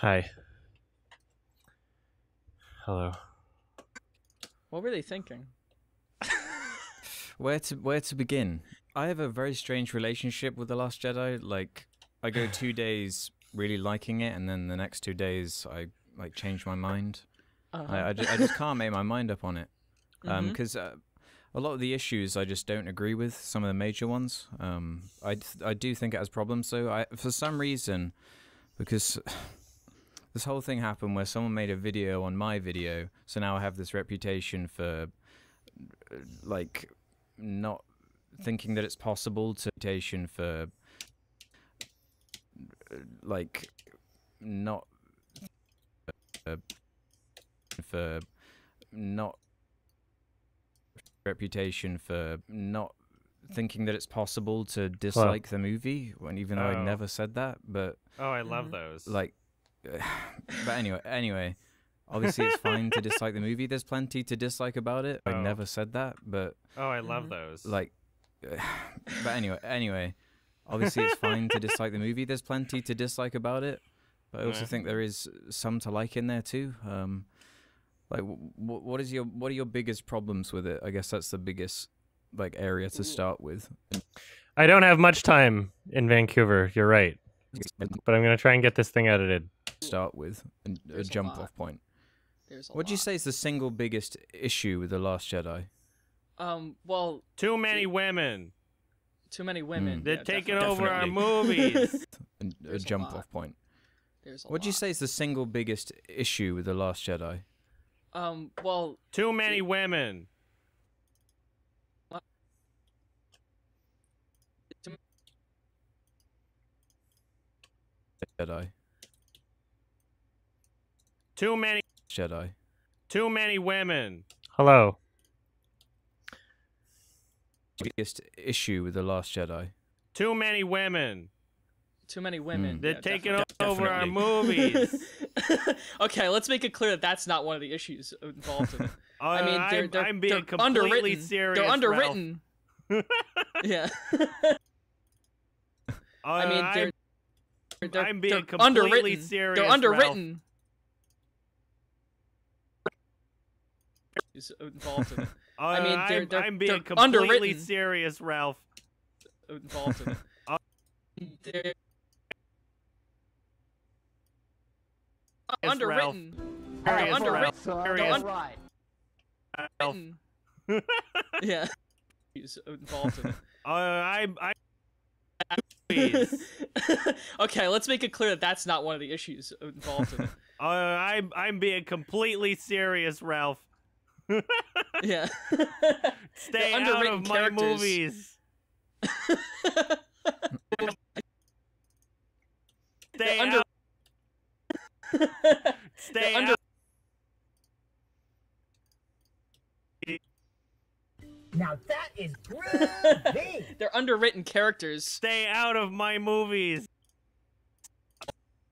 Hi. Hello. What were they thinking? Where to begin? I have a very strange relationship with The Last Jedi. Like, I go 2 days really liking it, and then the next 2 days I change my mind. I just can't make my mind up on it. Because a lot of the issues I just don't agree with. Some of the major ones. I do think it has problems. So for some reason, because this whole thing happened where someone made a video on my video, so now I have this reputation for like not thinking that it's possible to for like not for not reputation for not thinking that it's possible to dislike the movie when even though I never said that, but I love those. like but anyway obviously it's fine to dislike the movie. There's plenty to dislike about it. I never said that, but I love those. like but anyway obviously it's fine to dislike the movie. There's plenty to dislike about it, but I also think there is some to like in there too. Like what are your biggest problems with it? I guess that's the biggest area to start with. I don't have much time in Vancouver, you're right. But I'm going to try and get this thing edited. Start with a jump off point. What do you say is the single biggest issue with The Last Jedi? Well, too many women. Too many women. They're taking over our Definitely. movies. a jump off point. What do you say is the single biggest issue with The Last Jedi? Well, too many women. Jedi. Too many Jedi. Too many women. Hello. Biggest issue with The Last Jedi? Too many women. Too many women. They're taking over Definitely. our movies. Okay, let's make it clear that that's not one of the issues involved in it. I mean, I'm being they're completely underwritten. serious. They're underwritten. Yeah. I mean, I'm being they're completely underwritten. serious. They're underwritten. Involved in it. I mean, I'm being they're completely underwritten. serious, Ralph. Involved in it. They're underwritten. Serious, Underwritten. Ralph. Serious, Ralph. Yeah. Involved in it. I'm please. Okay, let's make it clear that that's not one of the issues involved in it. I'm being completely serious, Ralph. Yeah. Stay out of my movies. Stay out. Stay out. Now that is groovy. They're underwritten characters. Stay out of my movies.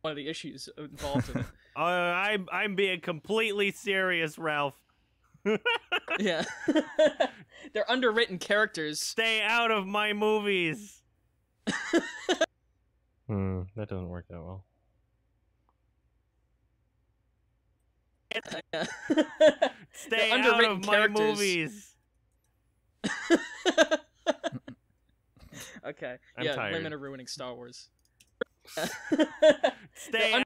One of the issues involved in it. I'm being completely serious, Ralph. Yeah. They're underwritten characters. Stay out of my movies. That doesn't work that well. Yeah. Stay out of my movies. Okay. I'm yeah, tired. women are ruining Star Wars. Stay out.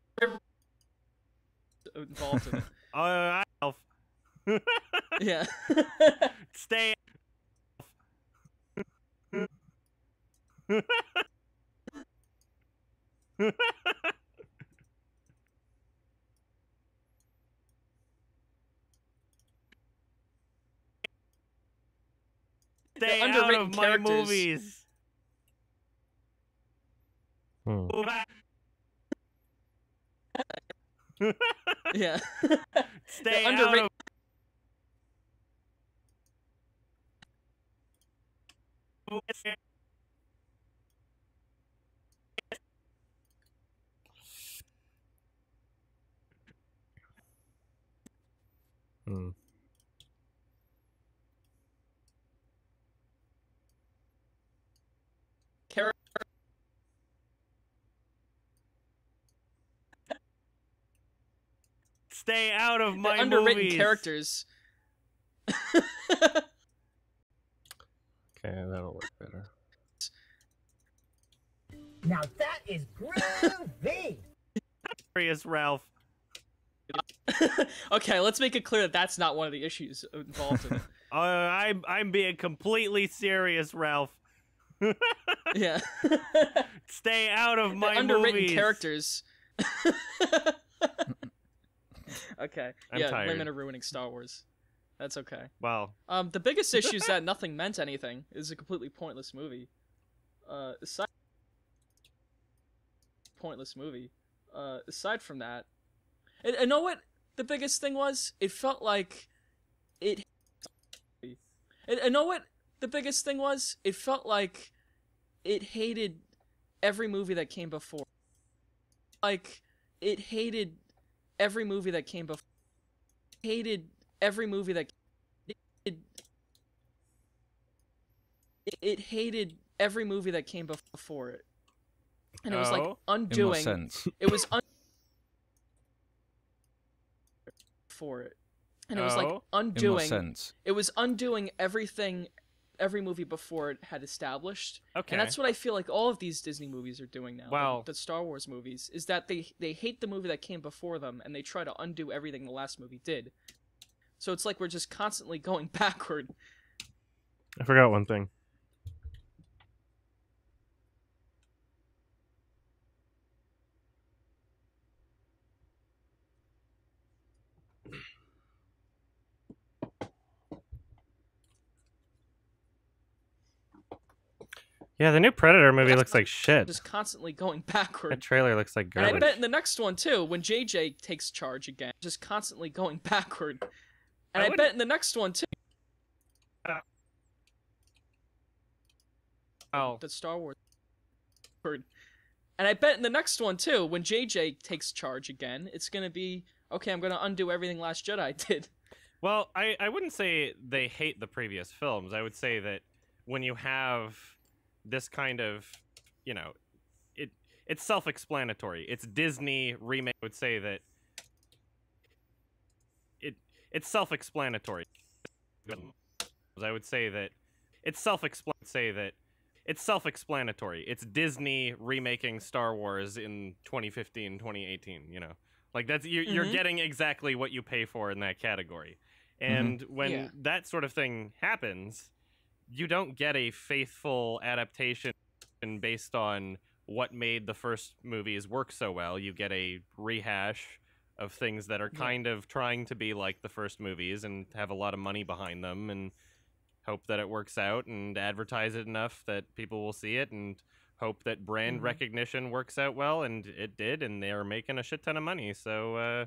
Involved in it. Ralph. Yeah. Stay. Stay out of my movies. Yeah. Stay out of. Stay out of my underwritten movies. characters. Okay, that'll work better. Now that is groovy. Serious, Ralph. Okay, let's make it clear that that's not one of the issues involved in it. I'm being completely serious, Ralph. Yeah. Stay out of my underwritten movies. characters. Okay. I'm yeah, tired. women are ruining Star Wars. That's okay. Wow. The biggest issue is that nothing meant anything. It's a completely pointless movie. Aside from that, and know what the biggest thing was? It felt like it. And know what the biggest thing was? It felt like it hated every movie that came before. Like it hated every movie that came before. Hated every movie that. It hated every movie that came before it, and it was like undoing. In what sense? It was for it, and it was like In what undoing. sense? It was undoing everything every movie before it had established. Okay. And that's what I feel like all of these Disney movies are doing now. Wow. The Star Wars movies is that they hate the movie that came before them and they try to undo everything the last movie did. So it's like we're just constantly going backward. I forgot one thing. Yeah, the new Predator movie looks like shit. Just constantly going backward. That trailer looks like And I garbage. bet in the next one too, when JJ takes charge again, just constantly going backward. And I bet in the next one too. Oh. The Star Wars. And I bet in the next one too, when JJ takes charge again, it's gonna be okay. I'm gonna undo everything Last Jedi did. Well, I wouldn't say they hate the previous films. I would say that when you have this kind of, you know, it's self-explanatory. It's Disney remake. I would say that it's self-explanatory. I would say that it's self-explanatory. It's Disney remaking Star Wars in 2015, 2018, you know. Like that's you're getting exactly what you pay for in that category. And when that sort of thing happens, you don't get a faithful adaptation based on what made the first movies work so well. You get a rehash of things that are kind of trying to be like the first movies and have a lot of money behind them and hope that it works out and advertise it enough that people will see it and hope that brand recognition works out well, and it did, and they are making a shit ton of money. So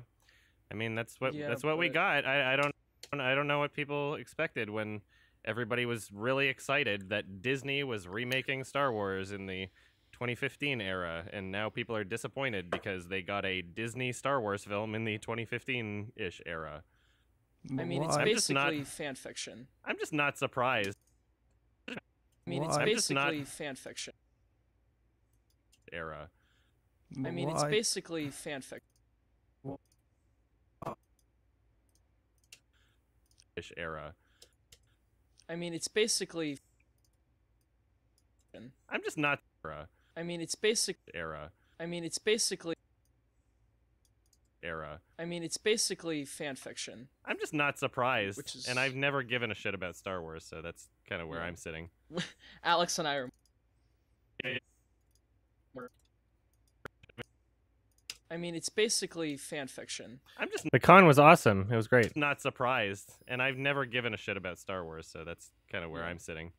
I mean, that's what we got. I don't know what people expected when everybody was really excited that Disney was remaking Star Wars in the 2015 era, and now people are disappointed because they got a Disney Star Wars film in the 2015-ish era. I mean, it's basically fan fiction. I'm just not surprised. I mean, it's basically fan fiction. Era. I mean, it's basically fan fiction. Ish era. I mean, it's basically. I'm just not era. I mean, it's basic Era. I mean, it's basically. Era. I mean, it's basically fan fiction. I'm just not surprised, Which is... and I've never given a shit about Star Wars, so that's kind of where I'm sitting. Alex and I are. I mean, it's basically fan fiction. I'm just. The con was awesome. It was great. Not surprised, and I've never given a shit about Star Wars, so that's kind of where I'm sitting.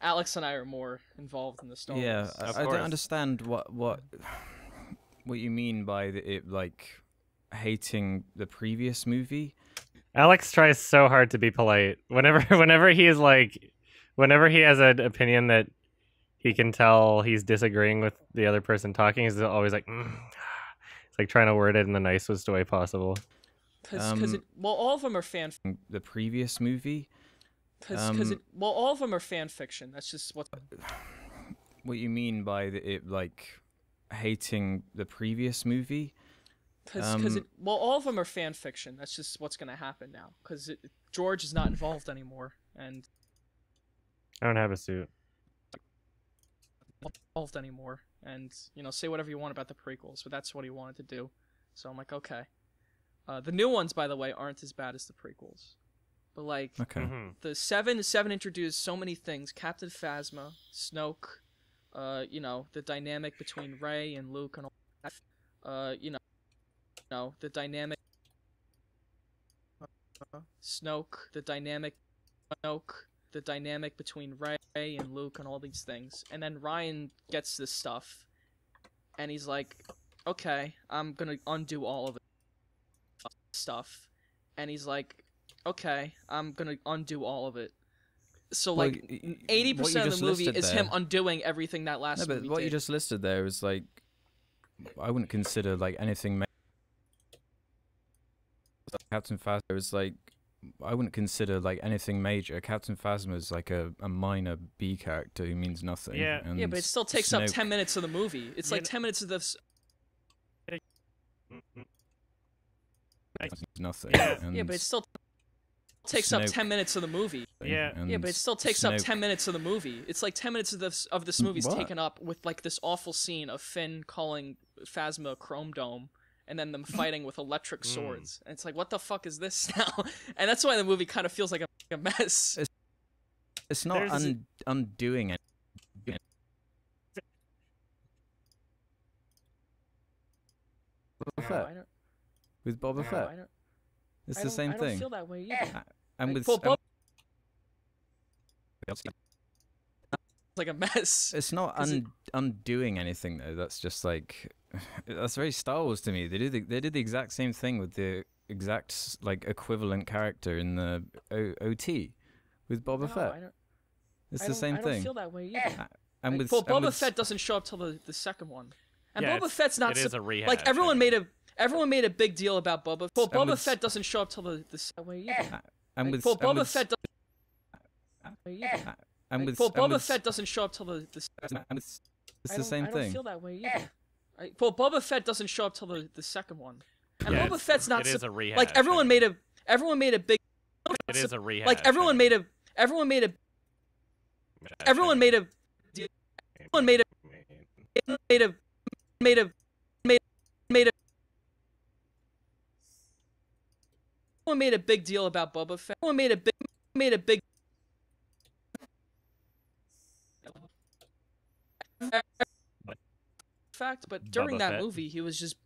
Alex and I are more involved in the Star Wars. Yeah, I don't understand what you mean by it, like hating the previous movie. Alex tries so hard to be polite. Whenever he is like, whenever he has an opinion that he can tell he's disagreeing with the other person talking, he's always like. It's like trying to word it in the nicest way possible. Because all of them are fan. The previous movie. Because all of them are fan fiction. That's just what. What you mean by it, like hating the previous movie? Because well, all of them are fan fiction. That's just what's gonna happen now. Because George is not involved anymore, and I don't have a suit. Involved anymore, and say whatever you want about the prequels, but that's what he wanted to do. So I'm like, okay. The new ones, by the way, aren't as bad as the prequels, but like the seven introduced so many things: Captain Phasma, Snoke, the dynamic between Rey and Luke, and all that. The dynamic Snoke, the dynamic between Rey and Luke, and all these things. And then Ryan gets this stuff, and he's like, okay, I'm gonna undo all of it. Stuff. And he's like, okay, I'm gonna undo all of it. So, like, 80% of the movie is him undoing everything that last movie did. What you just listed there is, like, I wouldn't consider, like, anything... Captain Phasma is, like... I wouldn't consider, like, anything major. Captain Phasma is, like, a minor B character who means nothing. Yeah, but it still takes up 10 minutes of the movie. It's like 10 minutes of this... Nothing. Yeah, but it still takes up 10 minutes of the movie. Yeah, but it still takes up 10 minutes of the movie. It's like 10 minutes of this movie's taken up with, like, this awful scene of Finn calling Phasma Chrome Dome, and then them fighting with electric swords. And it's like, what the fuck is this now? And that's why the movie kind of feels like a mess. It's not undoing it. With Boba Fett. It's the same thing. I don't feel that way either. And with it's like a mess. It's not undoing anything though. That's just like that's very Star Wars to me. They did the exact same thing with the exact like equivalent character in the OT with Boba Fett. It's the same thing. I don't feel that way either. And with Boba Fett doesn't show up till the second one. And Boba Fett's not... It is a rehash. Like, everyone made a big deal about Boba... Well, Boba Fett doesn't show up till the way either. And with... Boba Fett Boba Fett doesn't show up till the... It's the same thing. I don't feel that way either. Well, Boba Fett doesn't show up till the second one. And Boba Fett's not... It is a rehash. Like, everyone made a big... It is a rehash. Like, everyone made a... Everyone made a... Everyone made a big deal about Boba Fett. Everyone made a big fact, but during that movie, he was just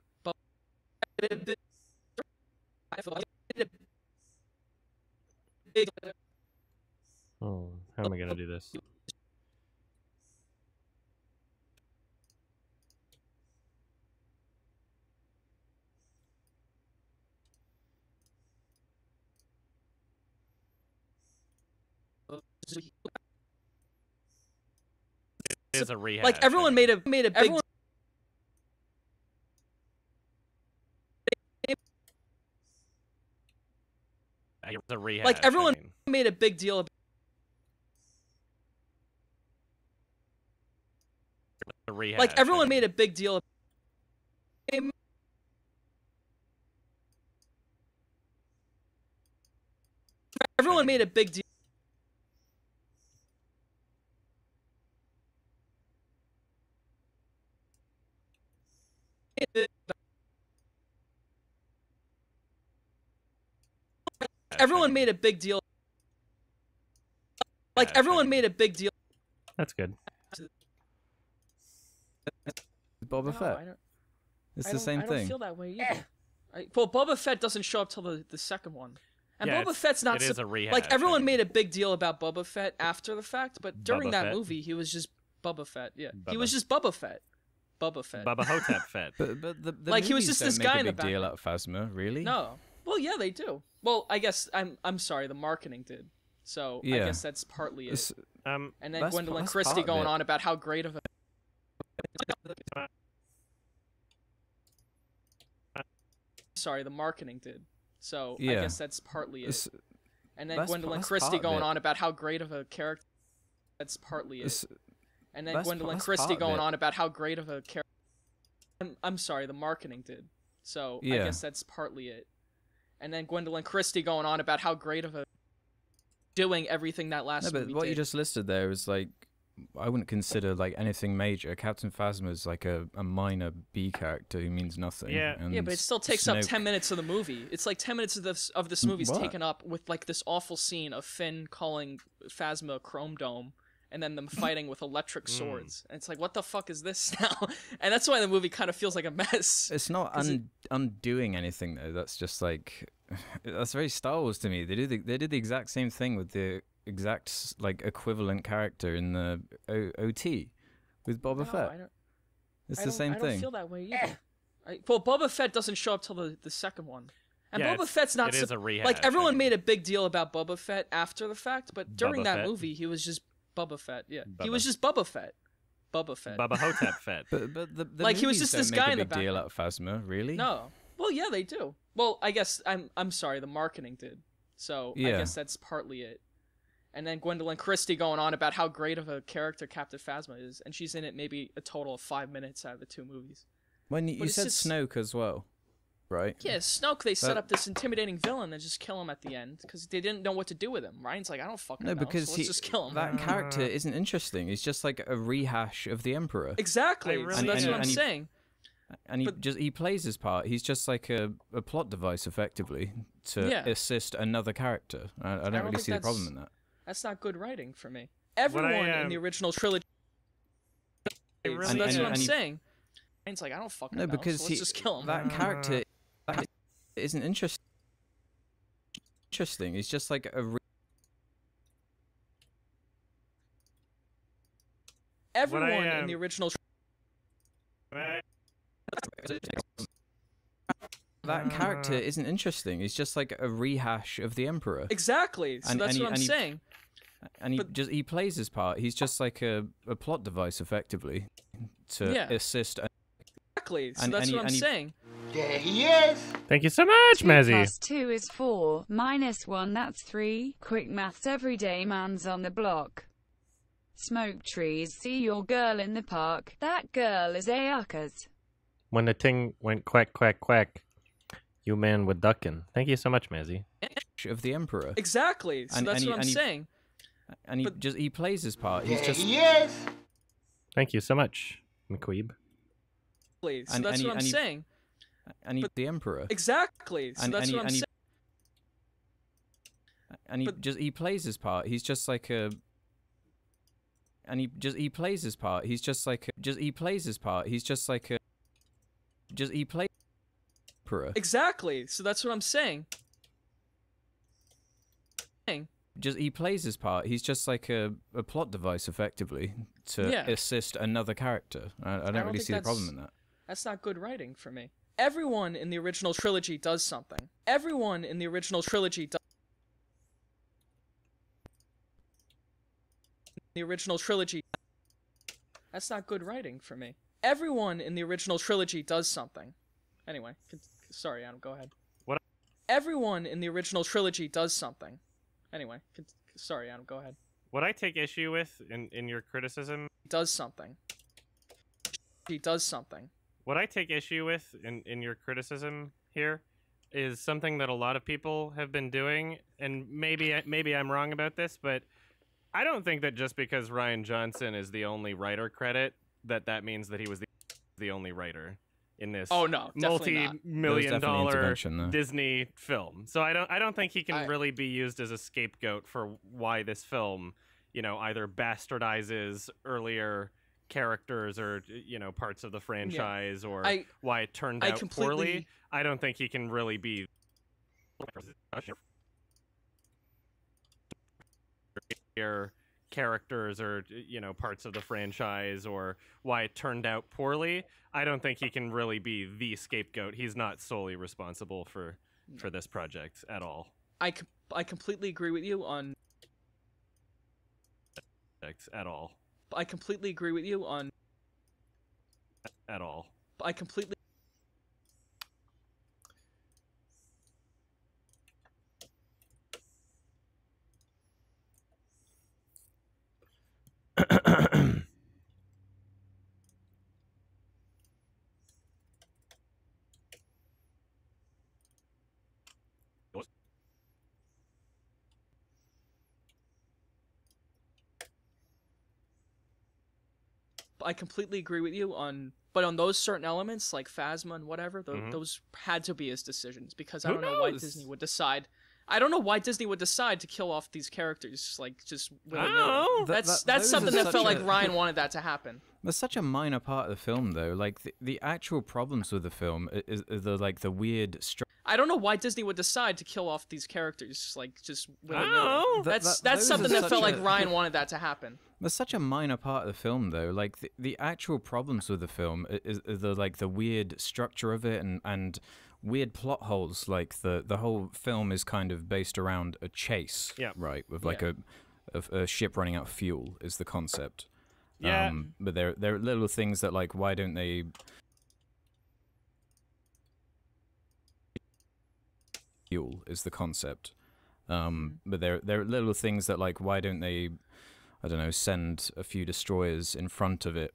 Oh, how am I gonna do this? It is a rehash. Like everyone made a big It's a rehash. Like everyone made a big deal about a rehash. Like everyone made a big deal Everyone made a big deal Everyone made a big deal. Like everyone made a big deal. That's good. Boba Fett. It's the same thing. I don't feel that way either. Well, Boba Fett doesn't show up till the second one. And Boba Fett's not... It is a rehash. Like, everyone made a big deal about Boba Fett after the fact, but during that movie, he was just Boba Fett. Yeah, he was just Boba Fett. Boba Fett. Bubba Hotep Fett. But the like, he was just this guy in the back. Deal out of Phasma, really? No. Well, yeah, they do. Well, I guess I'm sorry, the marketing did. So I guess that's partly it. And then Gwendolyn Christie going on about how great of a... Sorry, the marketing did. So I guess that's partly it. And then Gwendolyn Christie going on about how great of a character. That's partly it. And then Gwendolyn Christie going on about how great of a character. I'm sorry, the marketing did. So Yeah. I guess that's partly it. And then Gwendolyn Christie going on about how great of a doing everything that last No, movie but what did. you just listed there is like, I wouldn't consider like anything major. Captain Phasma is like a minor B character who means nothing. Yeah. And Yeah, but it still takes up Snoke- 10 minutes of the movie. It's like 10 minutes of this movie's What? taken up with like this awful scene of Finn calling Phasma a chrome dome and then them fighting with electric swords. And it's like, what the fuck is this now? And that's why the movie kind of feels like a mess. It's not undoing anything though. That's just like, that's very Star Wars to me. They did the exact same thing with the exact like equivalent character in the OT with Boba Fett. It's the same I thing. don't feel that way either. Well, Boba Fett doesn't show up till the second one. And Yeah, Boba Fett's not... it is a rehash, like, everyone I made a big deal about Boba Fett after the fact, but during Boba that Fett. movie, he was just Boba Fett. Yeah, he Bubba. was just Boba Fett. Boba Fett. Bubba Hotep Fett. But the Like, he was movies just don't this make guy a in the big deal background. out of Phasma, really? No. Well, yeah, they do. Well, I guess... I'm sorry, the marketing did. So, I Yeah. guess that's partly it. And then Gwendolyn Christie going on about how great of a character Captain Phasma is, and she's in it maybe a total of 5 minutes out of the 2 movies. When But you it's said just- Snoke as well, right? Yeah, Snoke, they set But- up this intimidating villain and just kill him at the end because they didn't know what to do with him. Ryan's like, I don't fucking No, know, because so let's just kill him. that character isn't interesting. He's just like a rehash of the Emperor. Exactly, I so really- that's And- what I'm and he- saying. And But- he plays his part. He's just like a plot device, effectively, to Yeah. assist another character. I don't don't really think see the problem that's- in that. That's not good writing for me. Everyone in the original trilogy. So really- that's and- what I'm and he- saying. Ryan's like, I don't fucking No, know, because so let's just kill him. that character isn't interesting. Interesting. He's just like a Everyone I, in the original. that character isn't interesting. He's just like a rehash of the Emperor. Exactly, so And- that's and he- what I'm and he- saying. And But- he plays his part. He's just like a plot device, effectively, to Yeah. assist. Exactly, so and- that's and he- what I'm and he- saying. There he is. Thank you so much, 2 Mazzy. plus 2 is 4, minus 1 that's 3. Quick maths everyday man's on the block. Smoke trees, see your girl in the park. That girl is Ayaka's. When the ting went quack, quack, quack, you man were ducking. Thank you so much, Mazzy. Of the Emperor. Exactly, so And- that's and he- what I'm and he- saying. And he plays his part. He's There just he is. Thank you so much, McQueeb. Exactly, so and- that's and he- what I'm and he- saying. the Emperor. Exactly, so And- that's and what I'm saying. he plays his part. He's just like a. He plays his part. He's just like he plays his part. He's just like a. He plays Emperor. Exactly, so that's what I'm saying. He plays his part. He's just like a plot device, effectively, to Yeah. assist another character. I don't really think see the problem that's- in that. That's not good writing for me. Everyone in the original trilogy does something. Everyone in the original trilogy does. The original trilogy. That's not good writing for me. Everyone in the original trilogy does something. Anyway, sorry, Adam, go ahead. What? Everyone in the original trilogy does something. Anyway, sorry, Adam, go ahead. What I take issue with in your criticism, Does something. He does something. what I take issue with in your criticism here is something that a lot of people have been doing, and maybe I'm wrong about this, but I don't think that just because Rian Johnson is the only writer credit, that means that he was the only writer in this Oh, no, definitely not. multi-million There was definitely dollar intervention there. Disney film. So I don't think he can I- really be used as a scapegoat for why this film, either bastardizes earlier characters or parts of the franchise or why it turned I out completely- poorly. I don't think he can really be characters or parts of the franchise or why it turned out poorly. I don't think he can really be the scapegoat. He's not solely responsible for this project at all. I completely agree with you on. At all. I completely agree with you on. At all. I completely. I completely agree with you on, but on those certain elements like Phasma and whatever, those had to be his decisions, because I don't know why Disney would decide. I don't know why Disney would decide to kill off these characters like just willy-nilly. That's something that felt like Ryan wanted that to happen. That's such a minor part of the film, though. Like the actual problems with the film is the weird. I don't know why Disney would decide to kill off these characters like just willy-nilly. That's something that felt like Ryan wanted that to happen. That's such a minor part of the film, though. Like the actual problems with the film is the weird structure of it and weird plot holes. Like the whole film is kind of based around a chase, right? With like a ship running out of fuel is the concept. Yeah. But there are little things that, like, why don't they fuel is the concept. But there are little things that, like, why don't they, I don't know, send a few destroyers in front of it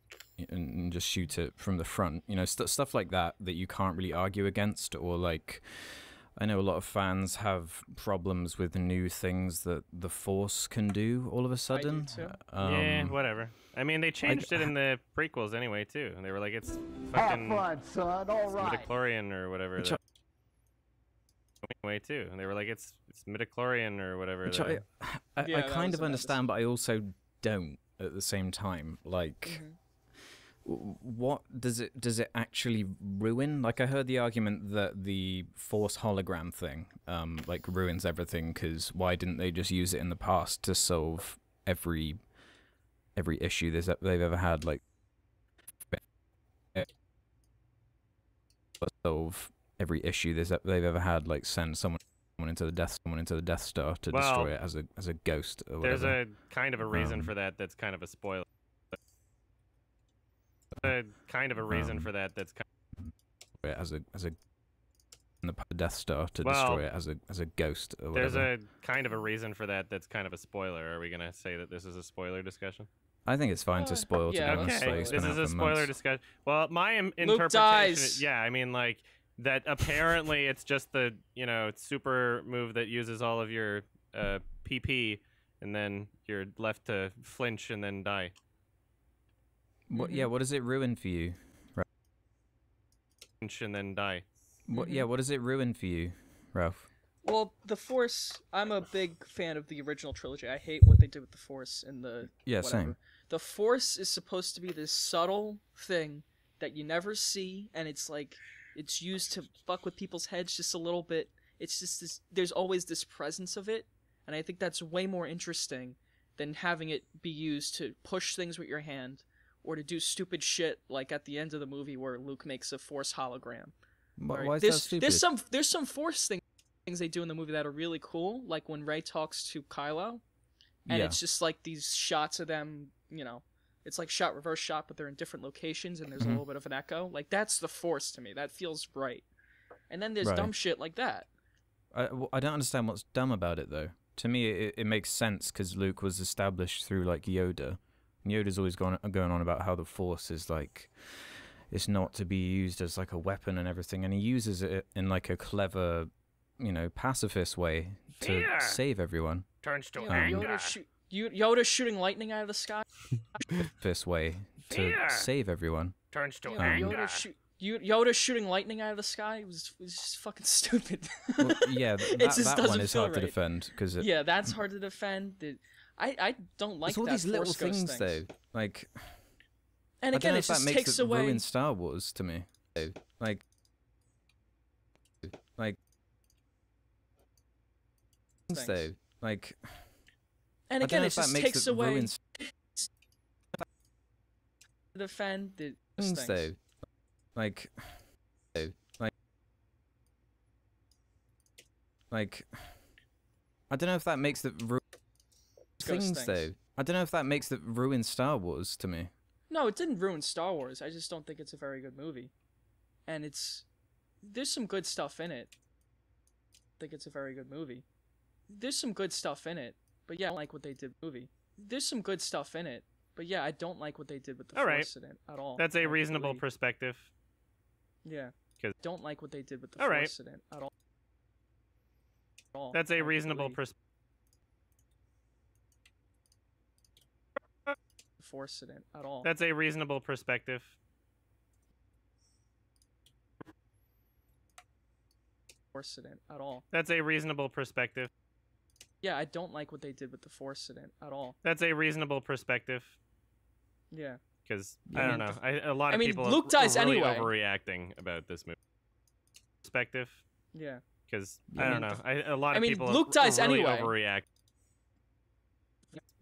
and just shoot it from the front, you know, stuff like that you can't really argue against. Or like, I know a lot of fans have problems with the new things that the Force can do all of a sudden. I do too. Yeah, whatever. I mean, they changed it in the prequels anyway too, and they were like, it's fucking son. All right. midichlorian or whatever. Anyway too, and they were like, it's midichlorian or whatever. I kind of understand, but I also don't at the same time. Like, what does it actually ruin? Like, I heard the argument that the Force hologram thing like ruins everything, because why didn't they just use it in the past to solve every issue they've ever had? Like, solve every issue they've ever had, like send someone into the Death Star to destroy it as a ghost or whatever. There's a kind of a reason for that that's kind of a spoiler. A kind of a reason for that that's kind of as a the Death Star to destroy it as a ghost or whatever. There's a kind of a reason for that that's kind of a spoiler. Are we gonna say that this is a spoiler discussion? I think it's fine to spoil, to be honest. Okay, like, this is a spoiler discussion. Well, my interpretation Luke dies. Yeah, I mean, like, that apparently it's just the, you know, super move that uses all of your PP, and then you're left to flinch and then die. What? Yeah, what does it ruin for you? Flinch and then die. What? Yeah, what does it ruin for you, Ralph? Well, the Force, I'm a big fan of the original trilogy. I hate what they did with the Force in the same. The Force is supposed to be this subtle thing that you never see, and it's like, it's used to fuck with people's heads just a little bit. It's just this, there's always this presence of it, and I think that's way more interesting than having it be used to push things with your hand, or to do stupid shit like at the end of the movie where Luke makes a Force hologram. Right? Why is that stupid? There's some Force things they do in the movie that are really cool, like when Rey talks to Kylo, and it's just like these shots of them, you know, it's like shot reverse shot, but they're in different locations and there's a little bit of an echo. Like, that's the Force to me. That feels right. And then there's dumb shit like that. I don't understand what's dumb about it, though. To me, it makes sense because Luke was established through, like, Yoda. And Yoda's always going on about how the Force is, like, it's not to be used as, like, a weapon and everything. And he uses it in, like, a clever, you know, pacifist way to save everyone. Turns to anger. Yoda shooting lightning out of the sky. This way to save everyone. Turns to anger. Yoda shooting lightning out of the sky was just fucking stupid. Well, yeah, that one is hard to defend because that's hard to defend. I don't like it's all that these little Force things though. Like, and again, it just takes away. Ruin Star Wars to me. Like. So, like. And again, it just takes away. Defend the things. Like, I don't know if that makes the things though. I don't know if that makes the ruin Star Wars to me. No, it didn't ruin Star Wars. I just don't think it's a very good movie, and there's some good stuff in it. I think it's a very good movie. There's some good stuff in it, but yeah, I don't like what they did. There's some good stuff in it, but yeah, I don't like what they did with the Force in it at all. That's a reasonable perspective. Yeah, don't like what they did with the Force in it at all. That's a reasonable perspective. Force in it at all. That's a reasonable perspective. Force in it at all. That's a reasonable perspective. Yeah, I don't like what they did with the Force in it at all. That's a reasonable perspective. Yeah. Because I don't know, a lot of people Luke dies are really anyway. overreacting about this movie. Perspective. Yeah. Because I don't know, a lot of people Luke dies really anyway. overreact.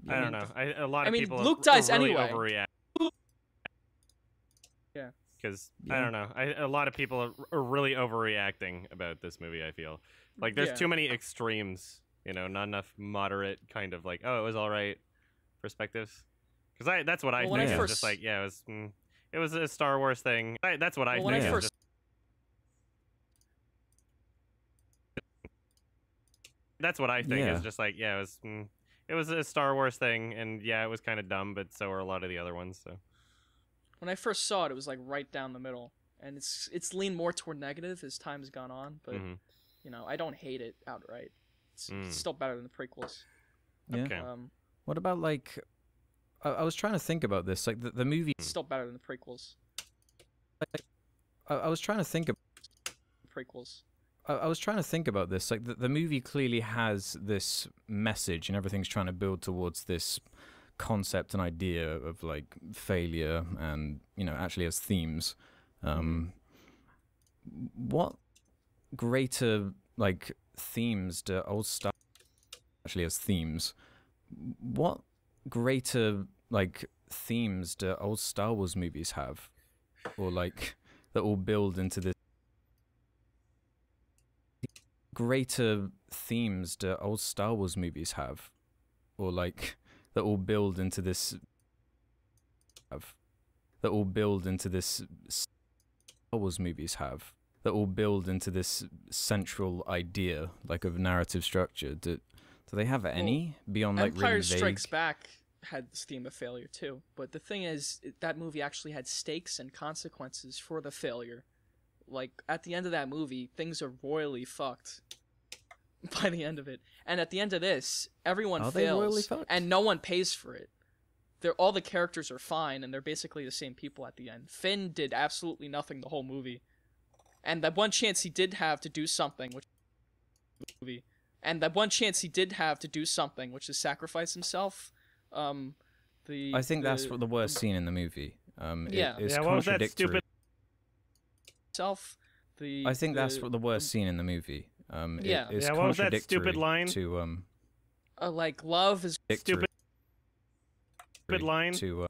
I don't know, a lot of people Luke dies really anyway. overreact. Yeah. Because I don't know, a lot of people are really overreacting about this movie. I feel like there's too many extremes. You know, not enough moderate kind of like, oh, it was all right perspectives. Because that's what I think. It's just like, yeah, it was a Star Wars thing. That's what I think. That's what I think. Is just like, yeah, it was a Star Wars thing, and yeah, it was kind of dumb, but so are a lot of the other ones. So when I first saw it, it was like right down the middle, and it's leaned more toward negative as time has gone on. But you know, I don't hate it outright. It's still better than the prequels. Yeah. Okay. What about like? I was trying to think about this. Like the movie. It's still better than the prequels. I was trying to think of prequels. I was trying to think about this. Like the movie clearly has this message, and everything's trying to build towards this concept and idea of like failure, and you know, actually as themes. What greater like themes do old Star actually as themes? What greater like themes do old Star Wars movies have, or like that all build into this? Greater themes do old Star Wars movies have, or like that all build into this? That all build into this Star Wars movies have, that all build into this central idea, like of narrative structure. Do they have any beyond like Empire really vague? Strikes Back had this theme of failure too, but the thing is, that movie actually had stakes and consequences for the failure. Like at the end of that movie, things are royally fucked. By the end of it, and at the end of this, everyone fails, and no one pays for it. All the characters are fine, and they're basically the same people at the end. Finn did absolutely nothing the whole movie, and that one chance he did have to do something, which which is sacrifice himself. I think that's the worst scene in the movie. It's what was that stupid? I think that's the worst scene in the movie. It's what was that stupid line? To like love is stupid line. To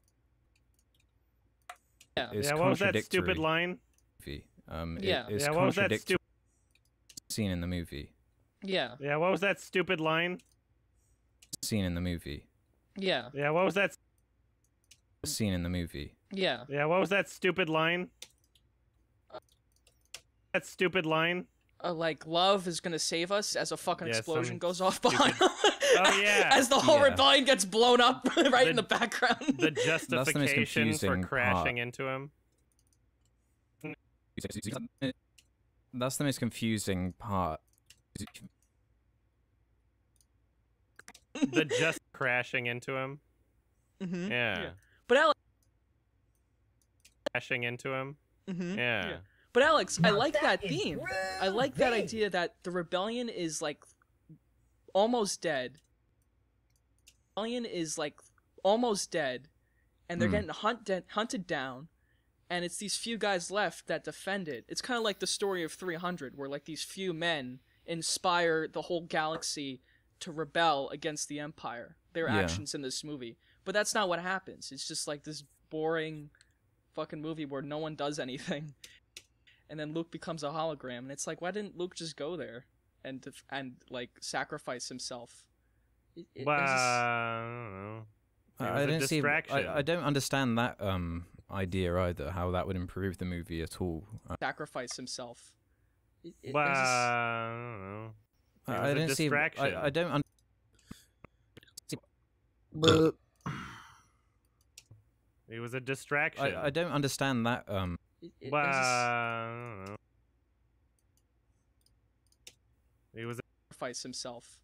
what was that stupid line? It's what was that stupid scene in the movie? What was that stupid line? Scene in the movie. What was that scene in the movie? What was that stupid line? That stupid line. Like love is gonna save us as a fucking explosion goes off behind him. Oh yeah. As the whole rebellion gets blown up right in the background. The justification for crashing into him. That's the most confusing part. The just crashing into him. Yeah. But Alex. Crashing into him. Yeah. But Alex, I like that theme. I like that idea that the rebellion is like almost dead. Rebellion is like almost dead, and they're getting hunted down, and it's these few guys left that defend it. It's kind of like the story of 300, where like these few men inspire the whole galaxy to rebel against the Empire. Their actions in this movie, but that's not what happens. It's just like this boring fucking movie where no one does anything. And then Luke becomes a hologram, and it's like, why didn't Luke just go there and like sacrifice himself? I don't know. I don't see. I don't understand that idea either. How that would improve the movie at all? Sacrifice himself. I don't know. I don't see. I don't. It was a distraction. I don't understand that. I don't know. He was sacrifice himself.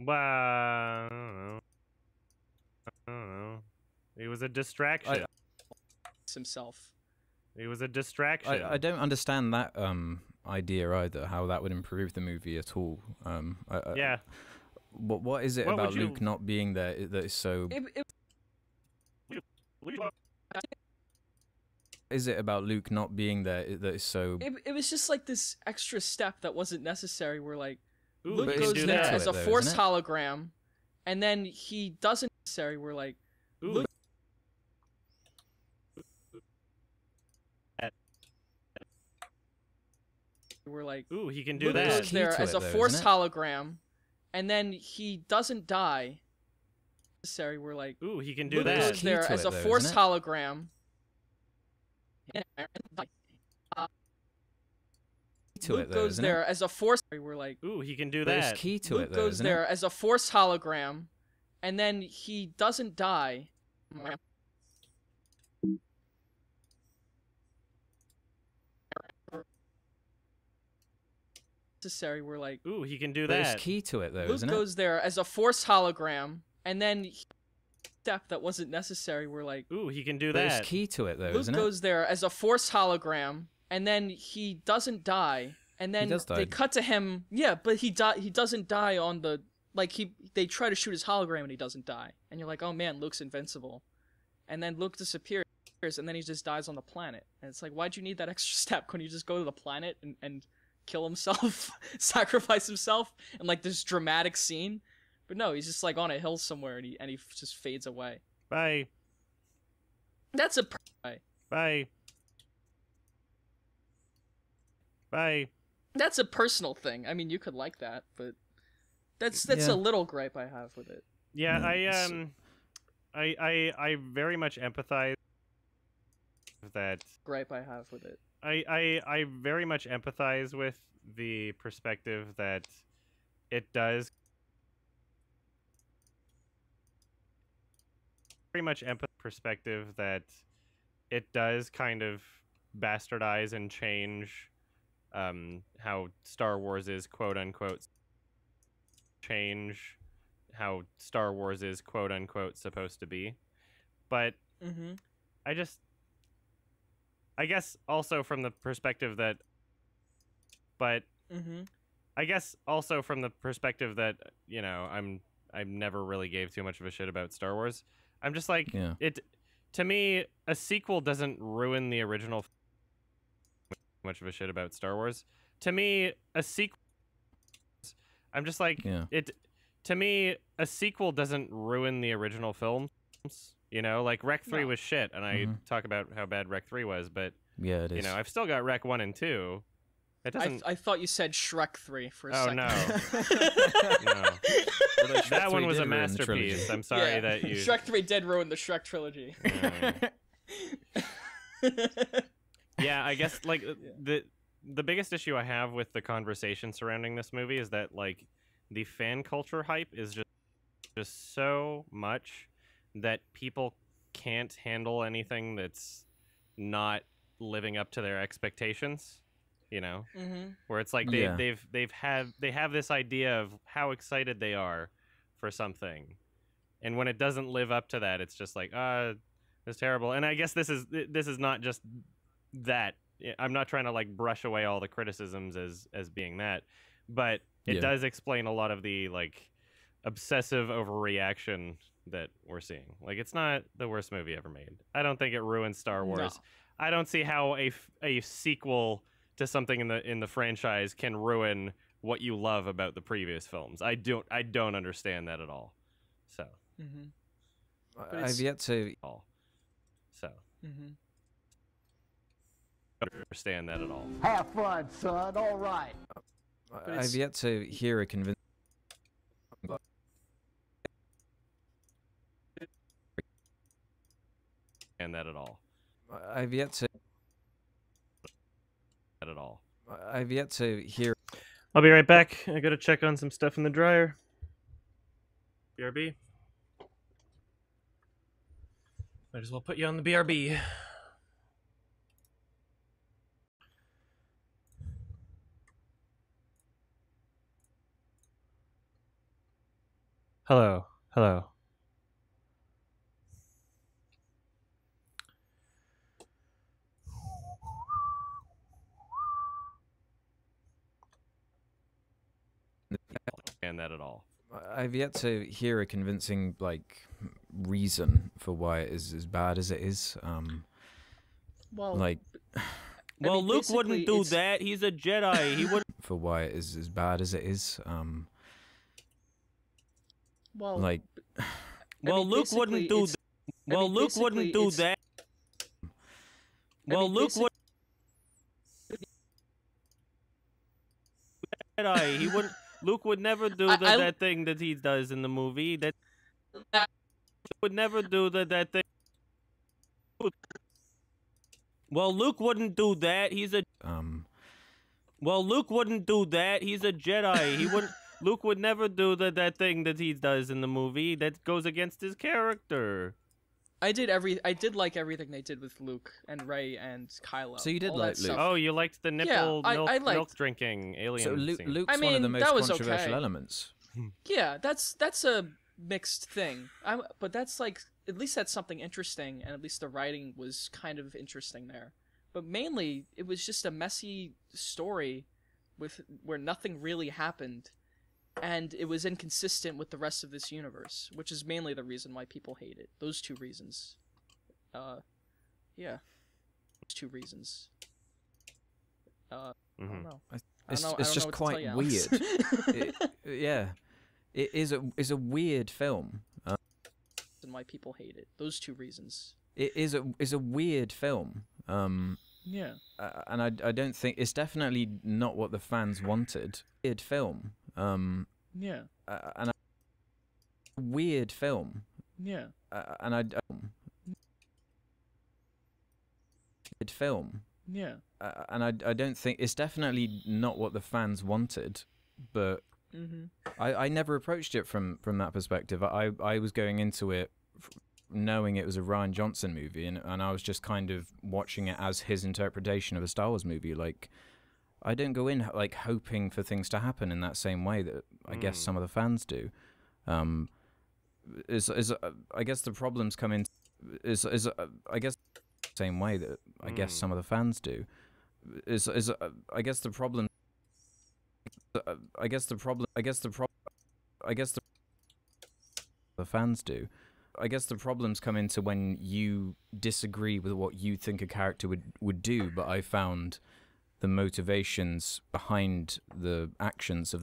I don't know. He was a distraction. Himself. He was a distraction. I don't understand that idea either. How that would improve the movie at all? Yeah. What is it about Luke not being there that is so? Is it about Luke not being there that is so? It was just like this extra step that wasn't necessary. Where like Ooh, Luke goes there as a Force hologram, and then he doesn't necessarily. We're like, Luke. We're like, ooh, he can do Luke that. goes there as a Force hologram, and then he doesn't die. Necessary. We're like, ooh, he can do Luke that. goes there as a Force hologram. Luke goes there as a Force. We're like, ooh, he can do that. There's key to Luke it, though, goes there as a Force hologram, and then he doesn't die. Necessary. We're like, ooh, he can do that. that. There's key to it, though, Luke isn't it? goes there as a Force hologram, and then step that wasn't necessary. We're like, ooh, he can do There's that. key to it, though, Luke isn't it? goes there as a Force hologram, and then he doesn't die. And then they cut to him. Yeah, but he doesn't die on the they try to shoot his hologram and he doesn't die. And you're like, oh man, Luke's invincible. And then Luke disappears, and then he just dies on the planet. And it's like, why'd you need that extra step? Couldn't you just go to the planet and kill himself, sacrifice himself in like this dramatic scene? But no, he's just like on a hill somewhere, and he just fades away. Bye. That's a Bye. Bye. That's a personal thing. I mean, you could like that, but that's a little gripe I have with it. Yeah, I very much empathize with that. Gripe I have with it. I very much empathize with the perspective that it does. Very much perspective that it does kind of bastardize and change how Star Wars is quote unquote supposed to be. But I guess also from the perspective that you know, I never really gave too much of a shit about Star Wars. I'm just like, to me, a sequel doesn't ruin the original. Much of a shit about Star Wars. To me, a sequel. I'm just like, to me, a sequel doesn't ruin the original films. You know, like Rec 3 was shit, and I talk about how bad Rec 3 was, but yeah, it is. You know, I've still got Rec 1 and 2. It doesn't. I thought you said Shrek 3 for a second. Oh no. No. Well, that one was a masterpiece. I'm sorry that you. Shrek 3 did ruin the Shrek trilogy. Yeah, I guess like the biggest issue I have with the conversation surrounding this movie is that like the fan culture hype is just so much that people can't handle anything that's not living up to their expectations. You know, where it's like they have this idea of how excited they are for something, and when it doesn't live up to that, it's just like it's terrible. And I guess this is not just that. I'm not trying to like brush away all the criticisms as being that, but it does explain a lot of the like obsessive overreaction that we're seeing. Like, it's not the worst movie ever made. I don't think it ruins Star Wars. No. I don't see how a sequel to something in the franchise can ruin what you love about the previous films. I don't understand that at all. So I've yet to understand that at all. Have fun, son. All right. I've yet to hear a convincing. And that at all. I've yet to. At all. I've yet to hear. I'll be right back. I gotta check on some stuff in the dryer. BRB. Might as well put you on the BRB. Hello. understand that at all. I've yet to hear a convincing reason for why it is as bad as it is. Well, like, well, Luke wouldn't do that. He's a Jedi. He wouldn't. For why it is as bad as it is. Well, like, well, Luke wouldn't do that. Well, Luke wouldn't do that. Well, Luke would. Jedi. He wouldn't. Luke would never do that thing that he does in the movie. That would never do that thing. Well, Luke wouldn't do that. He's a. Well, Luke wouldn't do that. He's a Jedi. He wouldn't. Luke would never do that thing that he does in the movie. That goes against his character. I did like everything they did with Luke and Rey and Kylo. So you did like Luke? Oh, you liked the milk drinking alien. So scene. Luke's one of the most controversial elements. Yeah, that's a mixed thing. But that's at least that's something interesting, and at least the writing was kind of interesting there. But mainly, it was just a messy story where nothing really happened, and it was inconsistent with the rest of this universe, which is mainly the reason why people hate it. Those two reasons. Yeah. Those two reasons. I don't know. It's just quite weird. It is a weird film. And why people hate it. Those two reasons. It is a weird film. Yeah. And I don't think it's definitely not what the fans wanted. Weird film. Yeah. And weird film. Yeah. And weird film. Yeah. And I don't think it's definitely not what the fans wanted, but I never approached it from that perspective. I was going into it knowing it was a Rian Johnson movie, and I was just kind of watching it as his interpretation of a Star Wars movie. Like, I don't go in hoping for things to happen in that same way that I guess some of the fans do. I guess the problems come in I guess same way that I guess some of the fans do. I guess the problem. The fans do. I guess the problems come into when you disagree with what you think a character would do, but I found the motivations behind the actions of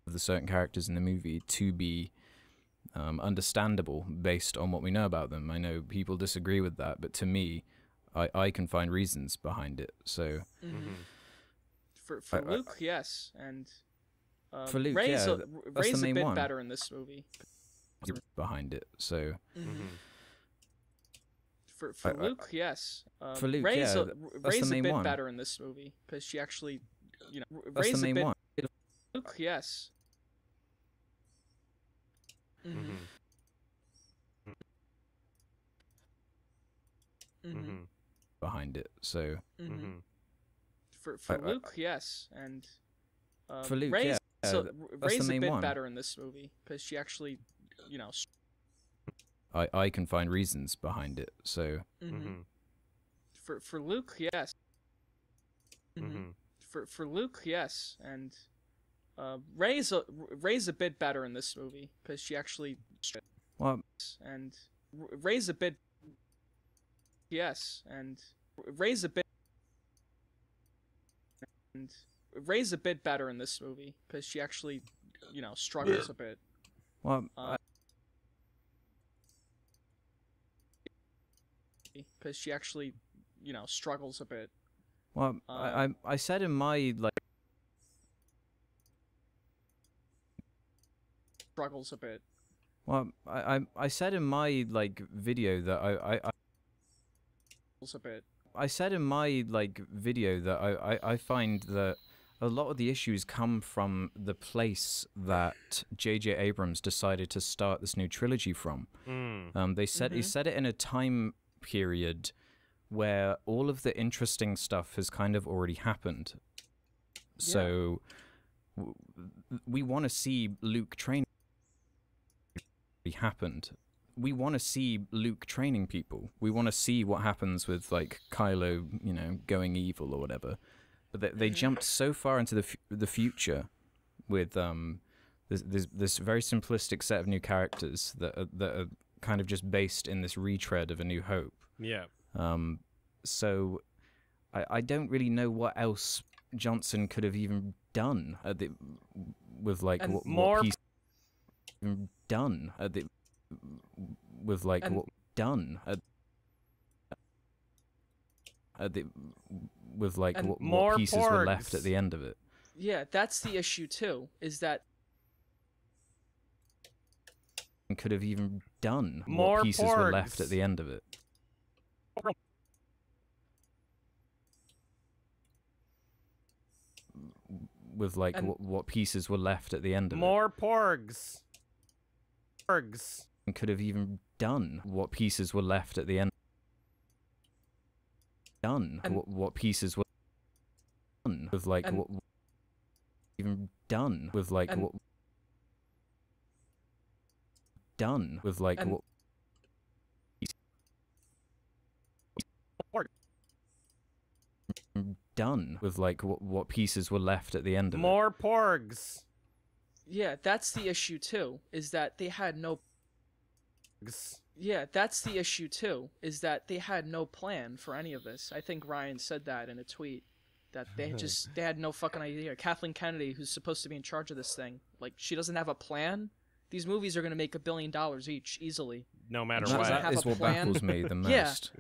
the certain characters in the movie to be understandable based on what we know about them. I know people disagree with that, but to me, I can find reasons behind it. So for Luke, yes, and for Luke, Rey's that's Rey's the a main bit one. better in this movie. Behind it, so for Luke, yes, for Luke, Rey's that's Rey's the a main bit one. better in this movie because she actually, That's Rey's the main one. Luke, yes. Behind it, so for Luke, yes, and for Luke, Rey's that's Rey's the a main bit one. better in this movie because she actually, I can find reasons behind it, so for Luke, yes. For Luke, yes, and Rey's a bit better in this movie because she actually well, and Rey's a bit yes, and Rey's a bit and Rey's a bit better in this movie because she actually struggles a bit. well, Because she actually struggles a bit. well, I said in my Struggles a bit. well, I said in my video that A bit. I said in my video that I find that a lot of the issues come from the place that J.J. Abrams decided to start this new trilogy from. He said it in a time period where all of the interesting stuff has kind of already happened. So we want to see Luke training happened. We want to see Luke training people. We want to see what happens with Kylo, going evil or whatever. But they jumped so far into the future with this very simplistic set of new characters that are kind of just based in this retread of A New Hope. Yeah. So I don't really know what else Johnson could have even done with like what he's done with like what done with like what pieces were left at the end of it. Yeah, that's the issue too. Is that could have even done more what pieces porgs were left at the end of it. With like what pieces were left at the end of more porgs. Porgs. Could have even done what pieces were left at the end. Done what pieces were done with like what even done with like what done with like what done with like what pieces were left at the end of more porgs. Yeah, that's the issue too. Is that they had no. Yeah, that's the issue too. Is that they had no plan for any of this. I think Ryan said that in a tweet. That they had no fucking idea. Kathleen Kennedy, who's supposed to be in charge of this thing, like she doesn't have a plan. These movies are going to make $1 billion each easily. No matter what. what. That is what baffles me the most.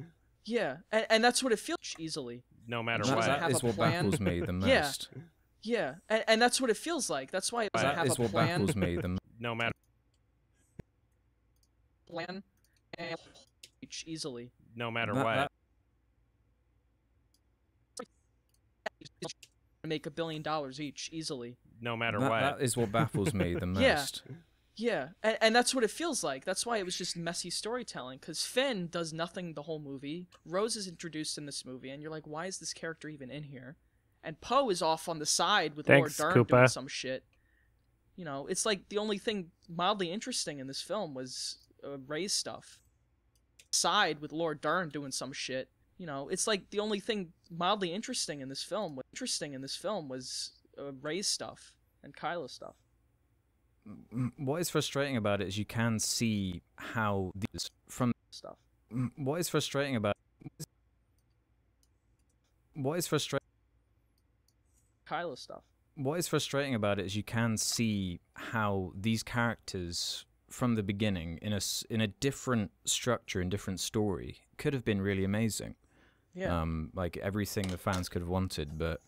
Yeah, and that's what it feels easily. No matter what. That is what baffles me the most. Yeah, and that's what it feels like. That's why it doesn't have a plan. That is what baffles me the most. No matter. Plan and each easily. No matter what. Make $1 billion each easily. No matter what. That is what baffles me the most. Yeah, and that's what it feels like. That's why it was just messy storytelling, because Finn does nothing the whole movie. Rose is introduced in this movie, and you're like, why is this character even in here? And Poe is off on the side with Lord Dern doing some shit. You know, it's like the only thing mildly interesting in this film was Rey's stuff. Side with Lord Dern doing some shit. You know, it's like the only thing mildly interesting in this film was Rey's stuff and Kylo's stuff. What is frustrating about it is you can see how these from stuff. What is frustrating about Kylo stuff. What is frustrating about it is you can see how these characters from the beginning in a different structure and different story could have been really amazing. Yeah. Like everything the fans could have wanted, but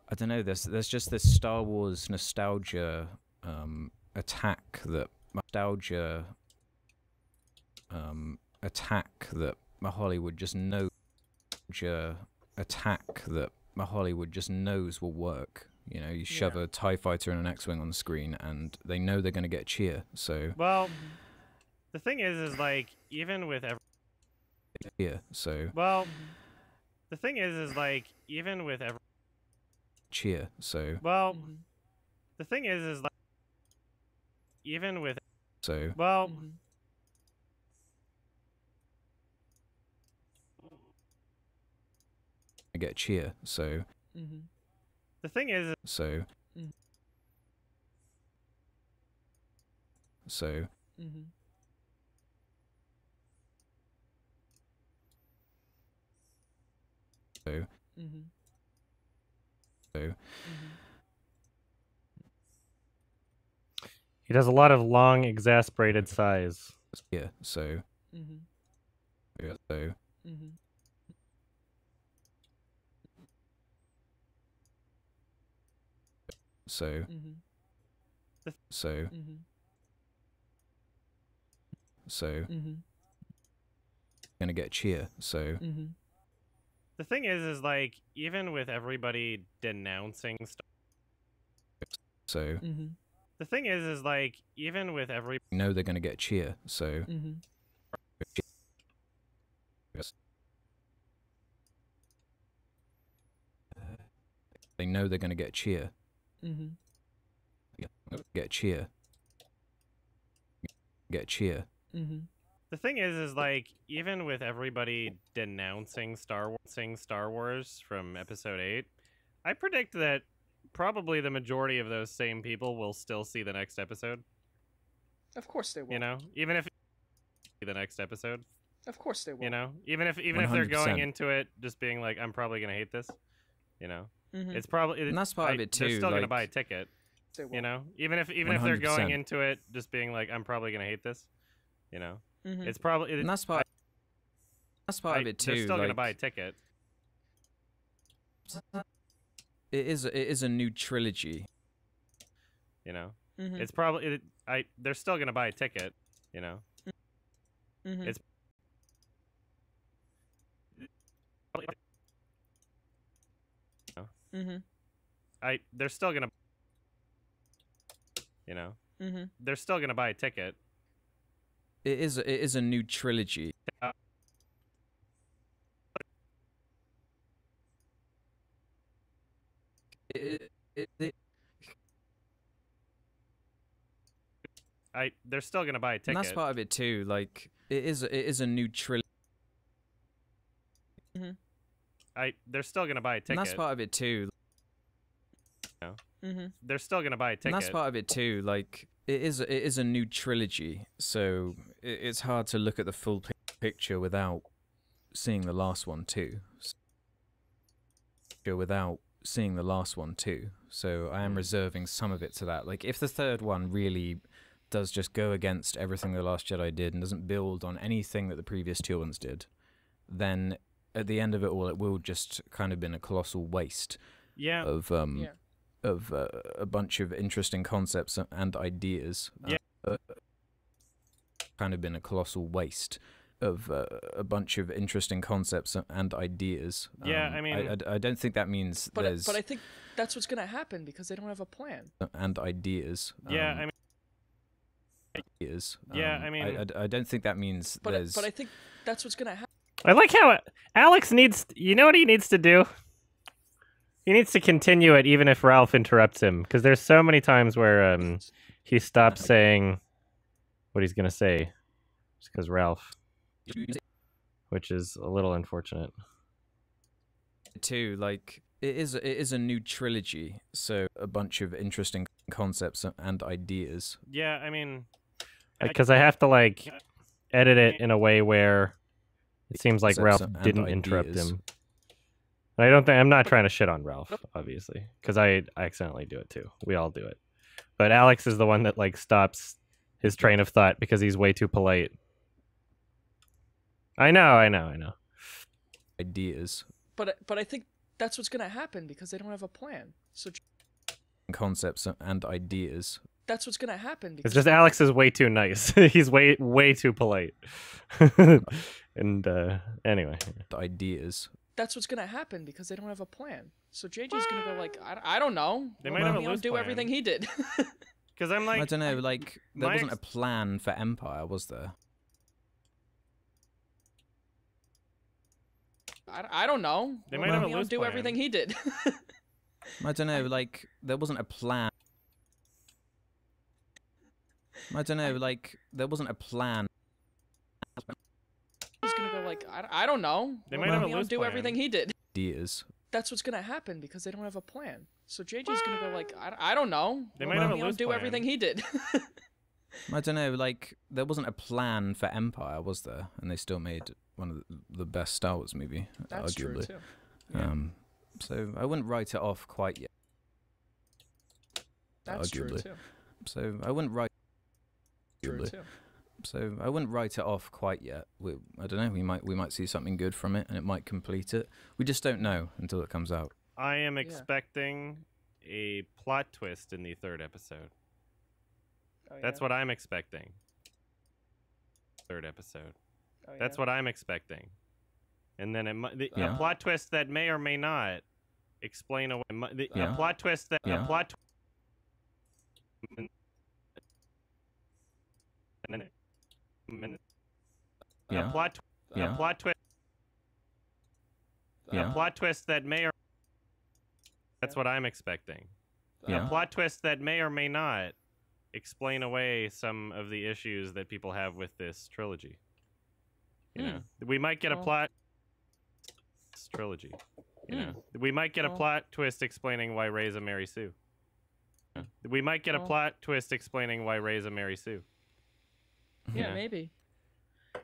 I don't know. There's just this Star Wars nostalgia attack that Hollywood just knows will work. You know, you shove a TIE fighter and an X-Wing on the screen and they know they're going to get a cheer. So well, the thing is like even with every well, the thing is like even with every cheer. So well, the thing is like even with well. I get cheer. So the thing is so so so so he does a lot of long exasperated sighs. Yeah, so yeah, so so so so gonna get cheer. So the thing is like even with everybody denouncing stuff. So the thing is like even with every know they're gonna get cheer. So they know they're gonna get cheer. Get cheer. Get cheer. The thing is like even with everybody denouncing Star Wars from Episode 8, I predict that probably the majority of those same people will still see the next episode. Of course they will. You know, even if the next episode. Of course they will. You know, even if 100%. they're going into it just being like, I'm probably gonna hate this. You know, it's probably and that's part of it too. They're still like, gonna buy a ticket. They will. You know, even if 100%. they're going into it just being like, I'm probably gonna hate this. You know, it's probably and that's part. That's part of it too. They're still like, gonna buy a ticket. It is a new trilogy. You know, it's probably they're still gonna buy a ticket. You know, it's they're still gonna. You know, they're still gonna buy a ticket. It is a new trilogy. They're still gonna buy a ticket. And that's part of it too. Like it is a new trilogy. They're still gonna buy a ticket. And that's part of it too. They're still gonna buy a ticket. And that's part of it too. Like it is a new trilogy, so it's hard to look at the full picture without seeing the last one too. So I am reserving some of it to that. Like if the third one really does just go against everything The Last Jedi did and doesn't build on anything that the previous two ones did, then at the end of it all, it will just kind of been a colossal waste. Yeah. Of a bunch of interesting concepts and ideas. Kind of been a colossal waste of a bunch of interesting concepts and ideas. I mean, I don't think that means there's. But I think that's what's gonna happen because they don't have a plan. And ideas. I mean. I don't think that means there's. But I think that's what's gonna happen. I like how Alex needs. You know what he needs to do? He needs to continue it even if Ralph interrupts him, because there's so many times where he stops saying what he's gonna say, just because Ralph, which is a little unfortunate. Too, like it is a new trilogy, so a bunch of interesting concepts and ideas. Yeah, I mean, because I have to like edit it in a way where it seems like Ralph didn't interrupt him. I'm not trying to shit on Ralph, obviously, because I accidentally do it too. We all do it. But Alex is the one that like stops his train of thought because he's way too polite. I know. Ideas. But I think that's what's gonna happen because they don't have a plan. So concepts and ideas. That's what's gonna happen. Because it's just Alex is way too nice. He's way too polite. And anyway, ideas. That's what's gonna happen because they don't have a plan. So JJ's gonna go like, I don't know. They might have a loose do plan. Everything he did. Because I'm like, I don't know. Like there wasn't a plan for Empire, was there? I don't know. They might have a loose do plan. everything he did. I don't know. Like there wasn't a plan. I don't know. Like there wasn't a plan. He's gonna go like, I don't know. They might have a loose do plan. everything he did. Ideas. That's what's gonna happen because they don't have a plan. So JJ's gonna go like, I don't know. They might have a loose do plan. everything he did. I don't know. Like there wasn't a plan for Empire, was there? And they still made one of the best Star Wars movie, That's arguably. true too. So I wouldn't write it off quite yet. That's arguably. true too. So I wouldn't write. True too. So I wouldn't write it off quite yet. I don't know. We might see something good from it, and it might complete it. We just don't know until it comes out. I am expecting a plot twist in the third episode. Oh, That's what I'm expecting. Third episode. Oh, That's what I'm expecting. And then a plot twist that may or may not explain away a plot twist that a plot. A plot twist. A plot twist that may or. That's what I'm expecting. A plot twist that may or may not explain away some of the issues that people have with this trilogy. You know, we might get a plot trilogy. You know, we might get a plot twist explaining why Rey's a Mary Sue. We might get a plot twist explaining why Rey's a Mary Sue. Yeah, maybe.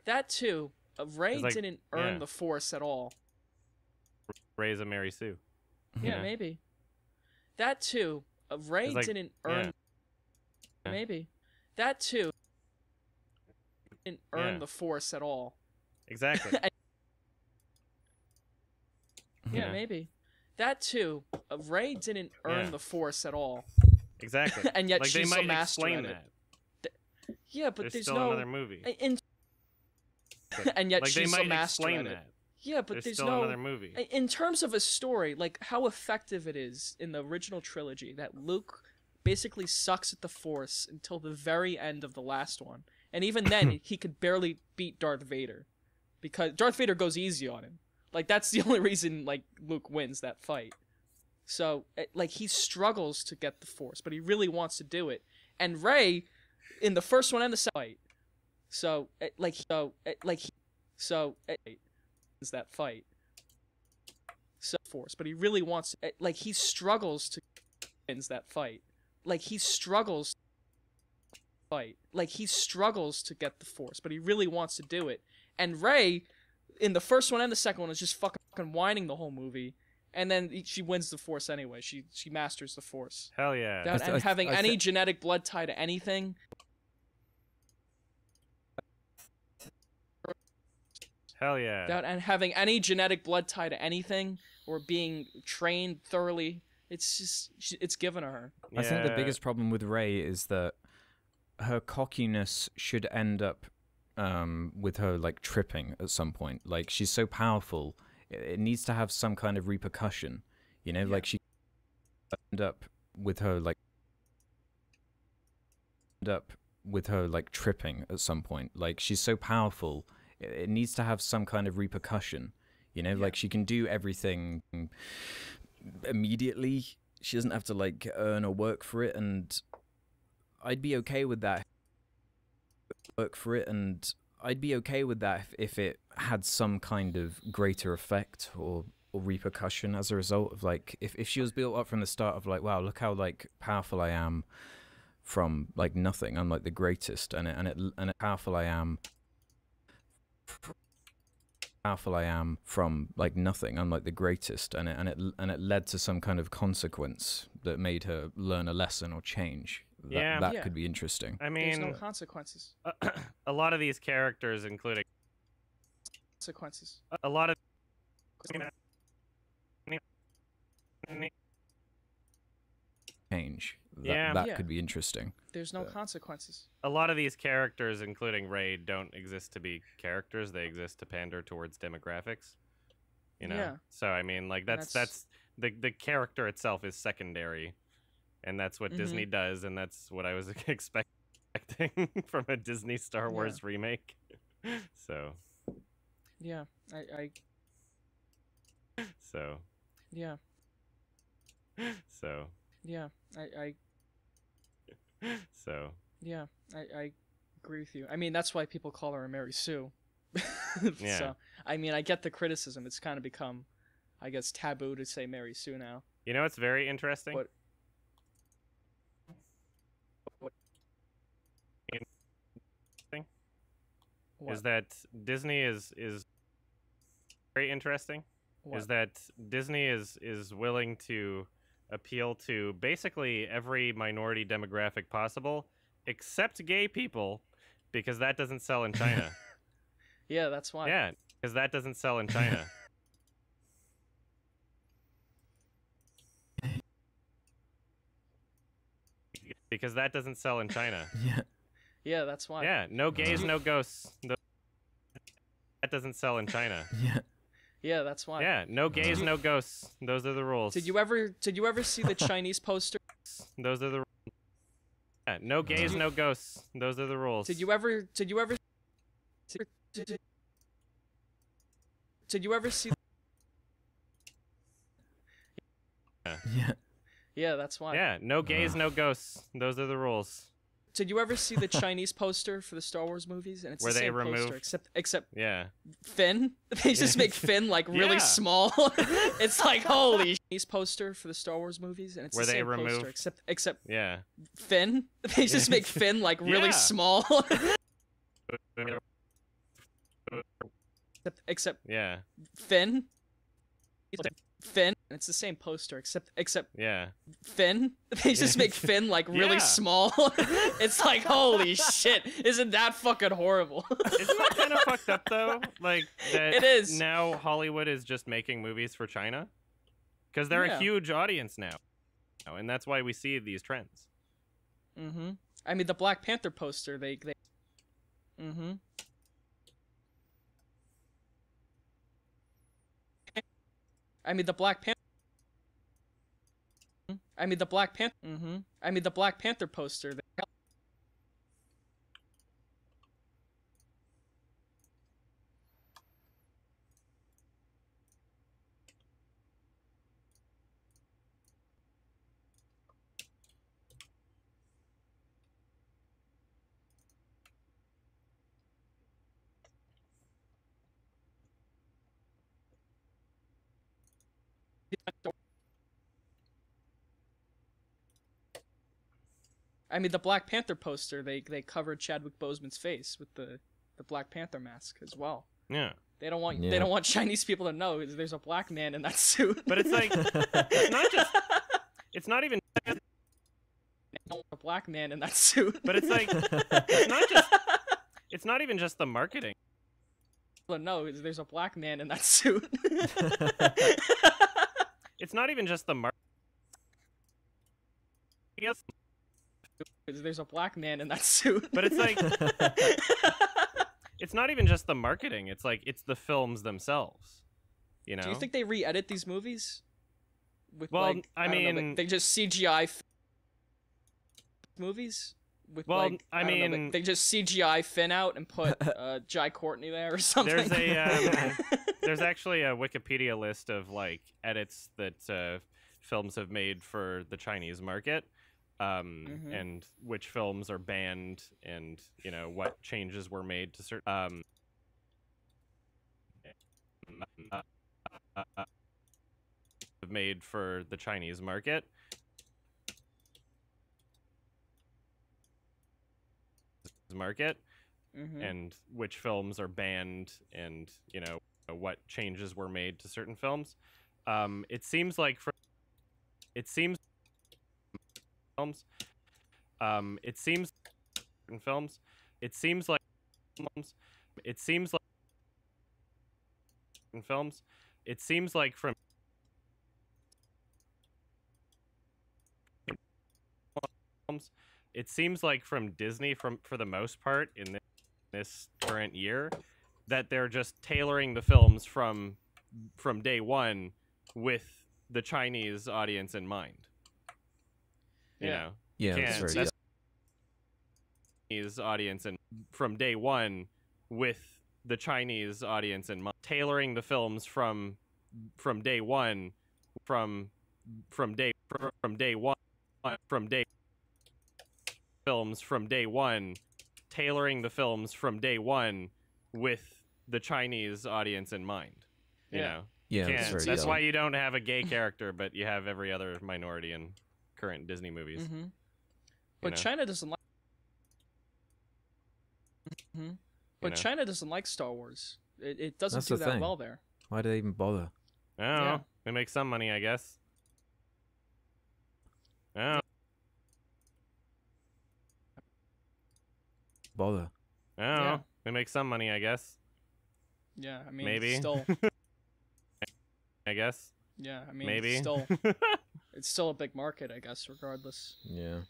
That too. Rey didn't earn the Force at all. Rey's a Mary Sue. Yeah, maybe. That too. Rey didn't earn. Maybe. That too. Didn't earn the Force at all. Exactly. Yeah, maybe. That too. Rey didn't earn the Force at all. Exactly. And yet like, she's they might a master explain at that. Yeah, but there's still no another movie. And yet like, she's they might a master explain at that. it. Yeah, but there's still no another movie. In terms of a story, like how effective it is in the original trilogy that Luke basically sucks at the Force until the very end of the last one. And even then, he could barely beat Darth Vader. Because Darth Vader goes easy on him. Like, that's the only reason, like, Luke wins that fight. So, like, he struggles to get the Force, but he really wants to do it. And Rey, in the first one and the second fight, wins that fight. So, Force, but he really wants to, like, he struggles to wins that fight. Like, he struggles to get the Force, but he really wants to do it. And Rey, in the first one and the second one, is just fucking whining the whole movie. And then she wins the Force anyway. She masters the Force. Hell yeah. And having any genetic blood tie to anything. Hell yeah. And having any genetic blood tie to anything, or being trained thoroughly, it's just, it's given to her. I think the biggest problem with Rey is that her cockiness should end up with her, like, tripping at some point. Like, she's so powerful, it needs to have some kind of repercussion, you know? Like, she end up with her, like, tripping at some point. Like, she's so powerful, it needs to have some kind of repercussion, you know? Like, she can do everything immediately. She doesn't have to, like, earn or work for it, and I'd be okay with that. I'd be okay with that if it had some kind of greater effect or repercussion as a result of, like, if she was built up from the start of, like, wow, look how, like, powerful I am from, like, nothing. I'm, like, the greatest, and powerful I am from, like, nothing. I'm, like, the greatest, and it led to some kind of consequence that made her learn a lesson or change. That could be interesting. I mean, there's no consequences. A lot of these characters, including consequences. A lot of change. That could be interesting. There's no consequences. A lot of these characters, including Rey, don't exist to be characters. They exist to pander towards demographics. You know. Yeah. So I mean, like, that's the character itself is secondary. And that's what Disney does, and that's what I was expecting from a Disney Star Wars remake. So. Yeah, I. So. Yeah. So. Yeah, I. So. Yeah, I agree with you. I mean, that's why people call her a Mary Sue. Yeah. So, I mean, I get the criticism. It's kind of become, I guess, taboo to say Mary Sue now. You know what's very interesting? What? Is that Disney is very interesting. What? Is that Disney is willing to appeal to basically every minority demographic possible, except gay people, because that doesn't sell in China. Yeah, that's why. Yeah, because that doesn't sell in China. Because that doesn't sell in China. Yeah. Yeah, that's why. Yeah, no gays, no ghosts. That doesn't sell in China. Yeah. Yeah, that's why. Yeah, no gays, no ghosts. Those are the rules. Did you ever see the Chinese poster? Those are the rules. Yeah, no gays, no ghosts. Those are the rules. Did you ever see Yeah. Yeah, that's why. Yeah, no gays, no ghosts. Those are the rules. Did you ever see the Chinese poster for the Star Wars movies? And it's Where the they same remove- poster, except Yeah. Finn. They just make Finn like really Yeah. small. It's like holy. Chinese poster for the Star Wars movies, and it's Where the they same remove- poster, except Yeah. Finn. They just make Finn like really Yeah. small. except Yeah. Finn. Finn. And it's the same poster, except Yeah. Finn. They just make Finn like really Yeah. small. It's like holy shit! Isn't that fucking horrible? Isn't that kind of fucked up though? Like that It is. now Hollywood is just making movies for China? Because they're Yeah. a huge audience now. And that's why we see these trends. Mm-hmm. I mean, the Black Panther poster, they. Mm-hmm. I mean, the Black Panther. I mean, the Black Panther. Mm-hmm. I mean, the Black Panther poster. They... I mean, the Black Panther poster, they covered Chadwick Boseman's face with the Black Panther mask as well. Yeah. They don't want Yeah. Chinese people to know there's a black man in that suit. But it's like it's not just it's not even A black man in that suit. but it's like it's not just it's not even just the marketing. No, there's a black man in that suit. It's not even just the I guess, There's a black man in that suit. but it's like it's not even just the marketing. It's like it's the films themselves. You know? Do you think they re-edit these movies? With Well, like, I don't know, mean- like, they just CGI movies. With Well, like, I don't know, mean- like, they just CGI Finn out and put Jai Courtney there or something. There's there's actually a Wikipedia list of like edits that films have made for the Chinese market, and which films are banned, and you know what changes were made to certain made for the Chinese market. And which films are banned, and you know what changes were made to certain films. It seems like it seems like from it seems like from Disney, for the most part in this current year, that they're just tailoring the films from day one with the Chinese audience in mind. You know, Yeah, Can't- that's that's Chinese audience and from day one with the Chinese audience in mind, tailoring the films from day one from day one films from day one, tailoring the films from day one with the Chinese audience in mind. You know, yeah, Can't- that's that's why you don't have a gay character, but you have every other minority in current Disney movies. But know? China doesn't like. But know? China doesn't like Star Wars. It doesn't That's do the that thing. well there. Why do they even bother? I don't know. Yeah. They make some money, I guess. Oh, Bother. I don't Yeah. know. They make some money, I guess. Yeah, I mean, Maybe. still. I guess. Yeah, I mean, Maybe. it's still a big market, I guess, regardless. Yeah.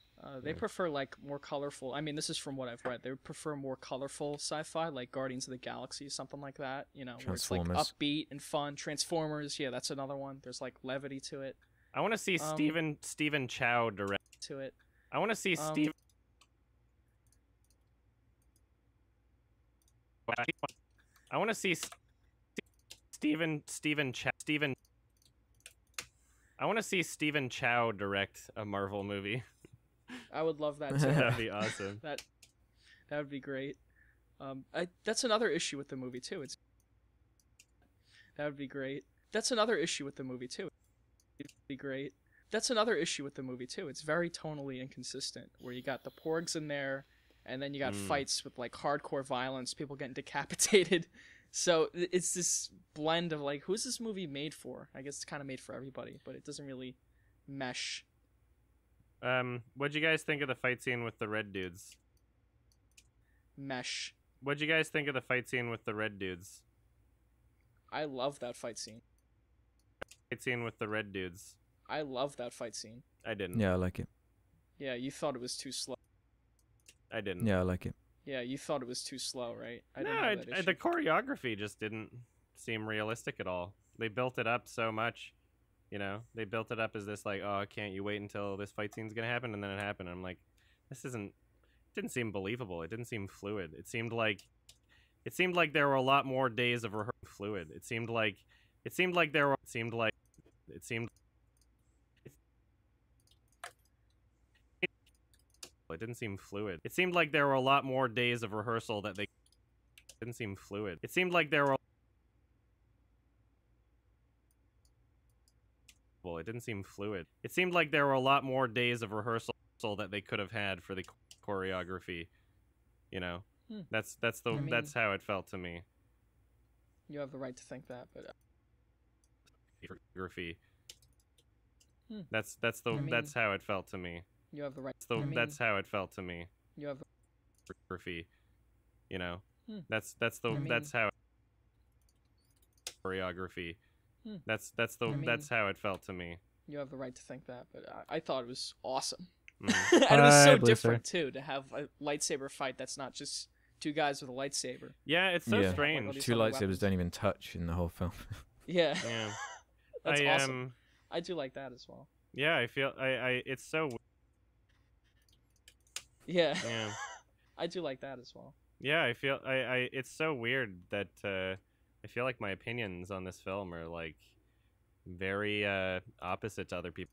They prefer like more colorful. I mean, this is from what I've read. They would prefer more colorful sci-fi, like Guardians of the Galaxy, something like that. You know, where it's like Transformers. upbeat and fun. Transformers, yeah, that's another one. There's like levity to it. I want to see Stephen Chow direct. I want to see Steve. I want to see Stephen Chow. I want to see Stephen Chow direct a Marvel movie. I would love that too. That'd be awesome. That would be great. That's another issue with the movie too. That would be great. That's another issue with the movie too. It'd be great. That's another issue with the movie too. It's very tonally inconsistent, where you got the porgs in there, and then you got fights with like hardcore violence, people getting decapitated. So it's this blend of like, who's this movie made for? I guess it's kind of made for everybody, but it doesn't really mesh. What'd you guys think of the fight scene with the red dudes? Mesh. What'd you guys think of the fight scene with the red dudes? I love that fight scene. Fight scene with the red dudes. I love that fight scene. I didn't. Yeah, I like it. Yeah, you thought it was too slow. I didn't. Yeah, I like it. Yeah, you thought it was too slow, right? The choreography just didn't seem realistic at all. They built it up so much, you know. They built it up as this like, oh, can't you wait until this fight scene's gonna happen, and then it happened. And I'm like, this isn't. It didn't seem believable. It didn't seem fluid. It seemed like there were a lot more days of rehearsal. Fluid. It seemed like there were. It didn't seem fluid. It seemed like there were a lot more days of rehearsal that they didn't seem fluid. It seemed like there were. Well, it didn't seem fluid. It seemed like there were a lot more days of rehearsal that they could have had for the choreography. You know, that's how it felt to me. You have the right to think that, but choreography. That's how it felt to me. You have the right. That's how it felt to me. You have the choreography. You know, that's how choreography. That's how it felt to me. You have the right to think that, but I thought it was awesome. And it was so different too, to have a lightsaber fight that's not just two guys with a lightsaber. Yeah, it's so strange. Like two lightsabers don't even touch in the whole film. Yeah. Yeah. That's awesome. I do like that as well. Yeah, I feel it's so. Yeah. Yeah. I do like that as well. Yeah, I feel it's so weird that I feel like my opinions on this film are like very opposite to other people.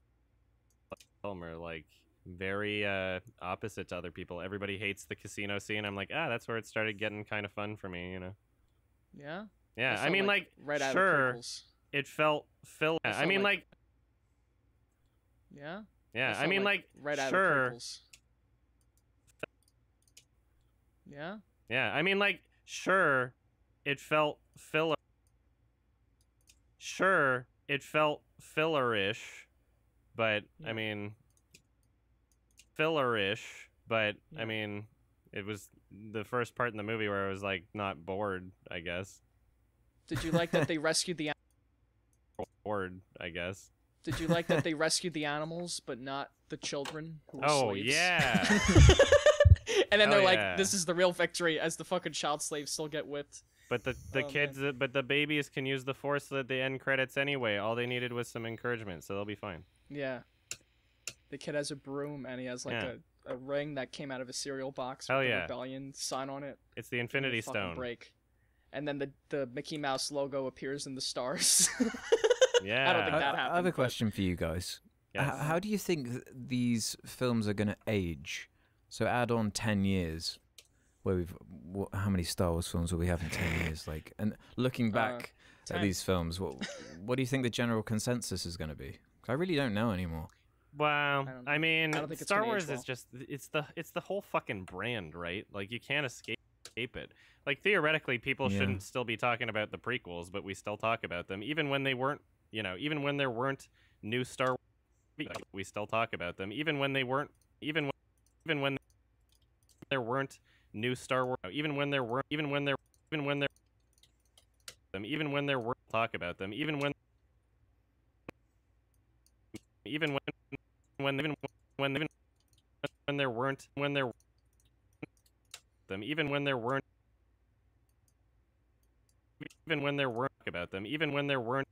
Everybody hates the casino scene. I'm like, that's where it started getting kind of fun for me, you know. Yeah. Yeah, I mean, like right out sure, of prequels. It felt filler. I mean, like. Yeah. Yeah, I mean, like right out sure. of prequels. Yeah. Yeah, I mean, like, sure, it felt filler. Sure, it felt filler-ish, but I mean, filler-ish, but I mean, it was the first part in the movie where I was like not bored, I guess. Did you like that they rescued the? Bored, I guess. Did you like that they rescued the animals, but not the children who were slaves? Yeah. And then they're like, "This is the real victory," as the fucking child slaves still get whipped. But the kids, but the babies can use the Force at the end credits anyway. All they needed was some encouragement, so they'll be fine. Yeah. The kid has a broom, and he has like a ring that came out of a cereal box with the rebellion sign on it. It's the Infinity Stone. Break. And then the Mickey Mouse logo appears in the stars. Yeah. I don't think that happened. I have a question for you guys. Yes. How do you think these films are going to age? So add on 10 years. Where how many Star Wars films will we have in 10 years? Like, and looking back at these films, what do you think the general consensus is going to be? 'Cause I really don't know anymore. Well, I mean, Star Wars well. is just it's the whole fucking brand, right? Like you can't escape it. Like theoretically, people shouldn't still be talking about the prequels, but we still talk about them, even when they weren't. You know, even when there weren't new Star Wars, we still talk about them, even when they weren't. Even when there weren't new Star Wars, even when there weren't talk about them, even when there weren't them, even when there weren't about them, even when there weren't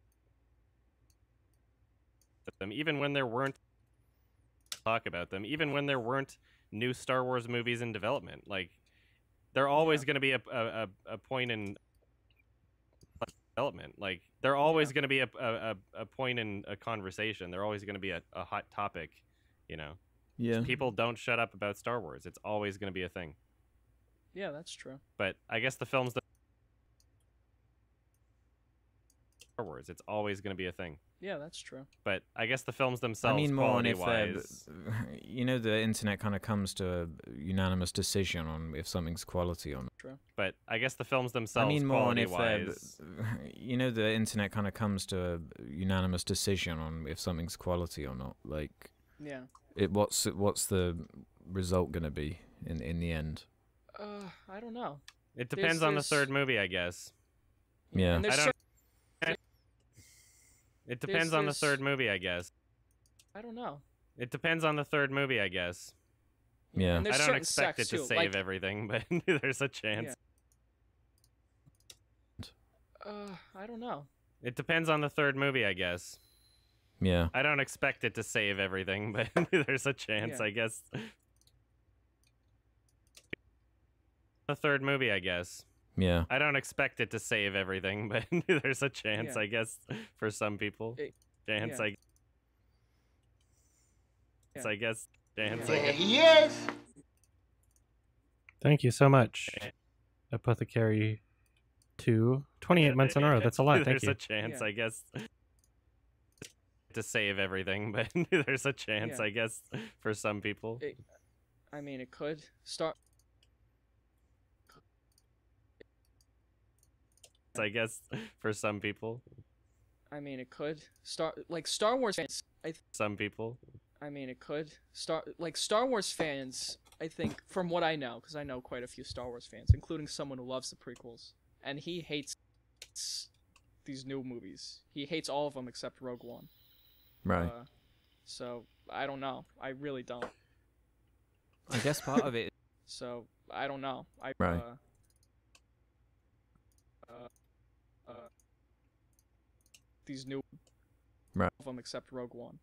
them, even when there weren't talk about them, even when there weren't new Star Wars movies in development. Like they're always going to be a point in development. Like they're always going to be a point in a conversation. They're always going to be a hot topic, you know. Yeah. People don't shut up about Star Wars. It's always going to be a thing. Yeah, that's true. But I guess the films that Star Wars, it's always going to be a thing. Yeah, that's true. But I guess the films themselves, I mean, more on if quality-wise, you know, the internet kind of comes to a unanimous decision on if something's quality or not. True. but I guess the films themselves, I mean, more on if quality-wise, you know, the internet kind of comes to a unanimous decision on if something's quality or not. Like, Yeah. what's the result gonna be in the end? I don't know. it depends on the there's- third movie, I guess. Yeah. And there's I don't- certain- It depends on the there's- third movie, I guess. I don't know. It depends on the third movie, I guess. Yeah. And there's I don't certain expect it sects, to too, save like, everything, but there's a chance. I don't know. It depends on the third movie, I guess. Yeah. I don't expect it to save everything, but there's a chance, Yeah. I guess. The third movie, I guess. Yeah. I don't expect it to save everything, but there's a chance, Yeah. I guess, for some people. Chance, yeah. I Yeah. guess. Chance, Yeah. I guess. Yes! Thank you so much, Apothecary 2. 28 months in a row. That's a lot. Thank you. There's a chance, Yeah. I guess, to save everything, but there's a chance, Yeah. I guess, for some people. I mean, it could start. I guess, for some people. I mean, it could start like Star Wars fans. Some people. I mean, it could start like Star Wars fans. I think, from what I know, because I know quite a few Star Wars fans, including someone who loves the prequels, and he hates these new movies. He hates all of them except Rogue One. Right. So I don't know. I really don't. I guess part of it. So I don't know. Right. These new. Right. All of them except Rogue One.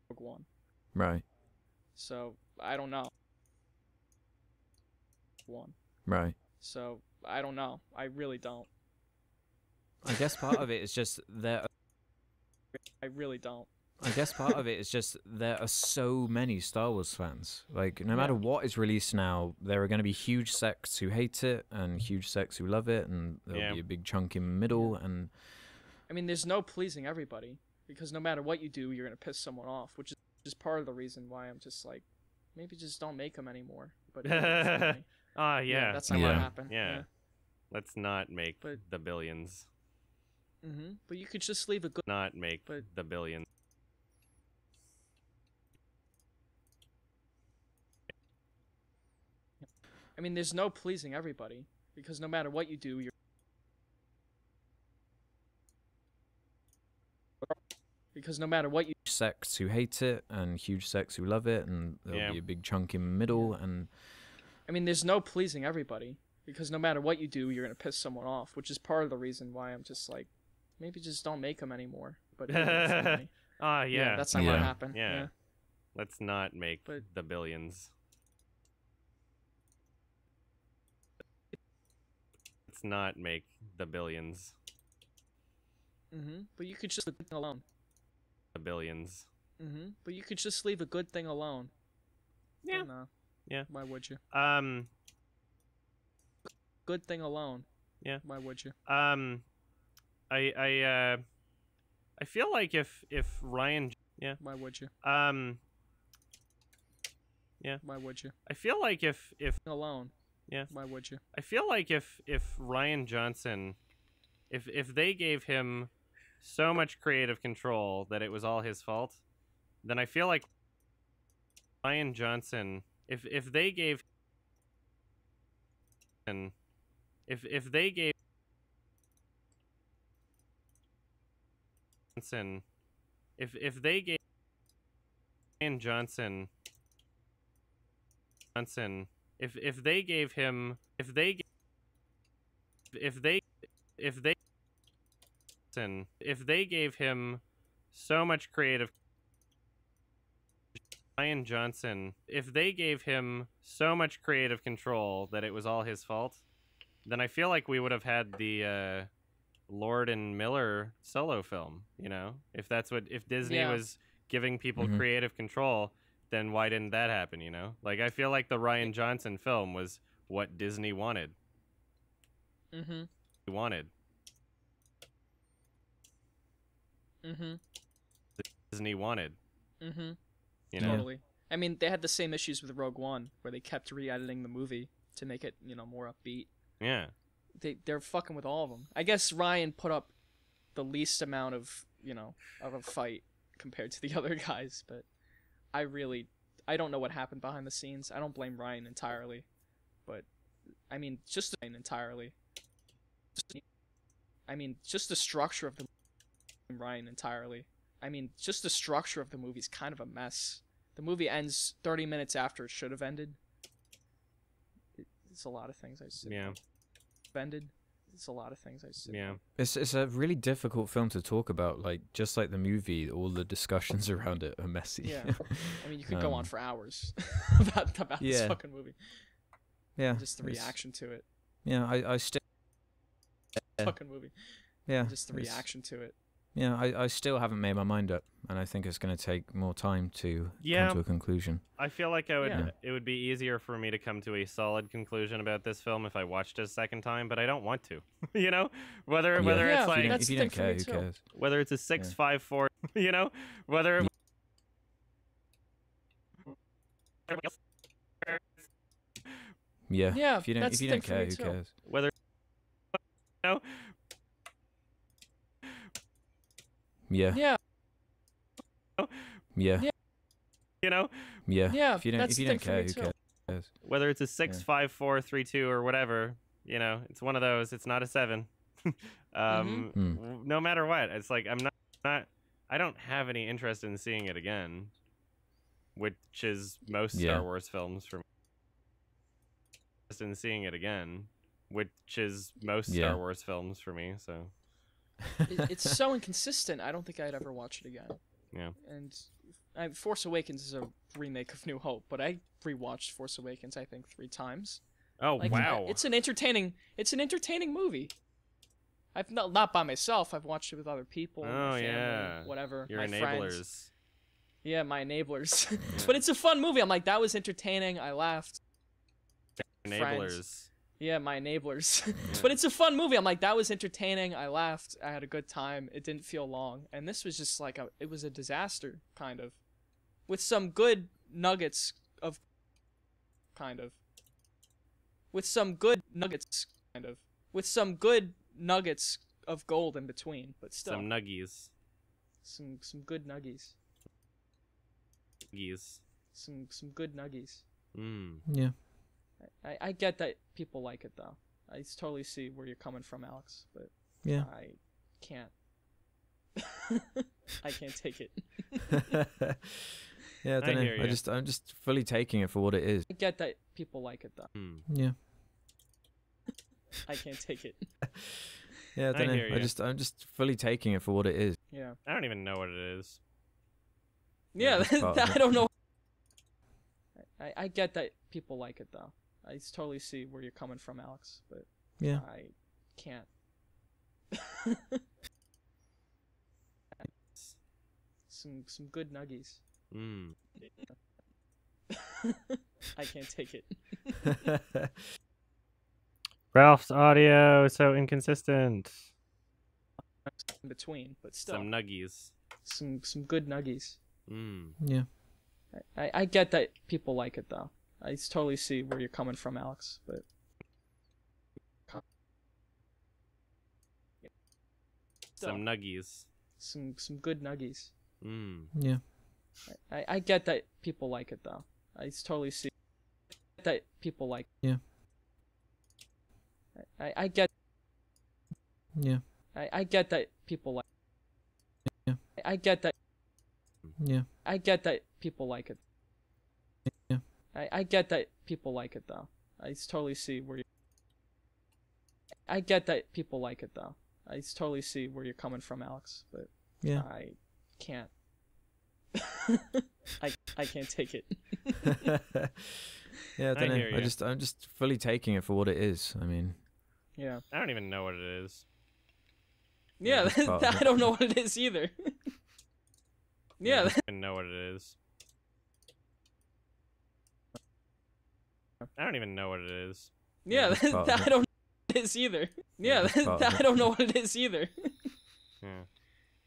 Rogue One. Right. So I don't know. One. Right. So I don't know. I really don't. I guess part of it is just there. I really don't. I guess part of it is just there are so many Star Wars fans. Like, no matter what is released now, there are going to be huge sects who hate it and huge sects who love it, and there'll be a big chunk in the middle. And I mean, there's no pleasing everybody, because no matter what you do, you're gonna piss someone off, which is just part of the reason why I'm just like, maybe just don't make them anymore. But Yeah, that's not gonna happen. Yeah. Let's not make But- the billions. But you could just leave a good. Not make But- the billions. I mean, there's no pleasing everybody, because no matter what you do, you're. Because no matter what you. sects who hate it and huge sects who love it, and there'll be a big chunk in the middle. And I mean, there's no pleasing everybody, because no matter what you do, you're gonna piss someone off, which is part of the reason why I'm just like, maybe just don't make them anymore. But that's not gonna happen. Yeah. Let's not make But- the billions. Let's not make the billions. But you could just leave a good thing alone. The billions. But you could just leave a good thing alone. Yeah. But no. Yeah. Why would you? Good thing alone. Yeah. Why would you? I feel like if Ryan. Yeah. Why would you? Yeah. Why would you? I feel like if Alone. Yeah. Why would you? I feel like if Ryan Johnson, if they gave him so much creative control that it was all his fault, then I feel like Ryan Johnson, if they gave if they gave if they gave Ryan Johnson if they gave him if they gave him so much creative Ryan Johnson, if they gave him so much creative control that it was all his fault, then I feel like we would have had the Lord and Miller solo film, you know? If Disney Yeah. was giving people creative control, then why didn't that happen, you know? Like, I feel like the Rian Johnson film was what Disney wanted. Wanted. Disney wanted. You know? Totally. I mean, they had the same issues with Rogue One, where they kept re-editing the movie to make it, you know, more upbeat. Yeah. They're fucking with all of them. I guess Ryan put up the least amount of, you know, of a fight compared to the other guys, but I don't know what happened behind the scenes. I don't blame Ryan entirely, but I mean, just the structure of the Ryan entirely. I mean, just the structure of the movie's kind of a mess. The movie ends 30 minutes after it should have ended. It's a lot of things I said. Yeah. Ended. It's a lot of things I said. Yeah. It's a really difficult film to talk about. Like, just like the movie, all the discussions around it are messy. Yeah. I mean, you could go on for hours about this fucking movie. Yeah. Just the reaction to it. Yeah, I still... Fucking movie. Yeah. Just the reaction to it. Yeah, I still haven't made my mind up, and I think it's going to take more time to come to a conclusion. I feel like it would be easier for me to come to a solid conclusion about this film if I watched it a second time, but I don't want to. You know, whether it's like if you don't care, who cares? Whether it's a 654, you know, whether yeah, if you don't care, who cares? Whether you know. Yeah. Yeah. Yeah. You know? Yeah. Yeah. If you don't care, who cares? Whether it's a 65432 or whatever, you know, it's one of those. It's not a 7. No matter what, it's like I'm not. I don't have any interest in seeing it again, which is most Star Wars films for me. In seeing it again, which is most Star Wars films for me. So. It's so inconsistent. I don't think I'd ever watch it again. Yeah. And Force Awakens is a remake of New Hope, but I rewatched Force Awakens I think 3 times. Oh, like, wow! It's an entertaining movie. I've not by myself. I've watched it with other people. Oh, family, whatever. Your my enablers. Friends. Yeah, my enablers. But it's a fun movie. I'm like, that was entertaining. I laughed. Enablers. Friends. Yeah, my enablers. But it's a fun movie. I'm like, that was entertaining. I laughed. I had a good time. It didn't feel long. And this was just like it was a disaster, kind of. With some good nuggets of With some good nuggets, kind of. With some good nuggets of gold in between, but still. Some nuggies. Some good nuggies. Some good nuggies. Yeah. I get that people like it though. I totally see where you're coming from, Alex, but yeah, I can't. I can't take it. Yeah, I don't know. I'm just fully taking it for what it is. I get that people like it though. Yeah. I can't take it. Yeah, I don't know. I'm just fully taking it for what it is. Yeah. I don't even know what it is. Yeah, I don't know. I get that people like it though. I totally see where you're coming from, Alex, but yeah, I can't. Some good nuggies. I can't take it. Ralph's audio is so inconsistent. In between, but still. Some nuggies. Some good nuggies. Yeah. I get that people like it though. I totally see where you're coming from, Alex, but some nuggies. Some good nuggies. Yeah. I get that people like it though. I totally see that people like. Yeah. I get. Yeah. I get that people like. Yeah. I get that. Yeah. I get that people like it. Yeah. I get that people like it though. I totally see where you. I get that people like it though. I totally see where you're coming from, Alex, but yeah, I can't. I can't take it. Yeah, I don't know. I'm just fully taking it for what it is. I mean, yeah. I don't even know what it is. Yeah, I don't know what it is either. Yeah. I don't even know what it is. I don't even know what it is. Yeah, I don't know what it is either. Yeah, I don't know what it is either. Yeah.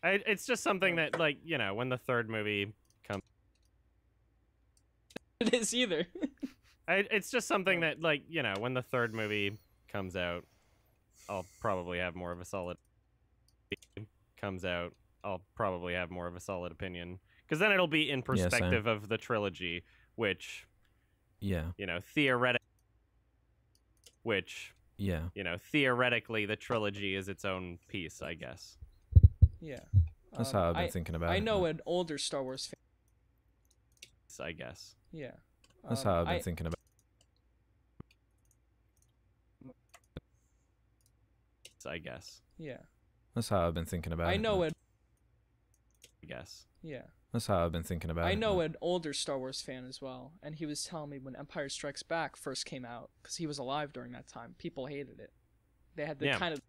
It's just something that, like, you know, when the third movie comes... It is either. It's just something that, like, you know, when the third movie comes out, I'll probably have more of a solid... opinion. Because then it'll be in perspective of the trilogy, which... Yeah. You know, theoretically, the trilogy is its own piece, I guess. Yeah. That's how I've been thinking about it. I know an older Star Wars fan. I guess. Yeah. That's how I've been thinking about it. I guess. Yeah. That's how I've been thinking about it. I know it. I guess. Yeah. That's how I've been thinking about it. I know an older Star Wars fan as well, and he was telling me when Empire Strikes Back first came out, because he was alive during that time, people hated it. They had the kind of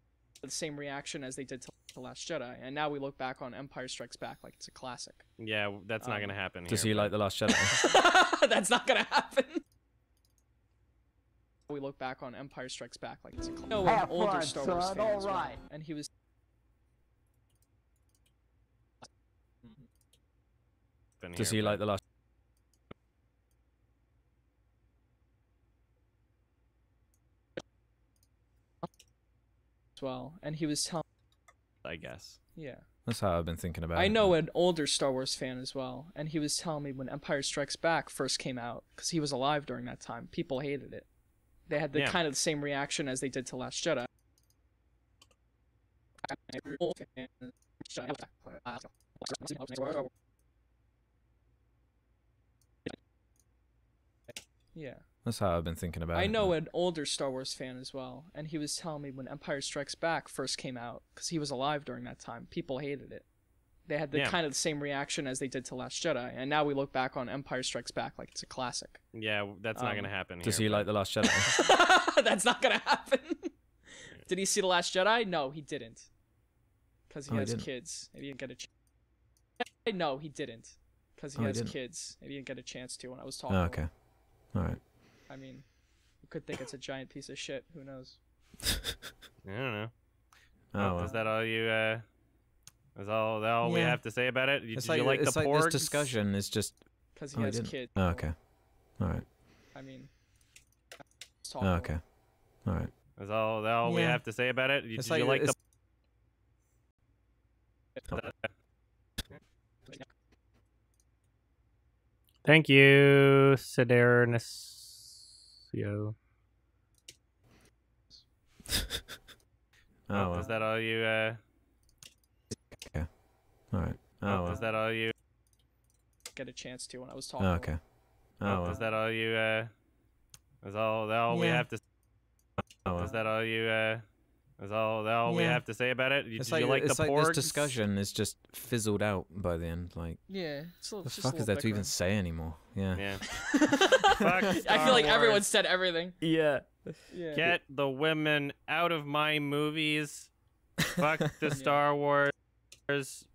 the same reaction as they did to The Last Jedi, and now we look back on Empire Strikes Back like it's a classic. Yeah, that's not going to happen here. Does he like The Last Jedi? That's not going to happen. We look back on Empire Strikes Back like it's a classic. No, an older Star Wars fan as well, and he was... Does he like The Last... as well, and he was telling... I guess. Yeah. That's how I've been thinking about it. I know an older Star Wars fan as well, and he was telling me when Empire Strikes Back first came out, because he was alive during that time, people hated it. They had the kind of the same reaction as they did to Last Jedi. Yeah. That's how I've been thinking about it. I know an older Star Wars fan as well, and he was telling me when Empire Strikes Back first came out, because he was alive during that time, people hated it. They had the kind of the same reaction as they did to Last Jedi, and now we look back on Empire Strikes Back like it's a classic. Yeah, that's not going to happen here. Does he like The Last Jedi? That's not going to happen. Did he see The Last Jedi? No, he didn't. Because he has kids. Maybe he didn't get a chance. No, he didn't. Because he has kids. Maybe he didn't get a chance to when I was talking. Oh, okay. All right. I mean, you could think it's a giant piece of shit. Who knows? I don't know. Oh, is that all you... Is all we have to say about it? Did you like the porgs? porgs? This discussion is just... Because he has kids. Oh, okay. All right. I mean... Oh, okay. All right. Is all we have to say about it? Did you like the... Thank you, Sardonicast. Oh, is that all you... Okay. All right. Oh, is that all you... Get a chance to when I was talking. Oh, okay. Oh, is that all you... Is all we have to... Oh, is that all you... Is all we have to say about it? Did you like the porgs? Porgs? This discussion is just fizzled out by the end. Like, yeah, the fuck is there to even say anymore? Yeah. Fuck I feel like everyone said everything. Yeah. Get the women out of my movies. Fuck the Star Wars.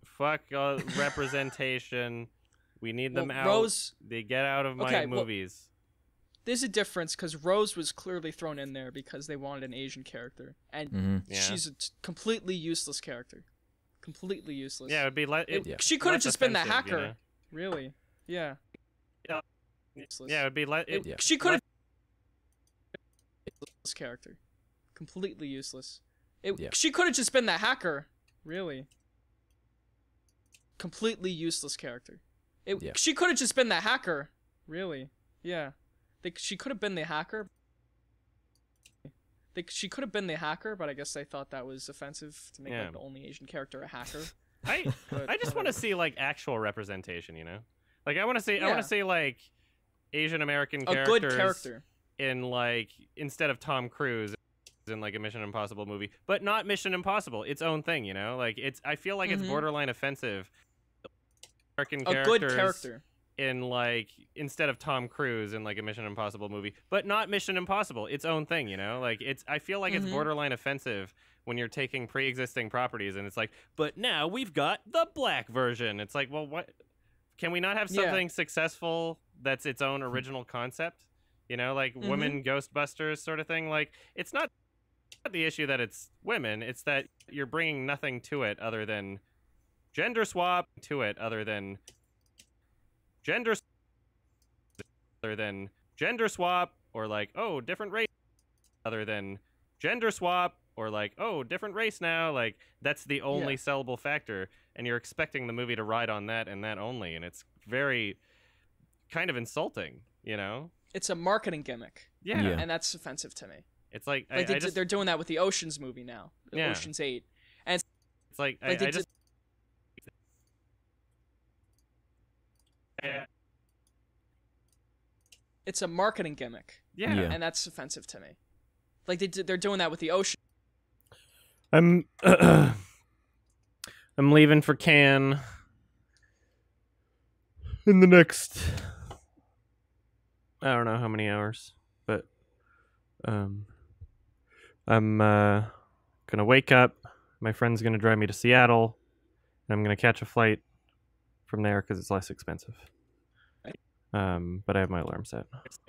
Fuck representation. We need them out. Rose, they get out of my movies. There's a difference because Rose was clearly thrown in there because they wanted an Asian character, and she's a completely useless character. Completely useless. Yeah, it would be she could have just been the hacker. You know? Really? Yeah. Useless. Yeah, it would be she could have this character. Completely useless. She could have just been the hacker. Really. Completely useless character. She could have just been the hacker. Really. Yeah. She could have been the hacker. She could have been the hacker, but I guess they thought that was offensive to make like, the only Asian character a hacker. I just want to see like actual representation, you know? Like I want to see like Asian American characters, a good character in like instead of Tom Cruise in like a Mission Impossible movie, but not Mission Impossible, its own thing, you know? Like I feel like it's borderline offensive. American characters, a good character. In like instead of Tom Cruise in like a Mission Impossible movie, but not Mission Impossible, its own thing, you know? Like I feel like it's borderline offensive when you're taking pre-existing properties and it's like, but now we've got the black version. It's like, well, what? can we not have something successful that's its own original concept? You know, like women Ghostbusters sort of thing. Like, it's not the issue that it's women. It's that you're bringing nothing to it other than gender swap, or like, oh, different race, other than gender swap, or like, oh, different race now. Like, that's the only sellable factor, and you're expecting the movie to ride on that and that only, and it's very kind of insulting, you know? It's a marketing gimmick. Yeah. And that's offensive to me. It's like, they're doing that with the Oceans movie now. Oceans 8. And it's like it's a marketing gimmick. Yeah. And that's offensive to me. Like, they're doing that with the Ocean. I'm leaving for Cannes in the next, I don't know how many hours, but I'm gonna wake up. My friend's gonna drive me to Seattle, and I'm gonna catch a flight from there because it's less expensive. But I have my alarm set. It's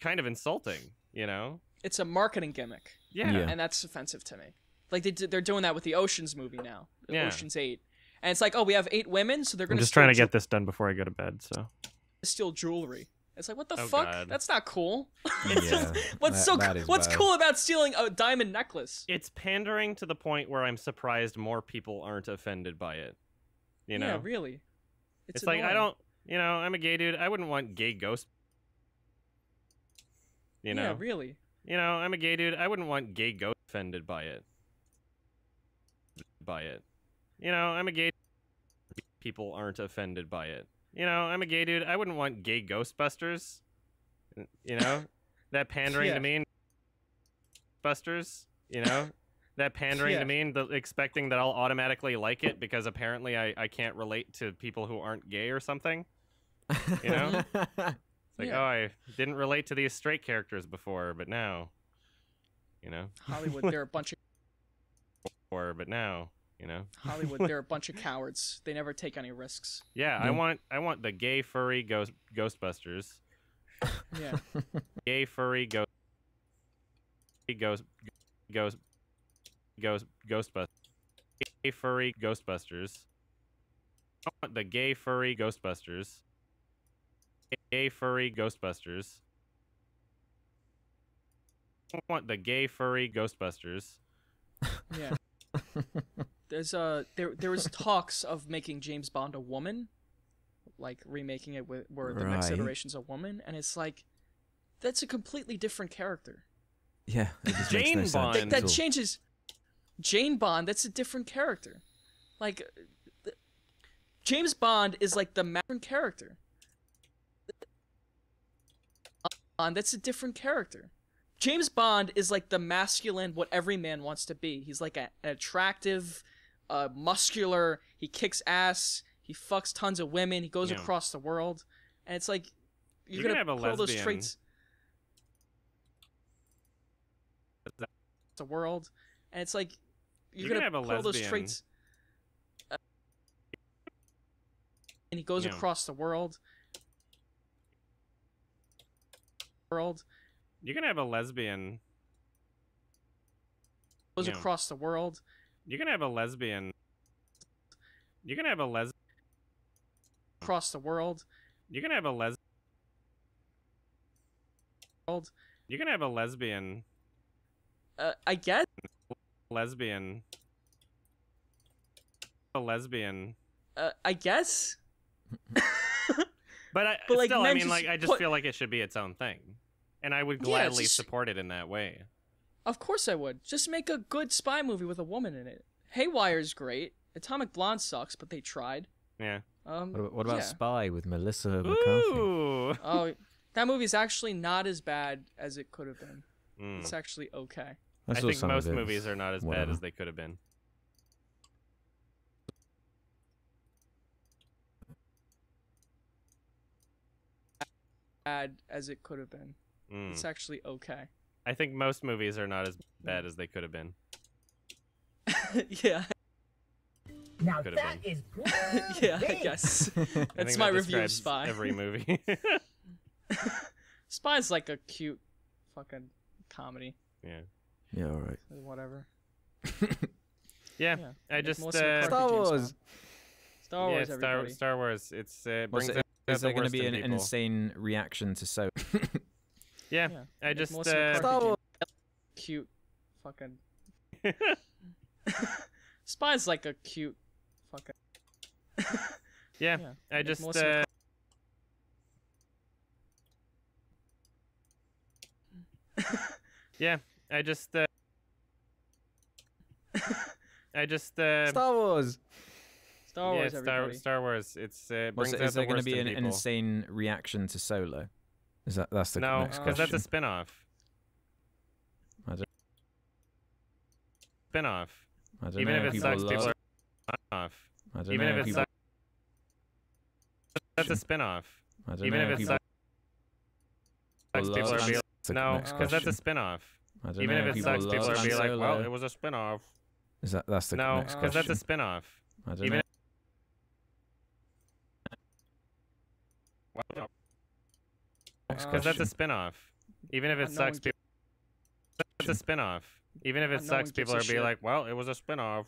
kind of insulting, you know? It's a marketing gimmick. Yeah. And that's offensive to me. Like, they're doing that with the Oceans movie now. Oceans 8. And it's like, oh, we have 8 women, so they're going to I'm just trying to get this done before I go to bed, so. Steal jewelry. It's like, what the fuck? God. That's not cool. Yeah, what's cool about stealing a diamond necklace? It's pandering to the point where I'm surprised more people aren't offended by it. You know? Yeah, really. It's like, I don't, you know, I'm a gay dude. I wouldn't want gay ghosts. You know? Yeah, really. You know, I'm a gay dude. I wouldn't want gay ghosts offended by it. You know, I'm a gay. People aren't offended by it. You know, I'm a gay dude. I wouldn't want gay Ghostbusters. You know, that pandering to me. Busters. You know, that pandering to me, and expecting that I'll automatically like it because apparently I can't relate to people who aren't gay or something. You know, it's like, oh, I didn't relate to these straight characters before, but now, you know, Hollywood, they're a bunch of. But now. You know, Hollywood, they're a bunch of cowards. They never take any risks. Yeah, I want the gay furry Ghostbusters. Yeah. Gay furry Ghostbusters. Gay furry Ghostbusters. I want the gay furry Ghostbusters. Gay furry Ghostbusters. I want the gay furry Ghostbusters. Yeah. There's there was talks of making James Bond a woman, like remaking it where the next iteration's a woman, and it's like that's a completely different character. Yeah, Jane Bond. That changes. Jane Bond. That's a different character. Like James Bond is like the different character. That's a different character. James Bond is like the masculine, what every man wants to be. He's like an attractive, muscular, he kicks ass, he fucks tons of women, he goes across the world. And it's like, you're going to have a put all those lesbian. traits... the world. And it's like, you're going to put all those traits... and he goes across the world. You're gonna have a lesbian. Goes across the world. You're gonna have a lesbian. You're gonna have a across the world. You're gonna have a You're gonna have a lesbian. I guess. Lesbian. A lesbian. I guess. But like, still, I mean, like, I just feel like it should be its own thing. And I would gladly just... support it in that way. Of course I would. Just make a good spy movie with a woman in it. Haywire's great. Atomic Blonde sucks, but they tried. Yeah. What about Spy with Melissa McCarthy? Oh, that movie's actually not as bad as it could have been. It's actually okay. I think most movies are not as bad as they could have been. Bad as it could have been. It's actually okay. I think most movies are not as bad as they could have been. Yeah. Now could have that been. is pretty Yeah, I big. guess. I That's think my that review of describes Spy. every movie. Spy's like a cute fucking comedy. Yeah. Yeah, all right. Whatever. Yeah. Yeah. I just Melissa McCarthy, Star James Wars. Bond. Star Wars, everybody. Star Wars. It's brings Is out there the going to worst be in an people. insane reaction to so? Yeah. Yeah. I just Melissa McCarthy, Star Wars. cute fucking. Spy's like a cute fucking. yeah. Yeah. I just Melissa yeah. I just Star Wars. Star Wars, yeah, everybody. Star Wars. It's brings out Is the there going worst to be in an people. insane reaction to Solo? That's the No, next because question? that's a spin-off. I don't, Spin-off. I don't Even know. if it sucks, people love- are off. I don't Even know. if it people, sucks, that's a spin-off. I don't Even know. if it people sucks, people love- are be like, That's the no, next because that's a question. spin-off. I don't Even know. if it people sucks, people love are be Han like, well, Solo. it was a spin-off. That's the No, next because question. that's a spin-off. I don't even know. Because that's a spin-off. Even if it No sucks, one people. That's a spin-off. Even if it No sucks, one people gives are a be shit. like, well, it was a spin-off.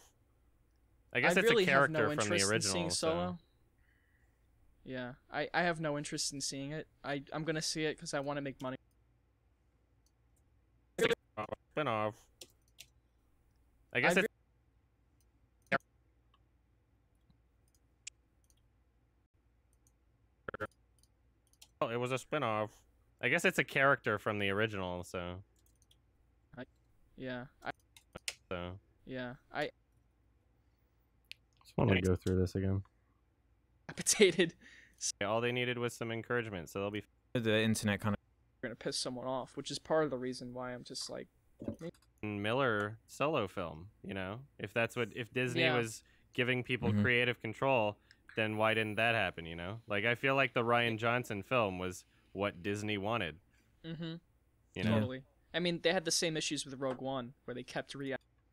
I guess I it's really a character have no from the interest in seeing original. Solo. So. Yeah, I have no interest in seeing it. I'm gonna see it because I want to make money. Spin-off. I guess I it's. Well, it was a spin-off. I guess it's a character from the original, so. Yeah, So. I Just want to go through this again. appetited. All they needed was some encouragement, so they'll be. The internet kind of. Gonna piss someone off, which is part of the reason why I'm just like, Miller solo film, you know? If Disney Yeah. was giving people Mhm. creative control, then why didn't that happen, you know? Like, I feel like the Rian Johnson film was what Disney wanted, mm-hmm, you know? totally. I mean, they had the same issues with Rogue One, where they kept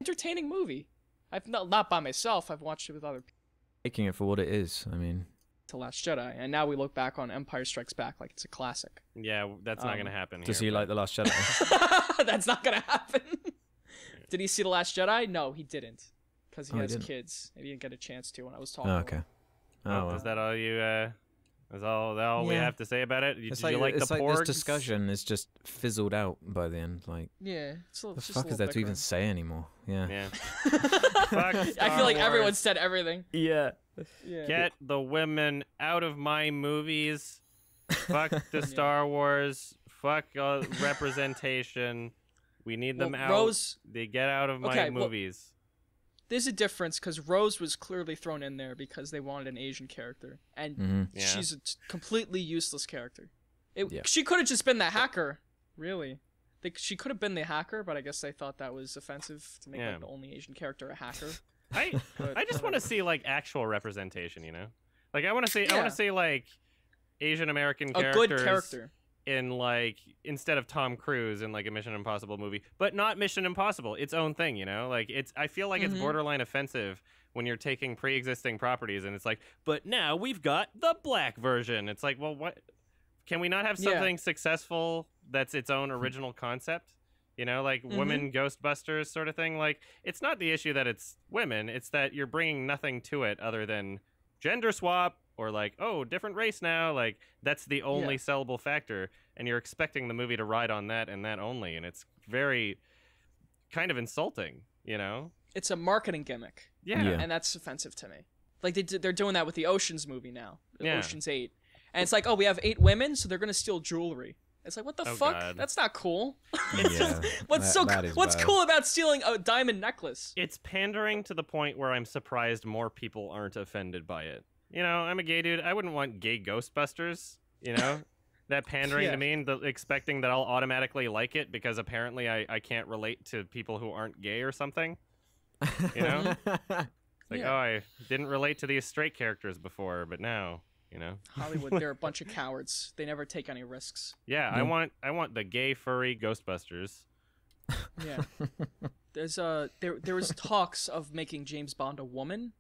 entertaining movie. I've not by myself. I've watched it with other people. Making it for what it is. I mean, To Last Jedi, and now we look back on Empire Strikes Back like it's a classic. Yeah, that's not going to happen does here. he like The Last Jedi? That's not gonna happen. Did he see The Last Jedi? No, he didn't, because he Oh, he has didn't. kids, and he didn't get a chance to when I was talking. Oh, to him. okay. Oh, Oh, well. is that all you, is all we Yeah. have to say about it? Did It's you like the it's like porgs? this discussion is just fizzled out by the end. Like, Yeah, it's the just fuck a is little there to even bickering. say anymore? Yeah. Yeah. I Star feel like everyone Wars. said everything. Yeah. Yeah. Get the women out of my movies. Fuck the Star Wars. Fuck representation. We need them Well, out. Rose, They get out of my Okay, well- movies. there's a difference because Rose was clearly thrown in there because they wanted an Asian character, and Mm-hmm. Yeah. she's a completely useless character. Yeah. She could have just been the hacker, really. She could have been the hacker, but I guess they thought that was offensive to make Yeah. like, the only Asian character a hacker. I But I just want to whatever. see like actual representation. You know, like I want to see Yeah. like Asian American A characters good character. in like instead of Tom Cruise in like a Mission Impossible movie, but not Mission Impossible, its own thing, you know? Like I feel like it's Mhm. borderline offensive when you're taking pre-existing properties and it's like, but now we've got the black version. It's like, well, what? Can we not have Yeah. something successful that's its own original concept? You know, like women Ghostbusters sort of thing. Like, it's not the issue that it's women; it's that you're bringing nothing to it other than gender swap or like, oh, different race now. Like, that's the only Yeah. sellable factor, and you're expecting the movie to ride on that and that only, and it's very kind of insulting. You know? It's a marketing gimmick, Yeah. Yeah. and that's offensive to me. Like they're doing that with the Ocean's movie now, Yeah. Ocean's 8, and it's like, oh, we have 8 women, so they're gonna steal jewelry. It's like, what the Oh, fuck? God. That's not cool. Yeah. What's that is What's bad. cool about stealing a diamond necklace? It's pandering to the point where I'm surprised more people aren't offended by it. You know, I'm a gay dude. I wouldn't want gay Ghostbusters, you know? That pandering Yeah. to me, expecting that I'll automatically like it because apparently I can't relate to people who aren't gay or something. You know? Like, Yeah. oh, I didn't relate to these straight characters before, but now, you know? Hollywood, they're a bunch of cowards. They never take any risks. Yeah, I want the gay furry Ghostbusters. Yeah. There was talks of making James Bond a woman,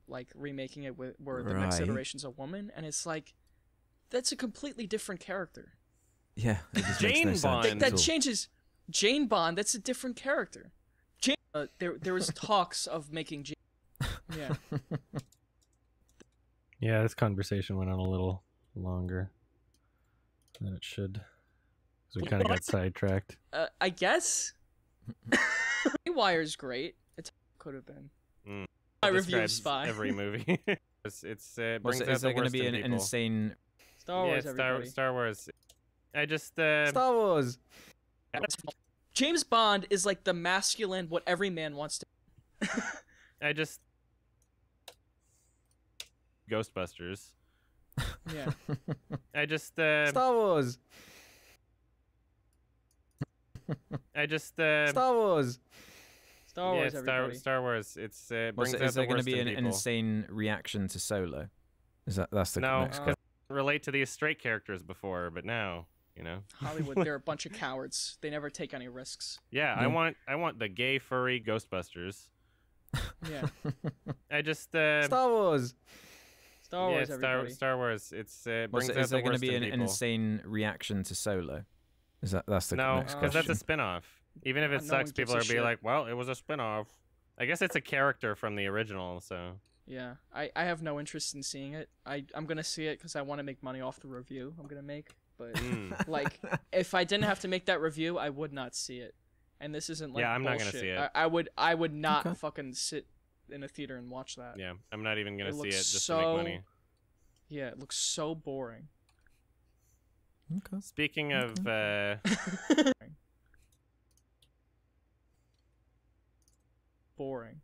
like remaking it with where the next iteration's a woman, and it's like that's a completely different character. Yeah, it just Jane makes no Bond. sense That at all. changes Jane Bond. That's a different character. Jane, there was talks of making Jane. Yeah. Yeah, this conversation went on a little longer than it should. Because we kind of got sidetracked. I guess. Wire's great. It could have been. My review of Describes Spy. every movie. It brings out Is the there going worst to be in an people. insane Star Wars, yeah, everybody. Star Wars. I just Star Wars? James Bond is like the masculine, what every man wants to. I just Ghostbusters. Yeah. I just Star Wars? I just Star Wars? Star Wars, yeah, everybody. Star Wars. It's brings out Is there the going to worst be in an people. insane reaction to Solo? That's the No, next because relate to these straight characters before, but now, you know. Hollywood, they're a bunch of cowards. They never take any risks. Yeah, I want the gay furry Ghostbusters. Yeah. I just Star Wars? Star Wars, yeah, everybody. Star Wars. It's brings out Is the there going to worst be in an people. insane reaction to Solo? That's the No, next because that's a question. spin-off. Even if it No sucks, one people gives are a be shit. like, "Well, it was a spin-off." I guess it's a character from the original, so. Yeah. I have no interest in seeing it. I'm gonna see it because I want to make money off the review I'm gonna make. But like, if I didn't have to make that review, I would not see it. And this isn't like Yeah, I'm not bullshit. gonna see it. I would not Okay. fucking sit in a theater and watch that. Yeah, I'm not even gonna It see it looks just to so- make money. Yeah, it looks so boring. Okay. Speaking of Boring.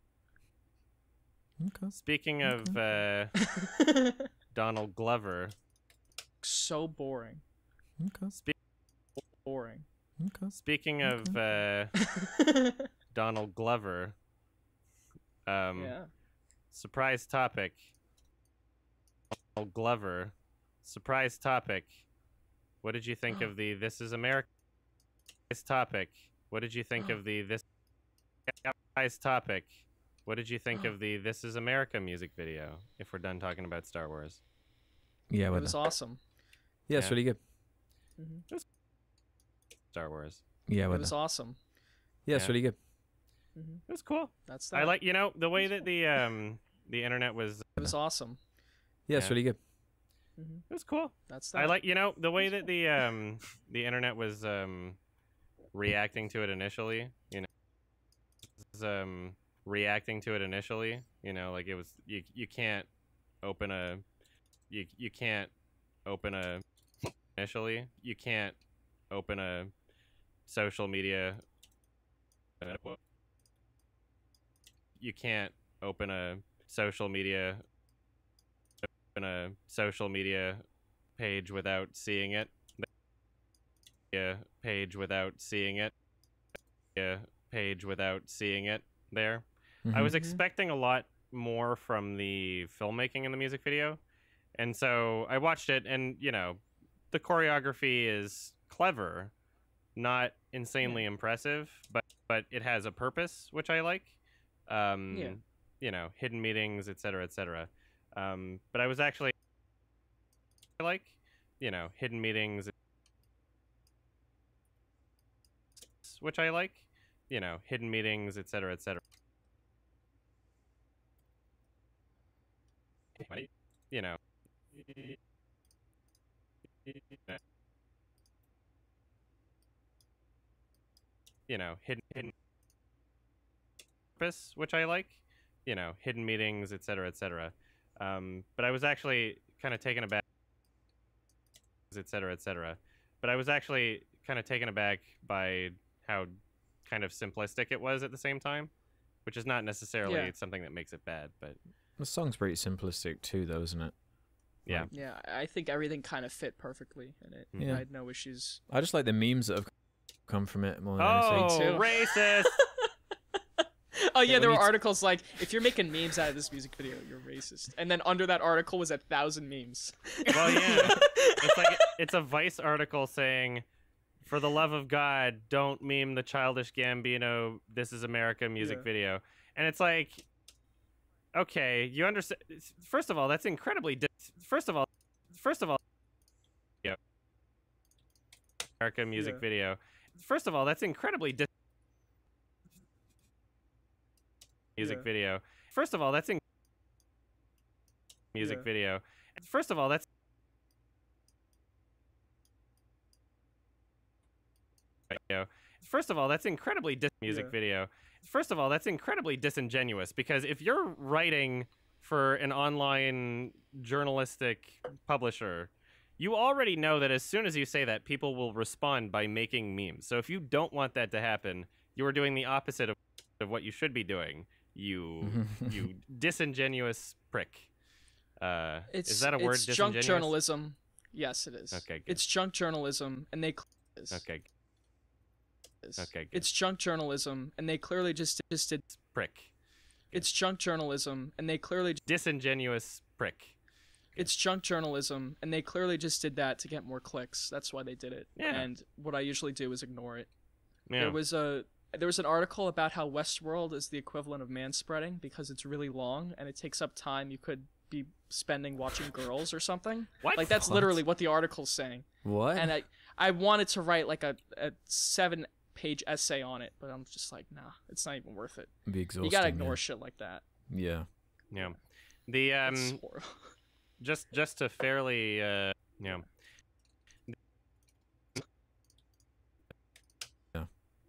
Okay. speaking of Donald Glover, So boring. Okay. Boring. Okay. speaking of Donald Glover, Yeah. surprise topic. Donald Glover, surprise topic. What did you think of the This Is America? Surprise topic. What did you think of the This? Surprise topic. What did you think of the This Is America music video? If we're done talking about Star Wars. Yeah, It we're was done. awesome. Yeah, it's Yeah. really good. Star Wars. Yeah, It we're was done. awesome. Yeah, it's Yeah. really good. It was cool. That's that. I like, you know, the way that the internet was. It was awesome. Yeah, it's Yeah. really good. It was cool. That's that. I like, you know, the way that the internet was reacting to it initially. You know, reacting to it initially. You know, like it was you can't open a you can't open a initially you can't open a social media. You can't open a social media page without seeing it. Page without seeing it. Page without seeing it there. I was expecting a lot more from the filmmaking in the music video. And so I watched it, and, you know, the choreography is clever, not insanely impressive, but it has a purpose, which I like. You know, hidden meetings, etc., etc. But I was actually like, you know, hidden meetings, which I like, you know, hidden meetings, etc., etc. You know, hidden purpose, which I like, you know, hidden meetings, etc., etc. But I was actually kind of taken aback, etc., etc. But I was actually kind of taken aback by how kind of simplistic it was at the same time, which is not necessarily something that makes it bad, but The song's pretty simplistic too, though, isn't it? yeah. Yeah, I think everything kind of fit perfectly in it. Yeah. I had no issues. I just like the memes that have come from it more than Oh, anything. too. racist! Oh yeah, Yeah, there we were need to- articles like, if you're making memes out of this music video, you're racist. And then under that article was 1,000 memes. Well, yeah. It's like it's a Vice article saying, "For the love of God, don't meme the Childish Gambino This Is America music Yeah. video." And it's like, Okay, you understand. First of all, that's incredibly. First of all, yeah. America music video. First of all, that's incredibly. Music video. First of all, that's in music video. First of all, that's First of all, that's incredibly music video. First of all, that's incredibly disingenuous because if you're writing for an online journalistic publisher, you already know that as soon as you say that, people will respond by making memes. So if you don't want that to happen, you are doing the opposite of what you should be doing. You disingenuous prick. Is that a word? It's junk journalism. Yes, it is. Okay, good. It's junk journalism, and they. Okay. Okay. Good. It's junk journalism, and they clearly just did. Prick. Good. It's junk journalism, and they clearly. Disingenuous prick. Good. It's junk journalism, and they clearly just did that to get more clicks. That's why they did it. Yeah. And what I usually do is ignore it. Yeah. There was an article about how Westworld is the equivalent of manspreading because it's really long and it takes up time you could be spending watching girls or something. What? Like that's literally what the article's saying. What? And I wanted to write like a 7-page essay on it, but I'm just like, nah, it's not even worth it. It'd be exhausting. You gotta ignore shit like that. Yeah. Yeah. The It's horrible. just to fairly yeah.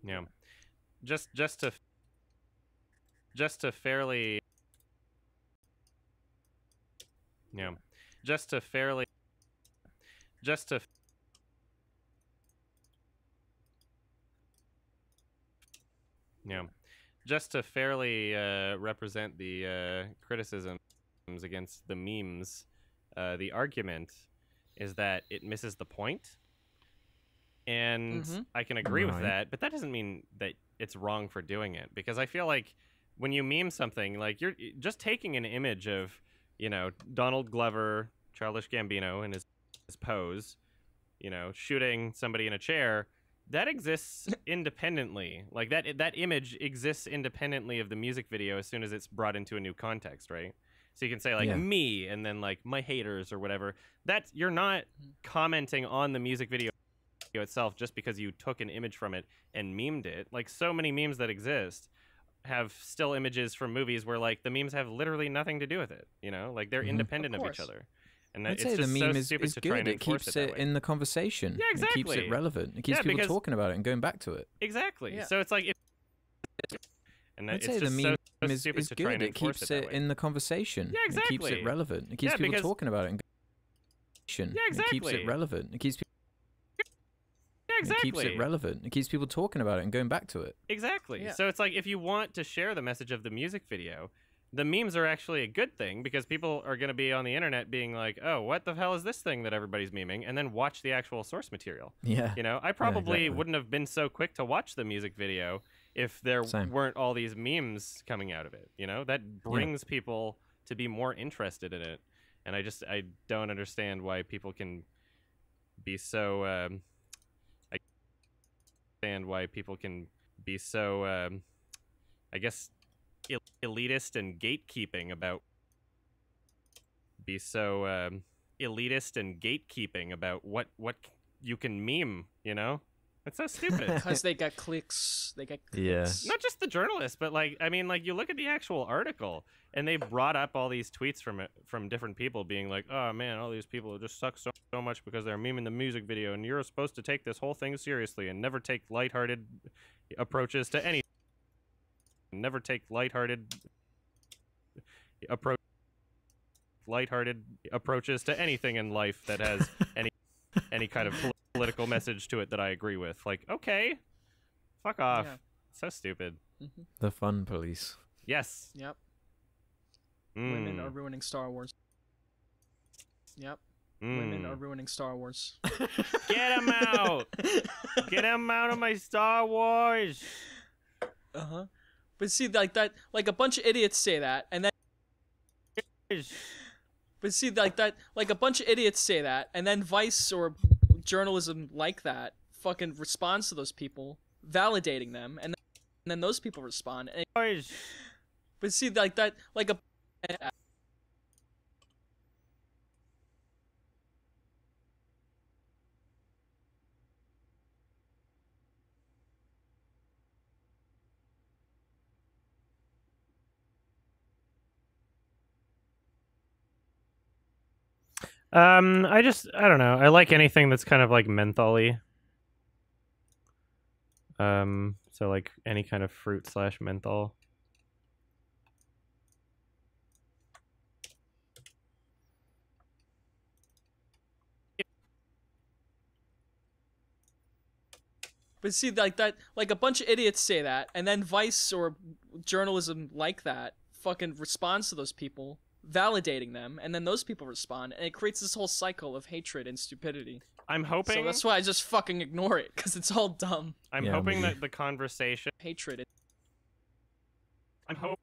Yeah. Just to fairly yeah. Just to fairly yeah. Just to fairly represent the criticisms against the memes, the argument is that it misses the point. And I can agree with that, but that doesn't mean that it's wrong for doing it, because I feel like when you meme something, like you're just taking an image of, Donald Glover, Childish Gambino, in his pose, shooting somebody in a chair. That exists independently. Like that image exists independently of the music video as soon as it's brought into a new context, right? So you can say like me and then like my haters or whatever. That's, you're not commenting on the music video itself just because you took an image from it and memed it. Like so many memes that exist have still images from movies where like the memes have literally nothing to do with it, like they're independent of each other. And I'd it's say just the meme so is to try good. and It keeps it in the conversation. Yeah, exactly. It keeps it relevant. It keeps people talking about it and going back to it. Exactly. Yeah. So it's like, I'd say the meme is good. It keeps it in the conversation. Yeah, exactly. It keeps it relevant. It keeps people talking about it. Yeah, exactly. It keeps it relevant. It keeps people. Yeah, exactly. It keeps it relevant. It keeps people talking about it and going back to it. Exactly. Yeah. So it's like if you want to share the message of the music video, the memes are actually a good thing because people are going to be on the internet being like, oh, what the hell is this thing that everybody's memeing? And then watch the actual source material. Yeah. I probably wouldn't have been so quick to watch the music video if there weren't all these memes coming out of it. That brings people to be more interested in it. And I don't understand why people can be so, I guess, elitist and gatekeeping about what you can meme, It's so stupid. Because they got clicks. Yeah. Not just the journalists, but you look at the actual article and they brought up all these tweets from different people being like, oh man, all these people just suck so much because they're memeing the music video, and you're supposed to take this whole thing seriously and never take lighthearted approaches to anything. Never take lighthearted approaches to anything in life that has any kind of political message to it that I agree with. Like, okay, fuck off. Yeah. So stupid. The fun police. Yes. Yep. Women are ruining Star Wars. Yep. Women are ruining Star Wars. Get him out! Get him out of my Star Wars! Uh-huh. But see, like that, like a bunch of idiots say that, and then. But see, like that, like a bunch of idiots say that, and then Vice or journalism like that fucking responds to those people, validating them, and then those people respond. And, but see, like that, like a I don't know. I like anything that's kind of like mentholy. So like any kind of fruit / menthol. But see, like that, like a bunch of idiots say that, and then Vice or journalism like that fucking responds to those people, validating them, and then those people respond, and it creates this whole cycle of hatred and stupidity. I'm hoping. So that's why I just fucking ignore it, because it's all dumb. I'm hoping that the conversation. Hatred. I'm hoping.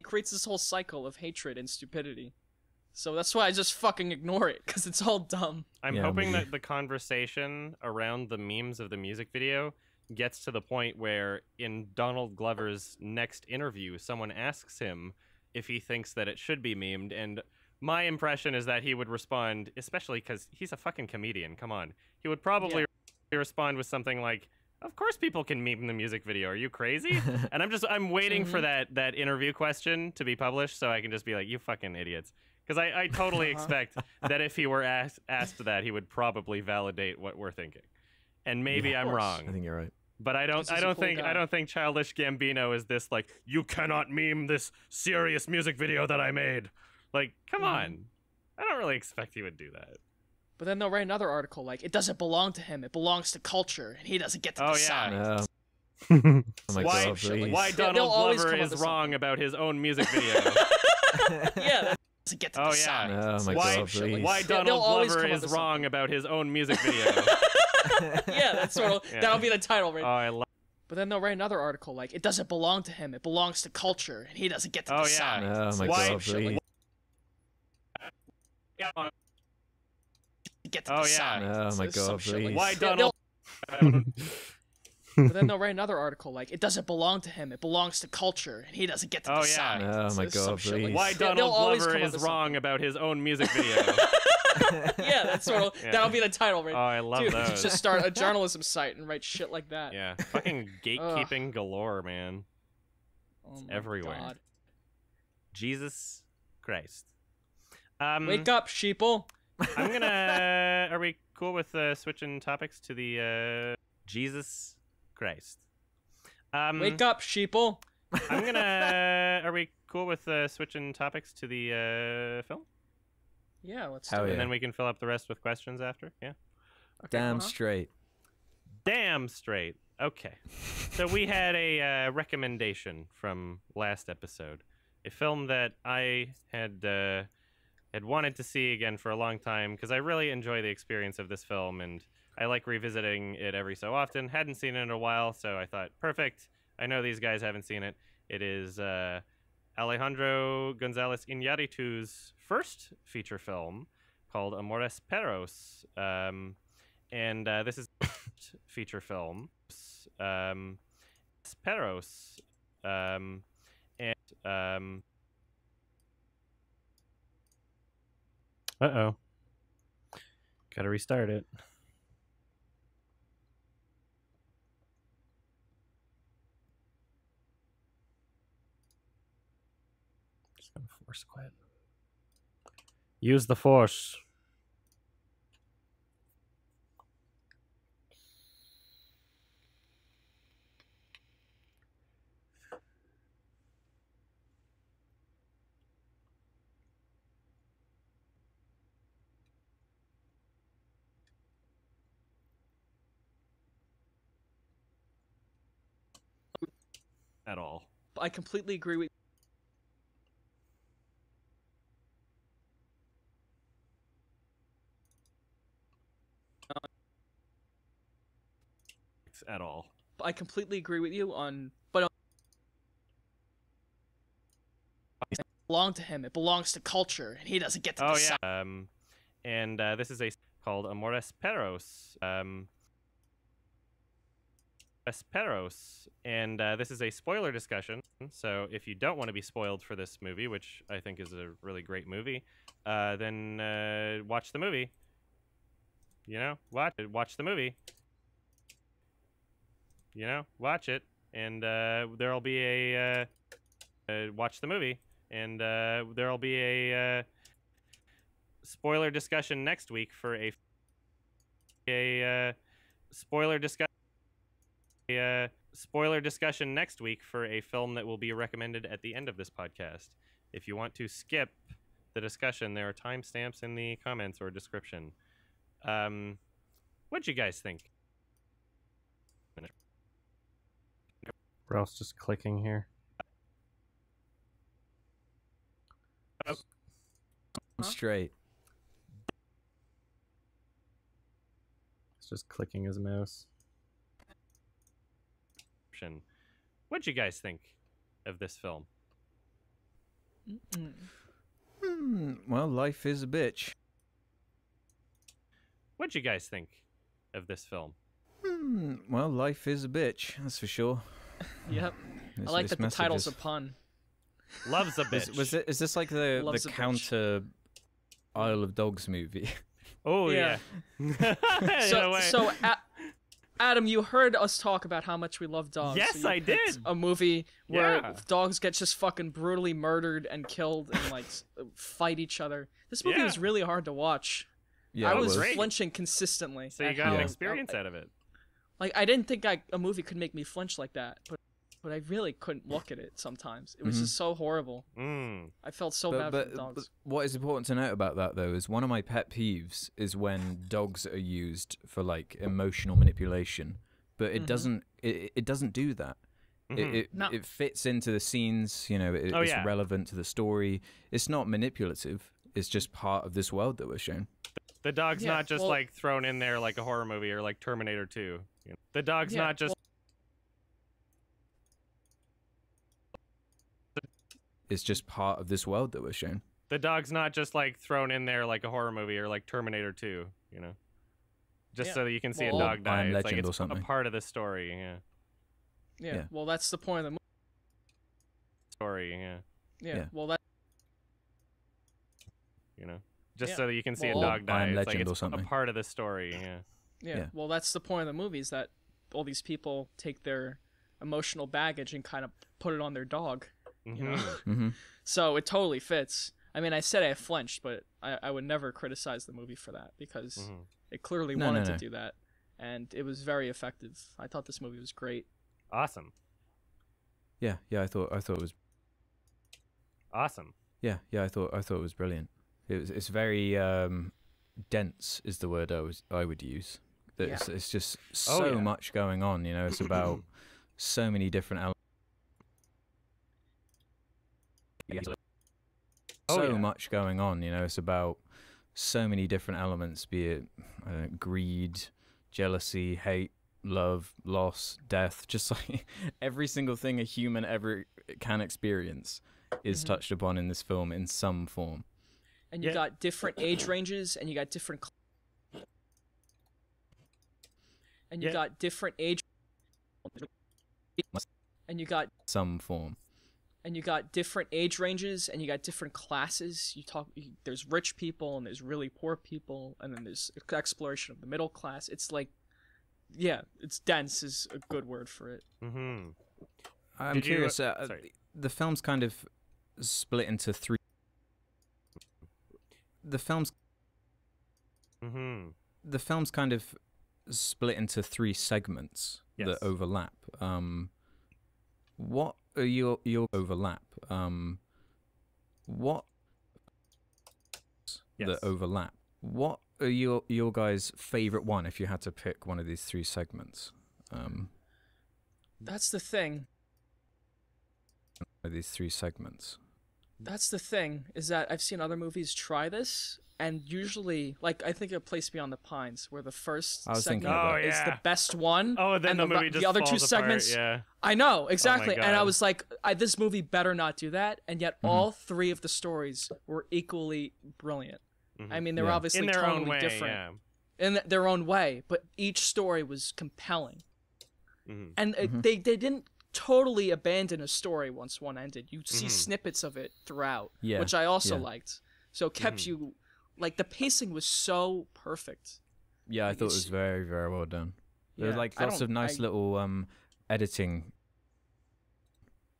Creates this whole cycle of hatred and stupidity. So that's why I just fucking ignore it, because it's all dumb. I'm hoping that the conversation around the memes of the music video gets to the point where in Donald Glover's next interview, someone asks him if he thinks that it should be memed, and my impression is that he would respond, especially because he's a fucking comedian, come on. He would probably respond with something like, of course people can meme the music video. Are you crazy? And I'm waiting for that interview question to be published so I can just be like, you fucking idiots. Because I totally expect that if he were asked that, he would probably validate what we're thinking. And maybe I'm wrong. I think you're right. But I don't think Childish Gambino is this like, you cannot meme this serious music video that I made. Like, come on. I don't really expect he would do that. But then they'll write another article like, it doesn't belong to him, it belongs to culture, and he doesn't get to decide. Yeah. Oh my God, why Donald Glover is wrong about his own music video. Yeah, that doesn't get to decide. Oh my God, please. Why Donald Glover is wrong about his own music video. Yeah, that's sort of, that'll be the title, right? Oh, I love. But then they'll write another article like, it doesn't belong to him, it belongs to culture, and he doesn't get to decide. Oh my God, please. Get to decide. Oh my God, please. Why Donald? But then they'll write another article like, it doesn't belong to him, it belongs to culture, and he doesn't get to decide. Oh my God, please. Why Donald Glover is wrong about his own music video. Yeah, that's sort of, that'll be the title, right? Oh, I love Dude, those. Just start a journalism site and write shit like that. Yeah, fucking gatekeeping galore, man. It's everywhere. God. Jesus Christ. Wake up, sheeple. I'm gonna. Are we cool with switching topics to the Jesus Christ? Wake up, sheeple. I'm gonna. Are we cool with switching topics to the film? Yeah, let's do it. And then we can fill up the rest with questions after. Yeah. Okay, Damn straight. Damn straight. Okay. So we had a recommendation from last episode, a film that I had wanted to see again for a long time because I really enjoy the experience of this film and I like revisiting it every so often. Hadn't seen it in a while, so I thought, perfect. I know these guys haven't seen it. It is Alejandro González Iñárritu's first feature film called Amores Perros. And this is feature film. Perros. Uh-oh. Gotta restart it. Just gonna force quit. Use the force. At all. I completely agree with at all. I completely agree with you on, but it belongs to him. It belongs to culture, and he doesn't get to decide. Yeah. And this is called Amores Perros. Esperos, and this is a spoiler discussion. So if you don't want to be spoiled for this movie, which I think is a really great movie, then watch the movie. You know, watch the movie. You know, watch it, and there'll be a watch the movie, and there'll be a spoiler discussion next week for a spoiler discussion next week for a film that will be recommended at the end of this podcast. If you want to skip the discussion, there are timestamps in the comments or description. What'd you guys think? We're else just clicking here. Oh. Straight. It's just clicking his mouse. What'd you guys think of this film? Well, life is a bitch. What'd you guys think of this film? Well, life is a bitch, that's for sure. Yep. I like that the title's a pun. Love's a bitch. Is this like the counter Isle of Dogs movie? Oh, yeah. So Adam, you heard us talk about how much we love dogs. Yes, so I did. A movie where dogs get just fucking brutally murdered and killed and like fight each other. This movie was really hard to watch. Yeah, I was flinching consistently. So you got an experience out of it. Like, I didn't think a movie could make me flinch like that, but I really couldn't look at it sometimes. It was just so horrible. I felt so bad for the dogs. But what is important to note about that, though, is one of my pet peeves is when dogs are used for, like, emotional manipulation. But it doesn't do that. It fits into the scenes, you know, it's relevant to the story. It's not manipulative. It's just part of this world that we're shown. The dog's not just, like, thrown in there like a horror movie or like Terminator 2. You know? The dog's not just... It's just part of this world that we're shown. The dog's not just, like, thrown in there like a horror movie or like Terminator 2, you know? Just so that you can see a dog die. It's like it's a part of the story, Yeah, well, that's the point of the movie. Story, Yeah, well, that... You know? Just so that you can see a dog die. It's like it's a part of the story, Yeah, well, that's the point of the movie, is that all these people take their emotional baggage and kind of put it on their dog, you know? So it totally fits. I mean, I said I flinched, but I would never criticize the movie for that, because it clearly wanted to do that, and it was very effective. I thought this movie was great. Awesome. Yeah, I thought it was awesome. Yeah, I thought it was brilliant. It's very dense is the word I would use. It's just so much going on, you know. It's about so many different elements. Much going on, you know. It's about so many different elements, be it greed, jealousy, hate, love, loss, death. Just like every single thing a human ever can experience is touched upon in this film in some form. And you got different age ranges, and you got different... And you got different age... And you got... Some form. And you got different age ranges, and you got different classes. There's rich people, and there's really poor people, and then there's exploration of the middle class. It's like... Yeah, it's dense is a good word for it. I'm curious, the film's kind of split into three... The film's kind of split into three segments that overlap. What are your overlap? What that overlap? What are your guys' favorite one if you had to pick one of these three segments? That's the thing. These three segments. That's the thing, is that I've seen other movies try this, and usually, like, I think of Place Beyond the Pines, where the first segment is the best one, then and the movie just the other falls two apart, segments, I know, exactly, and I was like, this movie better not do that, and yet all three of the stories were equally brilliant. I mean, they were obviously totally different in their own way, but each story was compelling. and they didn't totally abandon a story once one ended. You see snippets of it throughout, which I also liked. So it kept you, like, the pacing was so perfect. Yeah, I thought it was very, very well done. There was like lots of nice little editing.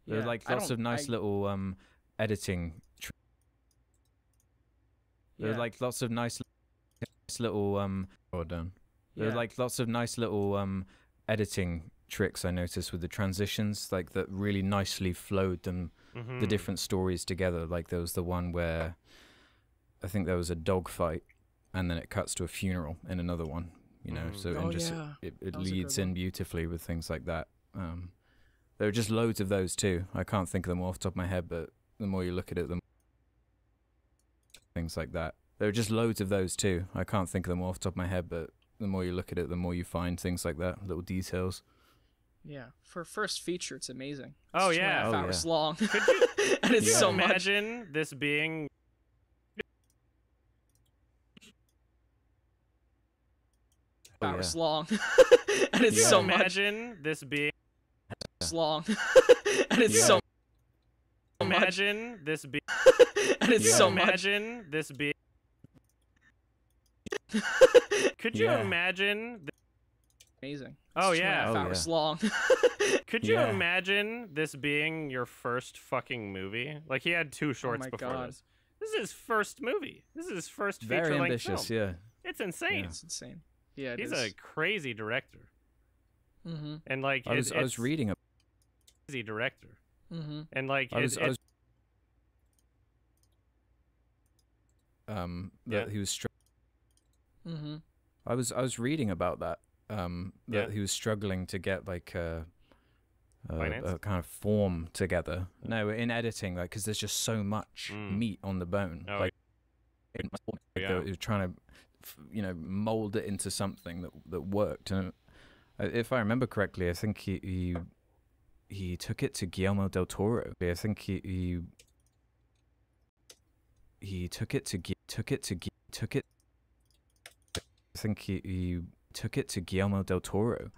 There was like lots of nice little editing. There was like lots of nice little well done. There was like lots of nice little editing tricks I noticed with the transitions, like that really nicely flowed them, the different stories together. Like there was the one where I think there was a dog fight, and then it cuts to a funeral in another one. You know, so and just it leads in beautifully with things like that. There are just loads of those too. I can't think of them off the top of my head, but the more you look at it, the things like that. There are just loads of those too. I can't think of them off the top of my head, but the more you look at it, the more you find things like that, little details. Yeah, for first feature, it's amazing. Oh, it's yeah. 2.5 hours long. Could you, and it's so much. Imagine this being... hours long. And it's so much. Imagine this being... long. And it's so much. Imagine this being... And it's so much. Imagine this being... Could you imagine... Amazing. Oh, it's yeah. 2.5 hours long. Could you imagine this being your first fucking movie? Like, he had 2 shorts before this. This is his first movie. This is his first feature-length film. Very ambitious, yeah. It's insane. Yeah. It's insane. Yeah, He's a crazy director. Mm-hmm. And, like, I was reading a crazy director. Mm-hmm. And, like, he was mm-hmm. I was reading about that. That he was struggling to get like a kind of form together. No, in editing, like, because there's just so much meat on the bone. Oh, like, he was trying to, mold it into something that worked. And if I remember correctly, I think he took it to Guillermo del Toro. I think he took it to Guillermo del Toro,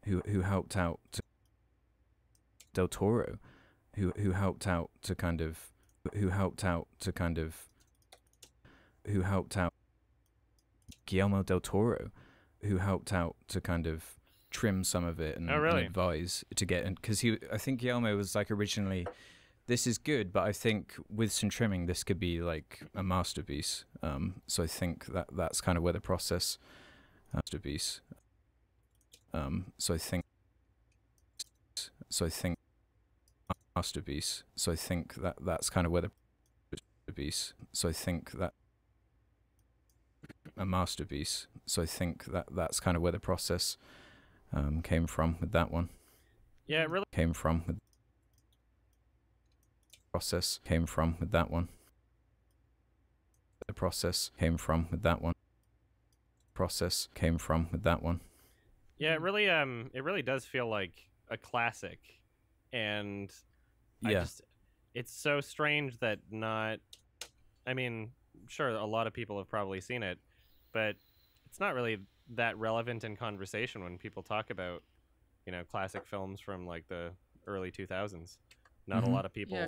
who helped out Guillermo del Toro, who helped out to kind of trim some of it and advise to get in, because I think Guillermo was like originally, this is good, but I think with some trimming this could be like a masterpiece. So I think that's kind of where the process masterpiece. So I think masterpiece. So I think that's kind of where the masterpiece. So I think that a masterpiece. So I think that's kind of where the process came from with that one. Yeah, it really came from with process came from with that one. The process came from with that one. Process came from with that one. Yeah, it really does feel like a classic, and it's so strange that I mean, sure, a lot of people have probably seen it, but it's not really that relevant in conversation when people talk about, classic films from like the early 2000s. Not a lot of people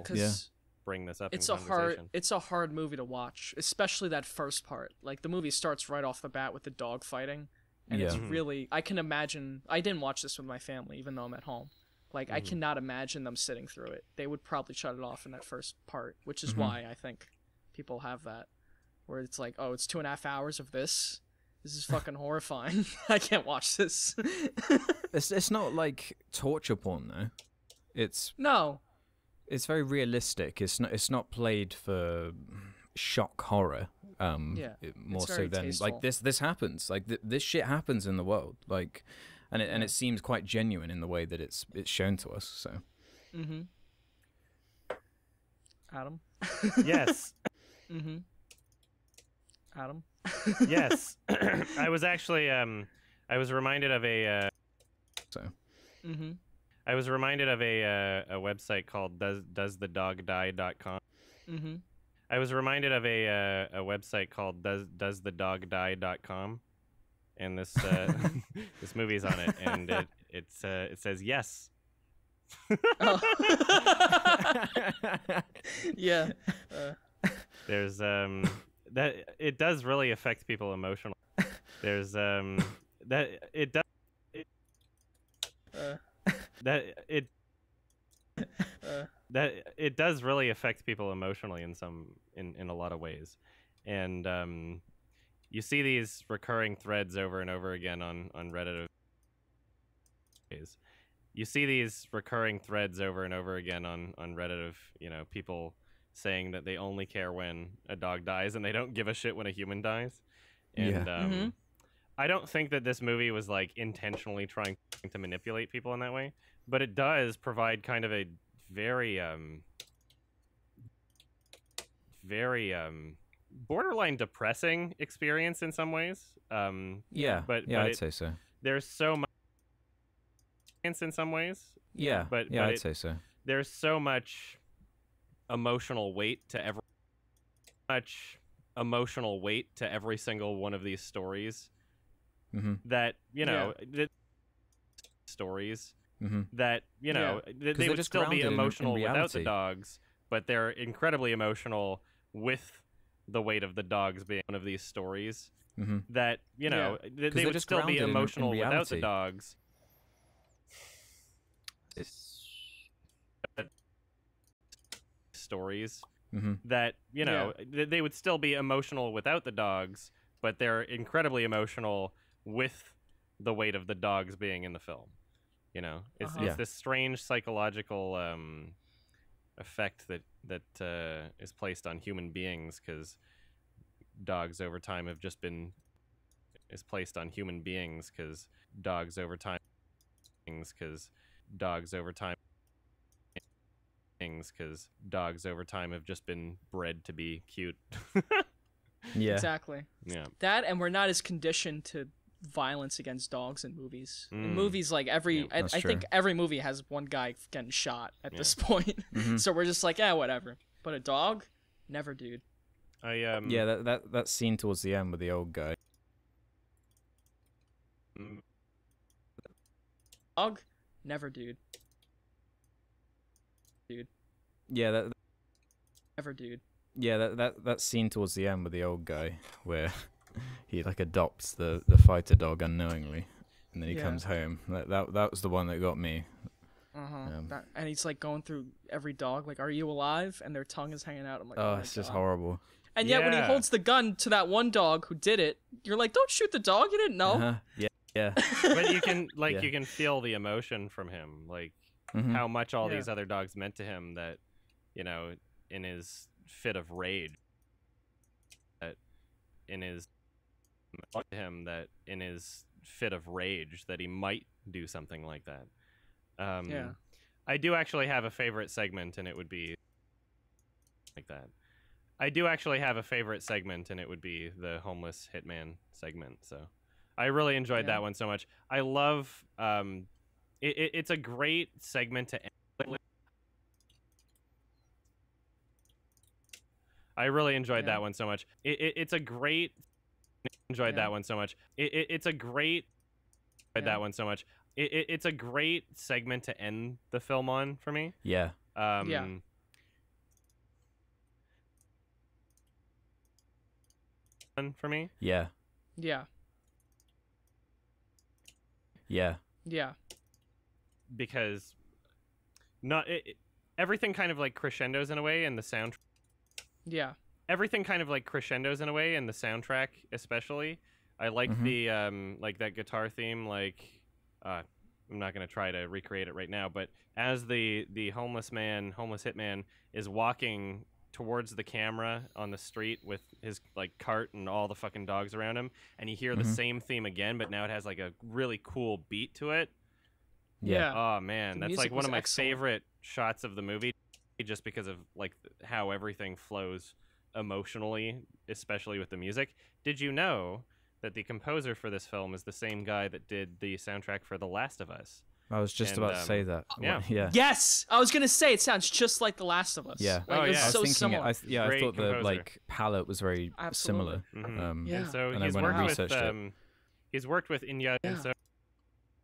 bring this up in conversation. It's a hard movie to watch, especially that first part. Like, the movie starts right off the bat with the dog fighting, and it's really, I can imagine, I didn't watch this with my family, even though I'm at home. Like, I cannot imagine them sitting through it. They would probably shut it off in that first part, which is why I think people have that, where it's like, oh, it's 2.5 hours of this? This is fucking horrifying. I can't watch this. It's not like torture porn, though. It's very realistic. It's not played for shock horror. More so than tasteful. Like this happens. Like this shit happens in the world. Like, and it seems quite genuine in the way that it's shown to us. So. Mm-hmm. Adam. Yes. Mm-hmm. Adam. Yes. I was actually I was reminded of a. Mm-hmm. I was reminded of a website called doesthedogdie.com. Mm-hmm. I was reminded of a website called doesthedogdie.com, and this this movie's on it, and it says yes. Oh. Yeah. There's that it does really affect people emotionally. There's that it does that it does really affect people emotionally in a lot of ways, and you see these recurring threads over and over again on Reddit. You see these recurring threads over and over again on Reddit of, you know, people saying that they only care when a dog dies and they don't give a shit when a human dies. And I don't think that this movie was like intentionally trying to manipulate people in that way, but it does provide kind of a very borderline depressing experience in some ways. But I'd say so. There's so much in some ways. But I'd say so. There's so much emotional weight to every single one of these stories that, you know, that, you know, they would still be emotional without the dogs, but they're incredibly emotional with the weight of the dogs being one of these stories that, you know, they would still be emotional without the dogs. Stories that, you know, they would still be emotional without the dogs, but they're incredibly emotional with the weight of the dogs being in the film. You know, it's this strange psychological effect that is placed on human beings because dogs over time have just been have just been bred to be cute. Exactly. Yeah. That, and we're not as conditioned to violence against dogs in movies. In movies, like I think every movie has one guy getting shot at this point. So we're just like, yeah, whatever. But a dog, never, dude. That scene towards the end with the old guy. Dog, never, dude. Never, dude. That scene towards the end with the old guy where he like adopts the fighter dog unknowingly, and then he comes home. That was the one that got me. And he's like going through every dog, like, "Are you alive?" And their tongue is hanging out. I'm like, oh it's just horrible. And yet when he holds the gun to that one dog who did it, you're like, "Don't shoot the dog! You didn't know." Yeah. But you can you can feel the emotion from him, like how much all these other dogs meant to him. That, you know, in his fit of rage, that he might do something like that. I do actually have a favorite segment, and it would be like that. I do actually have a favorite segment, and it would be the homeless hitman segment. So I really enjoyed that one so much. I love it's a great segment to end. I really enjoyed that one so much. It's a great that one so much. It's a great that one so much. It's a great segment to end the film on for me. For me. Because everything kind of like crescendos in a way, and the soundtrack. Everything kind of like crescendos in a way, and the soundtrack especially. I like the like that guitar theme. Like, I'm not gonna try to recreate it right now, but as the homeless hitman is walking towards the camera on the street with his like cart and all the fucking dogs around him, and you hear the same theme again, but now it has like a really cool beat to it. Oh man, that's like one of my favorite shots of the movie, just because of like how everything flows emotionally, especially with the music. Did you know that the composer for this film is the same guy that did the soundtrack for The Last of Us? I was just about to say that. Yes, I was gonna say it sounds just like The Last of Us. Yeah. Like, it's so similar. I thought the like palette was very similar. And so and he's when I worked researched with He's worked with Inya, Yeah. and so.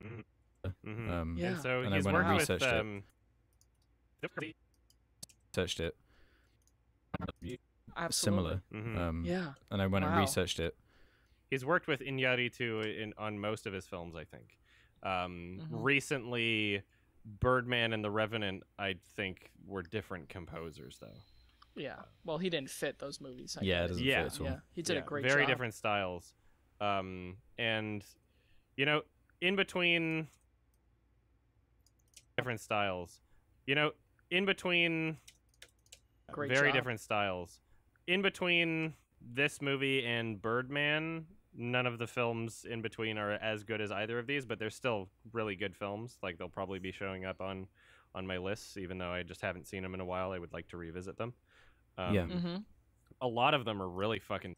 Yeah. And so And I he's went and worked with. researched Searched it. Absolutely. Similar. Yeah. And I went and Wow. researched it. He's worked with Iñárritu on most of his films, I think. Recently, Birdman and The Revenant, I think, were different composers, though. Yeah. Well, he didn't fit those movies. Yeah, it doesn't fit at all. Yeah. He did a great very job. different styles. And, you know, in between different styles, Great very job. different styles. In between this movie and Birdman, none of the films in between are as good as either of these, but they're still really good films. Like, they'll probably be showing up on my lists, even though I just haven't seen them in a while. I would like to revisit them. Yeah. A lot of them are really fucking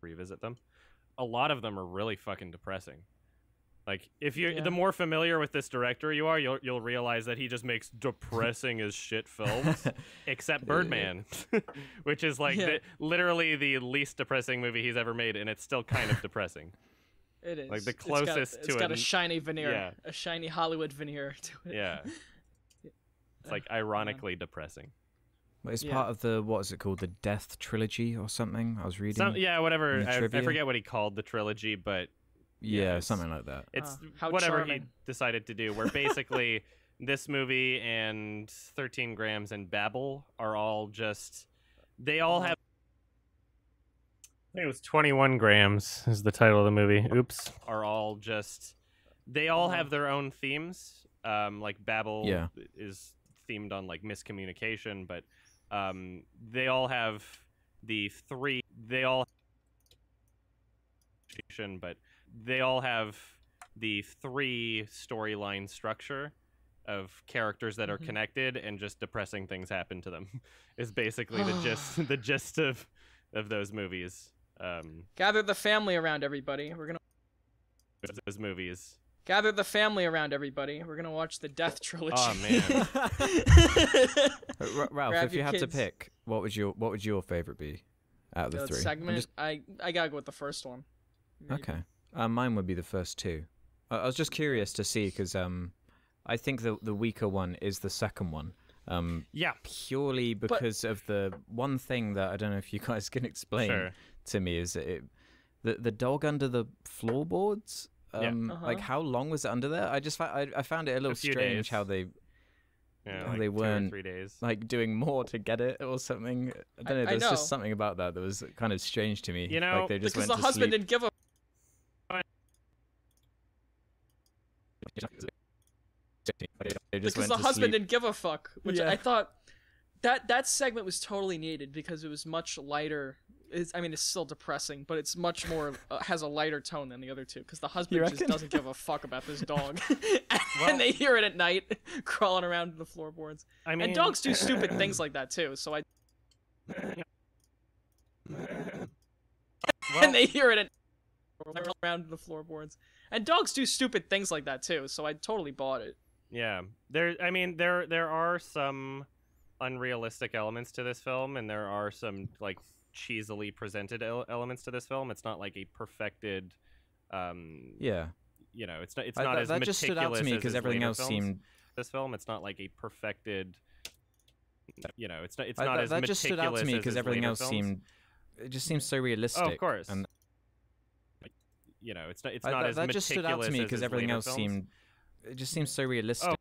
revisit them. A lot of them are really fucking depressing. Like, if you're the more familiar with this director you are, you'll realize that he just makes depressing as shit films, except Birdman, which is like literally the least depressing movie he's ever made, and it's still kind of depressing. It is. Like the closest it's got a shiny veneer, yeah. a shiny Hollywood veneer to it. Yeah. It's like ironically depressing. But it's part of the, what is it called? The Death Trilogy or something? I was reading. Whatever. I trivia. forget what he called the trilogy, but yeah, something like that. It's how whatever charming. he decided to do. Where basically this movie and 13 Grams and Babel are all just, they all have. I think it was 21 Grams is the title of the movie. Oops. Are all just, they all have their own themes. Like Babel is themed on like miscommunication, but they all have the three. They all have the three storyline structure of characters that are connected, and just depressing things happen to them. Is basically the gist of those movies. Gather the family around, everybody. We're gonna. Those movies. Gather the family around, everybody. We're gonna watch the Death Trilogy. Oh man. Ralph, Grab if you your had to kids. pick, what would your favorite be out of the three? Segment. I gotta go with the first one. Okay. Mine would be the first two. I was just curious to see because I think the weaker one is the second one. Purely because of the one thing that I don't know if you guys can explain to me is that the dog under the floorboards. Like how long was it under there? I found it a little strange how they like they 2 or weren't 3 days. like doing more to get it or something. I don't know. There's just something about that was kind of strange to me. You know, like they just because went the to husband sleep. didn't give a. Because the husband didn't give a fuck, which I thought that segment was totally needed because it was much lighter. It's still depressing, but it's much more has a lighter tone than the other two. Because the husband just doesn't give a fuck about this dog, and they hear it at night crawling around the floorboards. And dogs do stupid things like that too. So and they hear it around the floorboards. And dogs do stupid things like that too. So I totally bought it. Yeah, there are some unrealistic elements to this film, and there are some like cheesily presented elements to this film. It's not like a perfected, you know, it's not as that meticulous just stood out to me because everything else seemed. This film, it's not like a perfected, you know, it's not as that meticulous just stood out to me because everything else seemed. It just seems so realistic. Oh, of course. And you know, it's not as that meticulous just stood out to me because everything else seemed. It just seems so realistic.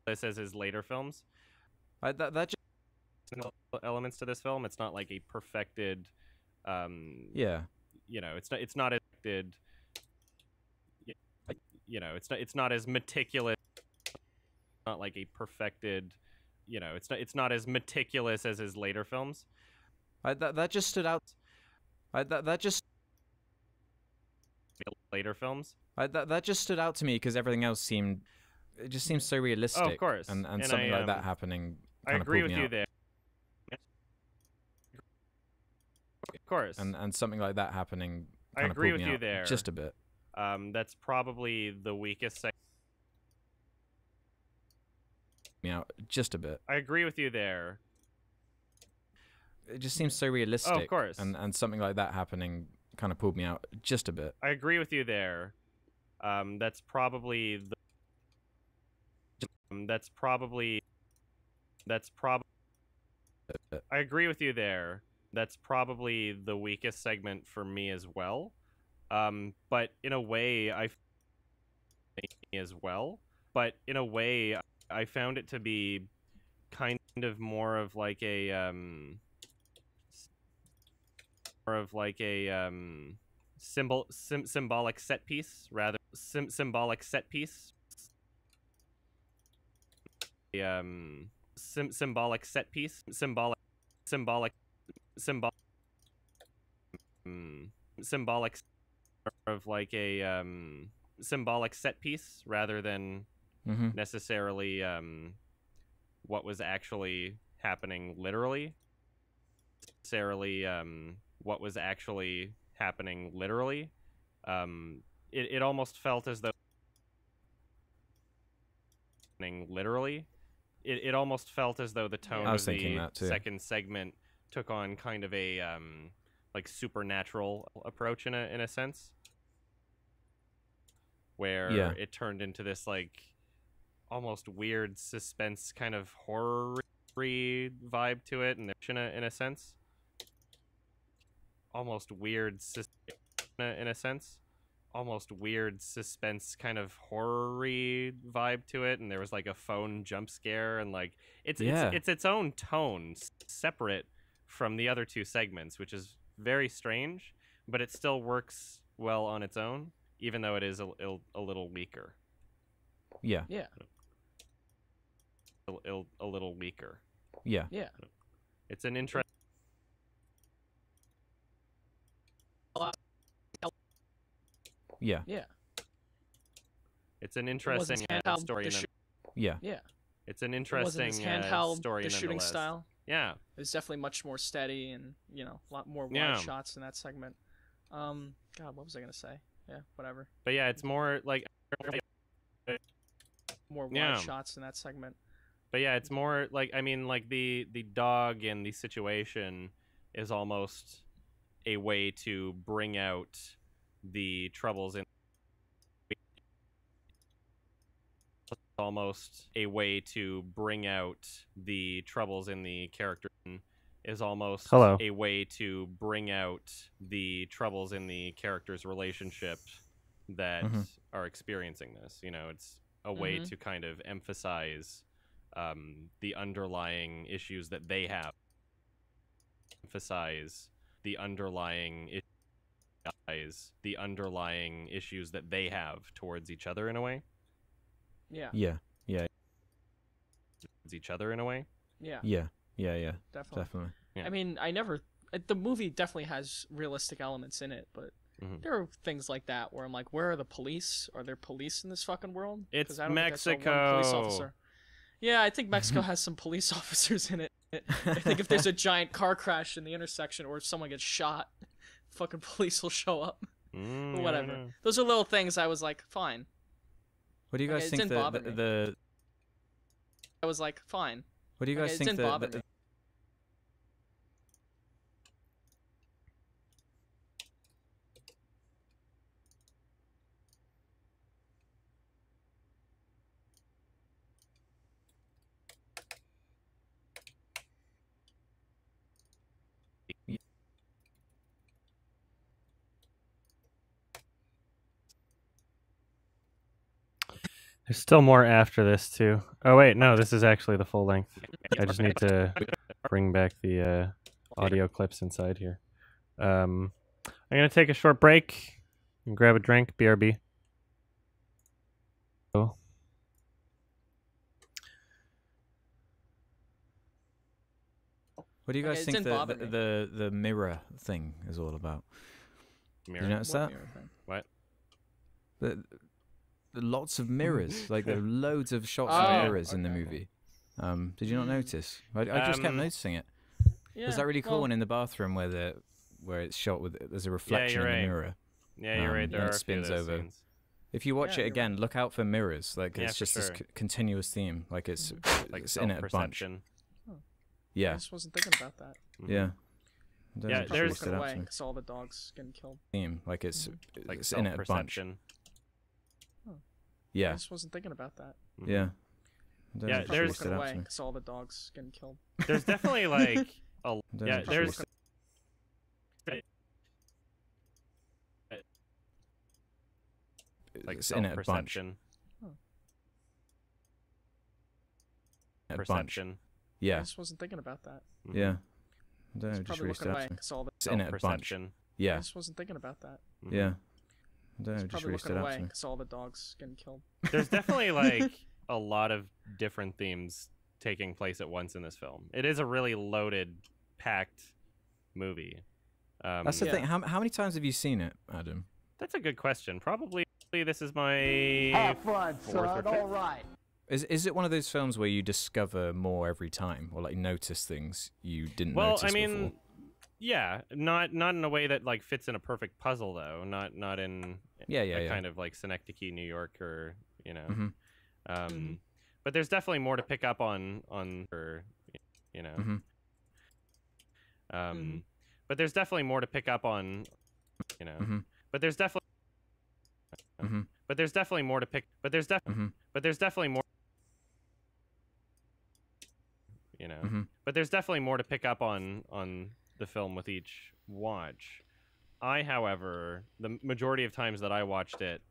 This as his later films. That just elements to this film. It's not like a perfected. Yeah. You know, it's not as did. You know, it's not as meticulous. Not like a perfected. You know, it's not as meticulous as his later films. That just stood out. That just later films. That just stood out to me because everything else seemed. It just seems so realistic. Oh, of course. And something like that happening. I agree with you there. course. And something like that happening. I agree with you there. Just a bit. That's probably the weakest. Just a bit. I agree with you there. It just seems so realistic. Oh, of course. And something like that happening kind of pulled me out just a bit. I agree with you there. That's probably the. That's probably. I agree with you there. That's probably the weakest segment for me as well. But in a way, I found it to be kind of more of like a symbolic set piece rather symbolic set piece. Symbolic set piece. Symbolic of like a symbolic set piece rather than necessarily what was actually happening literally. It almost felt as though it almost felt as though the tone of the second segment took on kind of a like supernatural approach in a sense, where it turned into this like almost weird suspense kind of horror vibe to it, and in a sense, almost weird suspense kind of horror vibe to it, and there was like a phone jump scare, and like it's its own tone separate from the other two segments, which is very strange, but it still works well on its own, even though it is a little weaker. Yeah. A little weaker. Yeah. It's an interesting. Yeah. It's an interesting story. It's an interesting story. The shooting style. Yeah. It was definitely much more steady and, you know, a lot more wide shots in that segment. God, what was I gonna say? Yeah, whatever. But yeah, it's more like more wide shots in that segment. But yeah, it's more like, I mean, like the dog in the situation is almost a way to bring out the troubles in the character is almost a way to bring out the troubles in the character's relationship that are experiencing this. You know, it's a way to kind of emphasize the underlying issues that they have. The underlying issues that they have towards each other in a way. Yeah. Towards each other in a way. Yeah. Definitely. Yeah. I mean, the movie definitely has realistic elements in it, but there are things like that where I'm like, where are the police? Are there police in this fucking world? It's I don't Mexico. Think I saw one police officer. Yeah, I think Mexico has some police officers in it. I think if there's a giant car crash in the intersection or if someone gets shot, fucking police will show up. Whatever. Yeah. Those are little things I was like, fine. What do you guys think the I was like, fine. What do you guys think it didn't bother me. There's still more after this, too. Oh, wait, no, this is actually the full length. I just need to bring back the audio clips inside here. I'm going to take a short break and grab a drink, BRB. Oh. What do you guys think the mirror thing is all about? Mirror? Did you notice that? What? Lots of mirrors. Like, there are loads of shots of mirrors in the movie. Did you not notice? I just kept noticing it. Yeah, there's that really cool one in the bathroom where where it's shot with there's a reflection in the mirror. Yeah, you're right. There and are it spins over. Scenes. If you watch it again, look out for mirrors. Like it's just this continuous theme. Like it's in it a bunch. Yeah. I just wasn't thinking about that. Yeah. Yeah, there's looking away because all the dogs getting killed. Theme like it's like in it a bunch. Yeah. I just wasn't thinking about that. Yeah. Yeah, there's looking away because all the dogs getting killed. There's definitely like a there's like it's in it a bunch. Perception. Yeah. I just wasn't thinking about that. Yeah. Just really looking away because all the it's in it a bunch. Yeah. I just wasn't thinking about that. Yeah. Just really looking away because all the dogs getting killed. There's definitely like a lot of different themes taking place at once in this film. It is a really loaded, packed movie. That's the thing. How many times have you seen it, Adam? That's a good question. Probably this is my Have fun, fourth son. or fifth. All right. Is it one of those films where you discover more every time, or like notice things you didn't notice before? Yeah, not in a way that like fits in a perfect puzzle though. Not in kind of like Synecdoche, New York, or you know. But there's definitely more to pick up on or you know. But there's definitely more to pick up on, you know. But there's definitely but there's definitely more to pick. But there's definitely more. You know. But there's definitely more to pick up on the film with each watch. However, the majority of times that I watched it,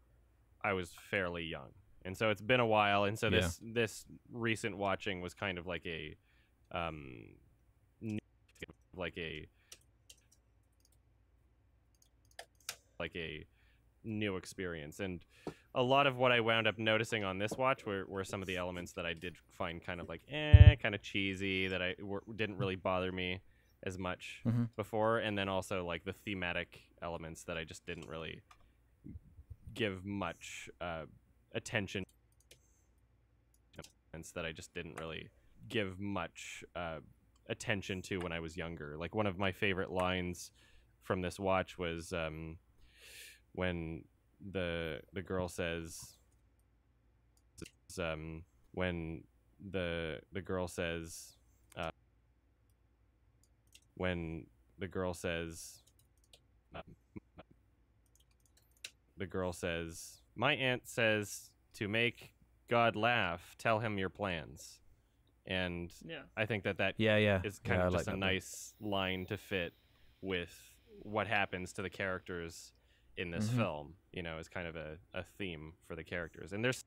I was fairly young, and so it's been a while. And so this recent watching was kind of like a new experience. And a lot of what I wound up noticing on this watch were some of the elements that I did find kind of like kind of cheesy, that didn't really bother me as much before, and then also like the thematic elements that I just didn't really give much attention to when I was younger. Like one of my favorite lines from this watch was when the girl says when the girl says my aunt says to make God laugh, tell him your plans. And I think that is kind of just a nice line to fit with what happens to the characters in this film, you know, is kind of a theme for the characters. And there's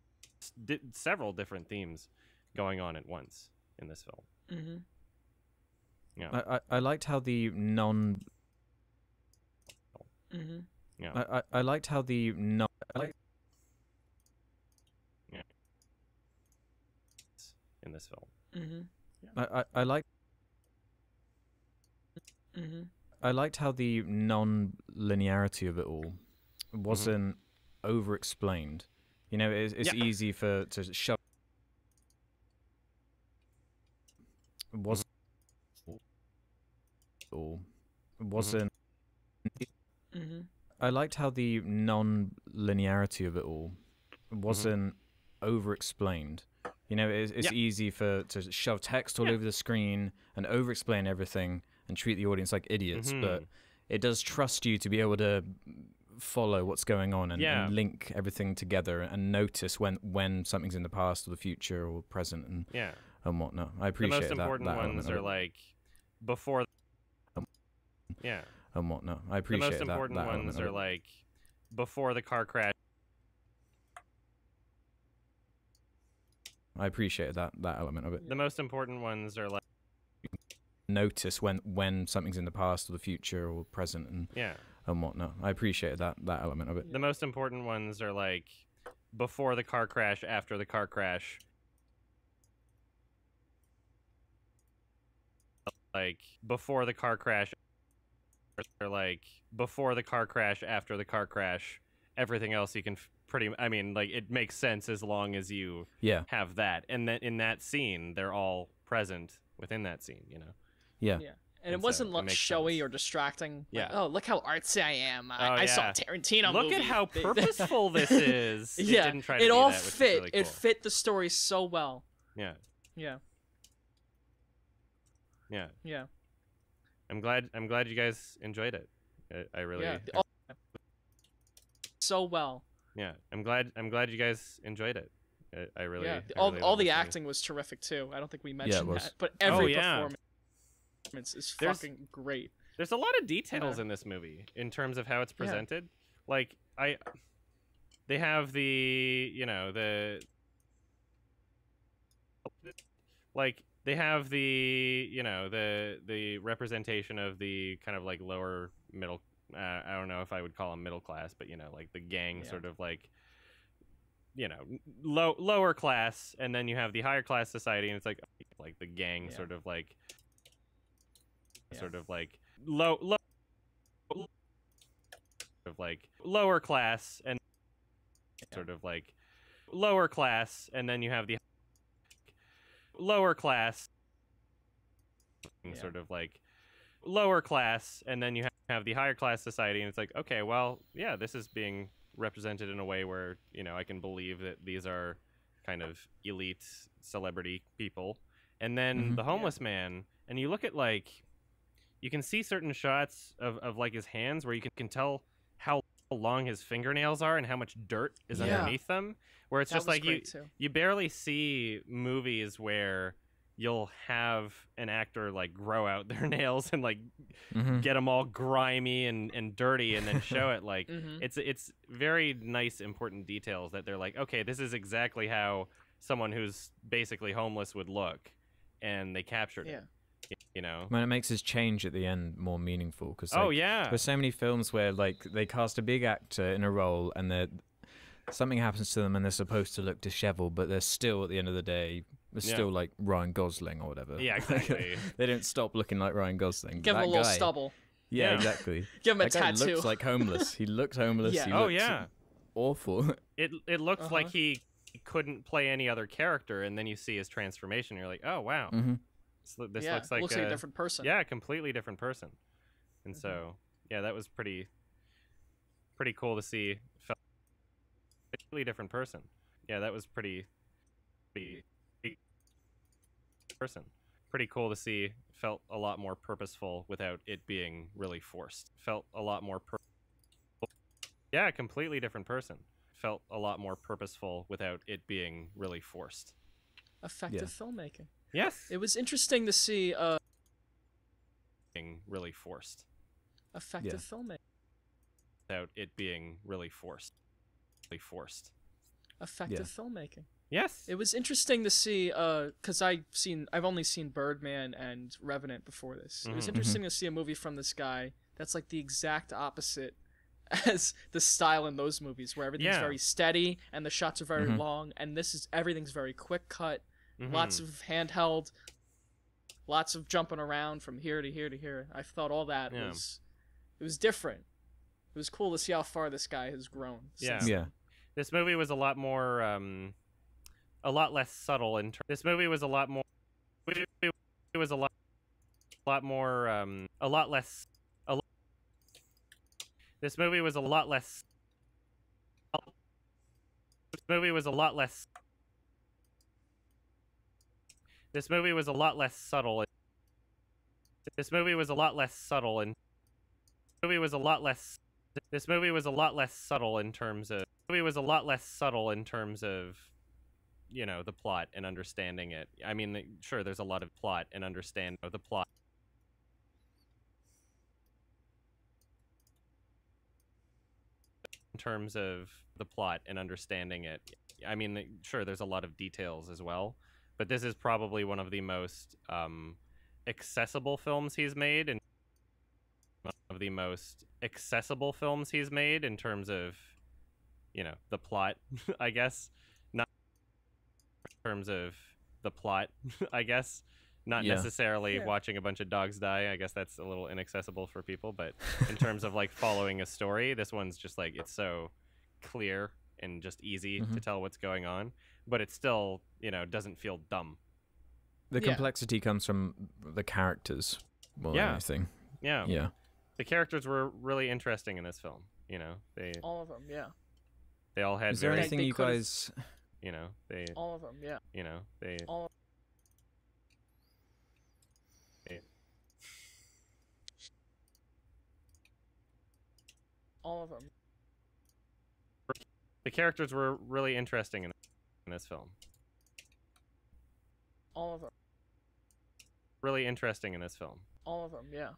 several different themes going on at once in this film. Yeah. I liked how the I liked how the in this film. I liked how the non-linearity of it all wasn't over-explained. You know, it's easy to shove. Wasn't I liked how the non-linearity of it all wasn't over-explained. You know, it's easy to shove text all over the screen and over-explain everything and treat the audience like idiots, but it does trust you to be able to follow what's going on and link everything together and notice when something's in the past or the future or present and whatnot. I appreciate that. The most important ones are like before. And whatnot. I appreciate that. The most important ones are like before the car crash. I appreciate that element of it. The most important ones are like notice when something's in the past or the future or present and whatnot. I appreciate that element of it. The most important ones are like before the car crash, after the car crash. Like before the car crash, or like before the car crash, after the car crash. Everything else you can like it makes sense as long as you have that. And then in that scene, they're all present within that scene, you know? Yeah. And it wasn't showy or distracting. Yeah. Like, oh, look how artsy I am. I saw a Tarantino movie. Look at how purposeful this is. Yeah. It didn't try to it do all that, which fit. is really cool. It fit the story so well. Yeah. Yeah. Yeah. Yeah. I'm glad you guys enjoyed it. I really so well. Yeah. I'm glad you guys enjoyed it. I really all the acting was terrific too. I don't think we mentioned that, but every performance is fucking great. There's a lot of details in this movie in terms of how it's presented. Like they have the, you know, the representation of the kind of like lower middle, I don't know if I would call them middle class, but you know, like the gang sort of like, you know, lower class, and then you have the higher class society, and it's like the gang sort of like lower class, and sort of like lower class, and then you have the lower class, sort of like lower class, and then you have the higher class society, and it's like, okay, well, yeah, this is being represented in a way where, you know, I can believe that these are kind of elite celebrity people. And then the homeless man, and you look at, like, you can see certain shots of like his hands where you can tell how long his fingernails are and how much dirt is underneath them, where it's just like you barely see movies where you'll have an actor like grow out their nails and like get them all grimy and dirty and then show it. Like it's very nice, important details that they're like, okay, this is exactly how someone who's basically homeless would look, and they captured it. You know, when it makes his change at the end more meaningful, because there's so many films where like they cast a big actor in a role and something happens to them and they're supposed to look disheveled, but they're still, at the end of the day, still like Ryan Gosling or whatever. Yeah, exactly. They didn't stop looking like Ryan Gosling. Give him a little stubble. Yeah, exactly. Give him a that guy tattoo. Looks like homeless. He looks homeless. Yeah. He looks awful. It looks like he couldn't play any other character, and then you see his transformation. You're like, oh wow, this looks like a different person. Yeah, a completely different person. And so that was pretty cool to see. A completely different person. Yeah, that was pretty cool to see. Felt a lot more purposeful without it being really forced. Felt a lot more a completely different person. Felt a lot more purposeful without it being really forced. Effective filmmaking. Yes. It was interesting to see being really forced. Effective filmmaking. Without it being really forced. Effective filmmaking. Yes. It was interesting to see, because I've only seen Birdman and Revenant before this. It was interesting to see a movie from this guy that's like the exact opposite as the style in those movies, where everything's very steady and the shots are very long, and everything's very quick cut, lots of handheld, lots of jumping around from here to here to here. I thought all that was different. It was cool to see how far this guy has grown. Yeah. This movie was a lot more, a lot less subtle. This movie was a lot more. It was a lot more, a lot less. This movie was a lot less. This movie was a lot less. This movie was a lot less subtle. This movie was a lot less subtle, and movie was a lot less. This movie was a lot less subtle in terms of. Movie was a lot less subtle in terms of, you know, the plot and understanding it. I mean, sure, there's a lot of plot and understand the plot. In terms of the plot and understanding it, I mean, sure, there's a lot of details as well, but this is probably one of the most accessible films he's made, and one of the most accessible films he's made in terms of, you know, the plot, I guess. Not in terms of the plot, I guess. Not necessarily watching a bunch of dogs die. I guess that's a little inaccessible for people, but in terms of like following a story, this one's just like, it's so clear and just easy to tell what's going on, but it still, you know, doesn't feel dumb. The complexity comes from the characters. more than anything. Yeah. Yeah. The characters were really interesting in this film. You know, all of them. Yeah. They all had. Is there very, anything you guys? You know, they. All of them. Yeah. You know, they. All. All of them. The characters were really interesting in this film. All of them. Really interesting in this film. All of them. Yeah.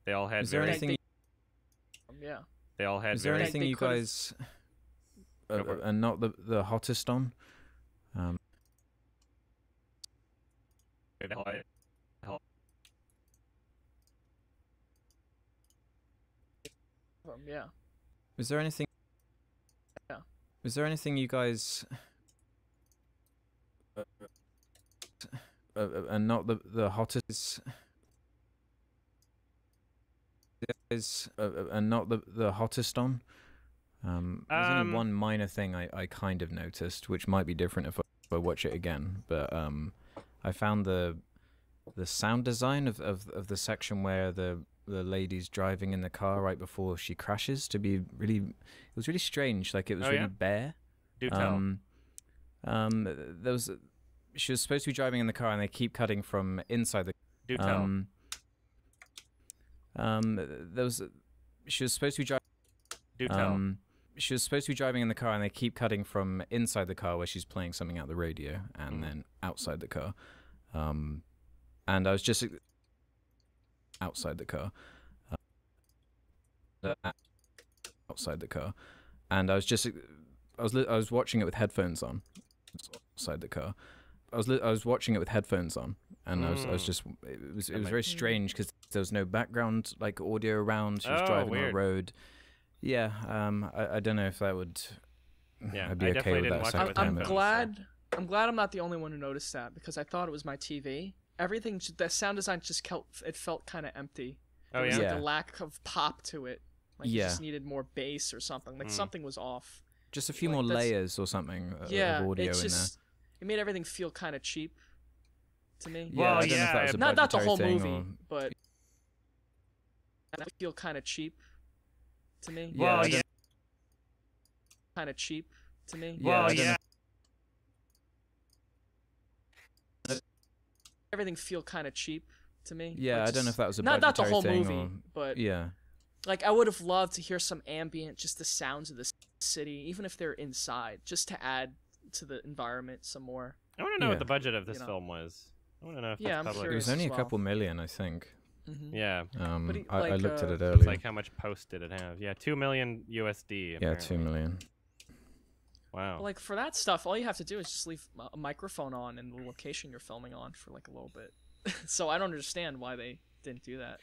They all had. Is there anything? Yeah. They all had. Is there anything you guys are not the hottest on? Yeah. Is there anything? Yeah. Is there anything you guys are not the hottest? Is are not the hottest on? There's only one minor thing I kind of noticed, which might be different if I watch it again. But I found the sound design of the section where the lady's driving in the car right before she crashes to be really. It was really strange. Like it was really bare. Do tell. There was. She was supposed to be driving in the car, and they keep cutting from inside the. Do tell. There was. She was supposed to be driving. Do tell. She was supposed to be driving in the car, and they keep cutting from inside the car where she's playing something out the radio, and then outside the car. And I was just outside the car. Outside the car, and I was watching it with headphones on. Outside the car. I was watching it with headphones on, and I was just it was very strange because there was no background like audio around. She was driving on the road. Yeah, I don't know if that would. Yeah, I'd be okay with that second time. I'm glad I'm not the only one who noticed that, because I thought it was my TV. Everything, the sound design just felt kind of empty. Oh, there was yeah? Like a lack of pop to it. Like you just needed more bass or something. Like something was off. Just a few more layers or something of audio in there. It made everything feel kind of cheap to me. Yeah, I don't know if that was a not the whole budgetary movie, thing but it feel kind of cheap to me. Yeah, kind of cheap to me. Yeah, everything feel kind of cheap to me. Yeah, I don't know if that was a not the whole thing movie, but like I would have loved to hear some ambient, just the sounds of the city, even if they're inside, just to add to the environment some more. I want to know what the budget of this film was. I want to know if that's public. It was only a couple million, I think. Yeah. I looked at it earlier. It's like how much post did it have? Yeah, $2 million USD. Apparently. Yeah, 2 million. Wow. But like for that stuff, all you have to do is just leave a microphone on in the location you're filming on for like a little bit. So I don't understand why they didn't do that.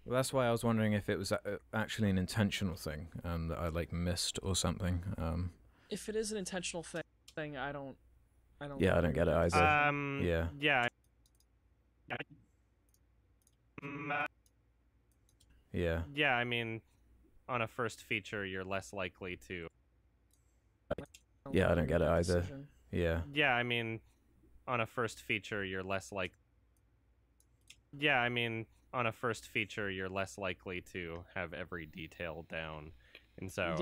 Well, that's why I was wondering if it was actually an intentional thing that I like missed or something. If it is an intentional thing, I don't. Yeah, I don't get it either. Yeah. Yeah. Yeah. Yeah, I mean, on a first feature, you're less likely to. Yeah, I don't get it either. Yeah. Yeah, I mean, on a first feature, you're less like. Yeah, I mean, on a first feature, you're less likely to have every detail down, and so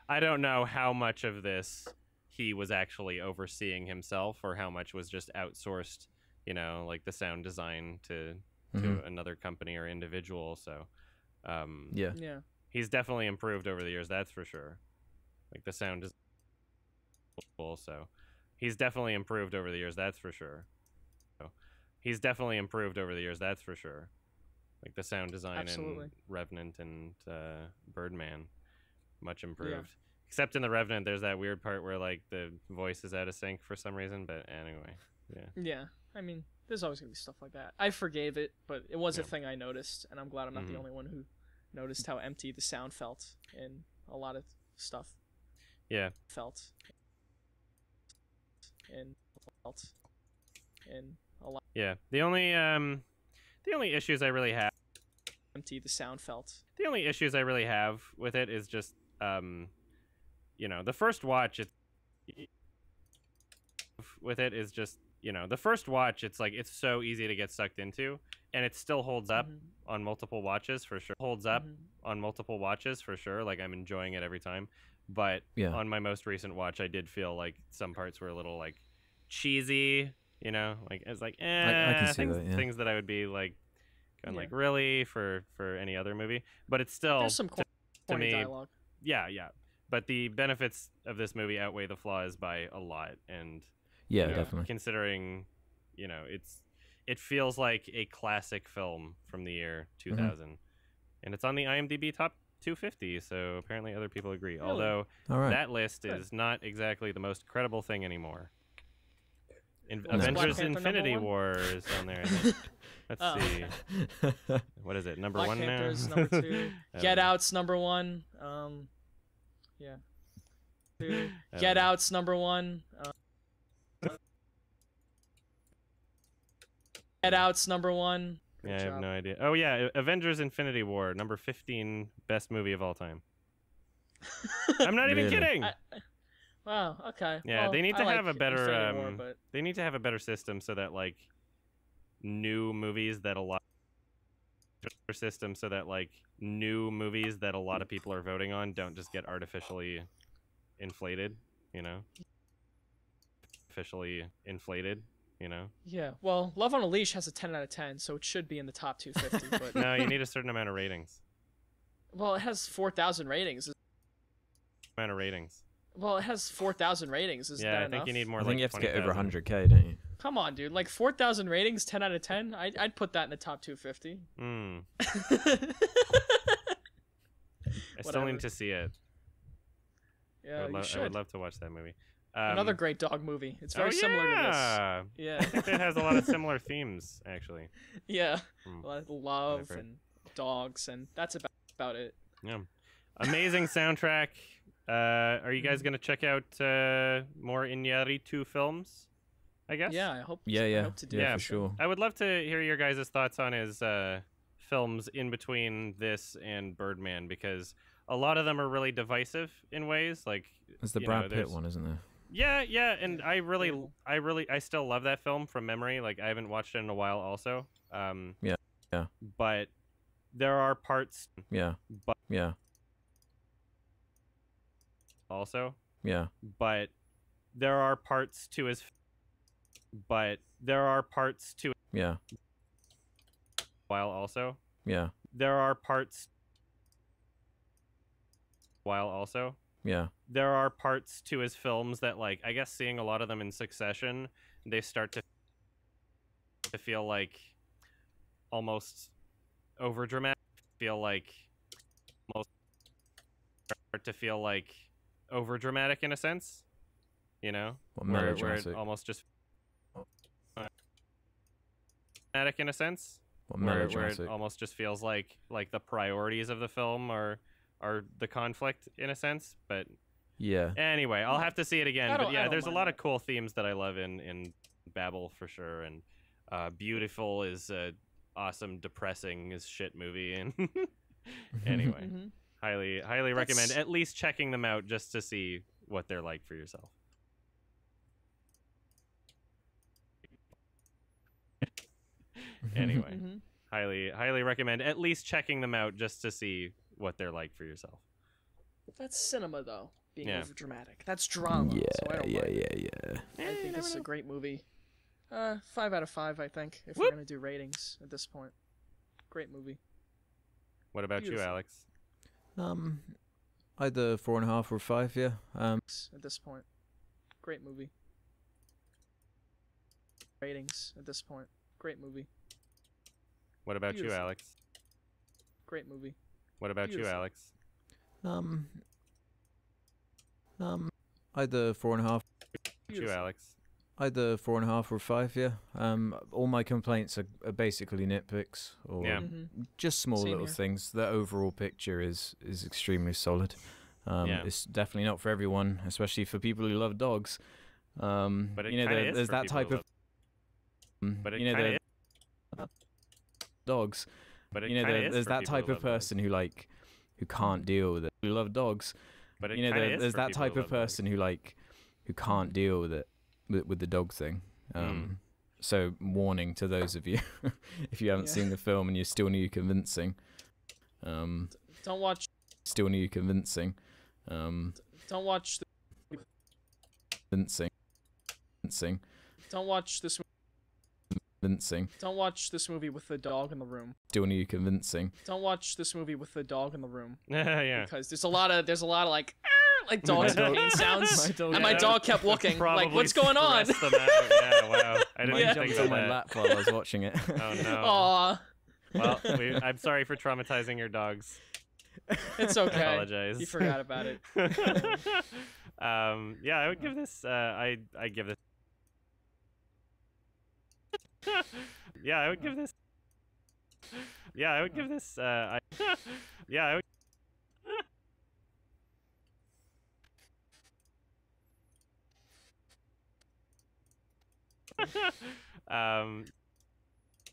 I don't know how much of this he was actually overseeing himself, or how much was just outsourced. You know, like the sound design to another company or individual. So, yeah, he's definitely improved over the years. That's for sure. Like the sound is also, he's definitely improved over the years. That's for sure. So, he's definitely improved over the years. That's for sure. Like the sound design in Revenant and Birdman, much improved. Yeah. Except in the Revenant, there's that weird part where like the voice is out of sync for some reason. But anyway, yeah. I mean, there's always gonna be stuff like that. I forgave it, but it was a thing I noticed, and I'm glad I'm not the only one who noticed how empty the sound felt in a lot of stuff. Yeah. Felt in a lot. Yeah. The only issues I really have. Empty the sound felt. The only issues I really have with it is just you know, the first watch with it is just you know, the first watch, it's like it's so easy to get sucked into, and it still holds up on multiple watches for sure. Holds up on multiple watches for sure. Like I'm enjoying it every time. But on my most recent watch, I did feel like some parts were a little like cheesy. You know, like it's like I can see things that I would be like going like really for any other movie. But it's still there's some corny dialogue. Yeah. But the benefits of this movie outweigh the flaws by a lot, and definitely. Considering, you know, it feels like a classic film from the year 2000, and it's on the IMDb top 250. So apparently other people agree. Really? Although that list is not exactly the most credible thing anymore. Avengers: Infinity War is on there. I think. Let's see. What is it? Number Black one Panther's now? number 2. Get Out's number 1. Yeah. Get Out's number 1. Get Out's number 1. I have no idea. Oh yeah, Avengers: Infinity War, number 15, best movie of all time. I'm not even kidding. Wow. Okay. Yeah, well, they need to have a better. War, but... They need to have a better system so that like new movies that a lot of people are voting on don't just get artificially inflated. You know. Artificially inflated. You know. Yeah. Well, Love on a Leash has a 10 out of 10, so it should be in the top 250. But no, you need a certain amount of ratings. Well, it has 4,000 ratings. Amount of ratings. Well, it has 4,000 ratings. Isn't that I think enough? you need more. I think you have to get over 20,000. 100K, don't you? Come on, dude. Like 4,000 ratings, 10 out of 10. I'd put that in the top 250. I still need to see it. Yeah, you should. I would love to watch that movie. Another great dog movie. It's very similar to this. Yeah. I think it has a lot of similar themes, actually. Yeah. A lot of love and dogs, and that's about it. Yeah. Amazing soundtrack. Are you guys going to check out more Iñárritu films, I guess? Yeah, I hope Yeah, I hope to do for sure. I would love to hear your guys' thoughts on his films in between this and Birdman, because a lot of them are really divisive in ways. Like There's the Brad Pitt one, isn't there? Yeah, and I still love that film from memory. Like I haven't watched it in a while also. Yeah. But there are parts also. Yeah. But there are parts to his Yeah. while also. Yeah. There are parts to his films that, like, I guess seeing a lot of them in succession, they start to feel like almost overdramatic. Overdramatic in a sense, you know, where it almost just dramatic in a sense, where it almost just feels like the priorities of the film are the conflict in a sense. But anyway, I'll have to see it again. But yeah, there's a lot of cool themes that I love in Babel for sure, and Beautiful is awesome, depressing as shit movie, and anyway. Highly recommend at least checking them out just to see what they're like for yourself. Anyway, highly recommend at least checking them out just to see what they're like for yourself. That's cinema, though, being overdramatic. That's drama. So I don't mind. I think this is a great movie. 5 out of 5, I think, if we're gonna do ratings at this point. Great movie. What about you, Alex? Either 4.5 or 5. Yeah. At this point, great movie. Ratings at this point, great movie. What about you, Alex? Great movie. What about you, Alex? Either 4.5. You, Alex? Either 4.5 or 5. Yeah. All my complaints are basically nitpicks or just small little things. The overall picture is extremely solid. It's definitely not for everyone, especially for people who love dogs. But you know, there's that type of. But you know, dogs. But you know, there's that type of person who can't deal with it. Who love dogs. But you know, there's that type of person who can't deal with it. With the dog thing, So warning to those of you, if you haven't seen the film and you still need convincing. Don't watch. Still need convincing. Don't watch. Convincing. Don't watch this. Convincing. Don't watch this movie with the dog in the room. Still need convincing. Don't watch this movie with the dog in the room. Yeah. Because there's a lot of like dogs making sounds, and my dog kept looking like, "What's going on?" Yeah, wow. I didn't even think Jumped about on my that. lap while I was watching it. Oh no. Aw, Well, I'm sorry for traumatizing your dogs. it's okay. I apologize. You forgot about it. Yeah, I would give this. I give this. Yeah, I would give this. Yeah, I would give this. Yeah, I would.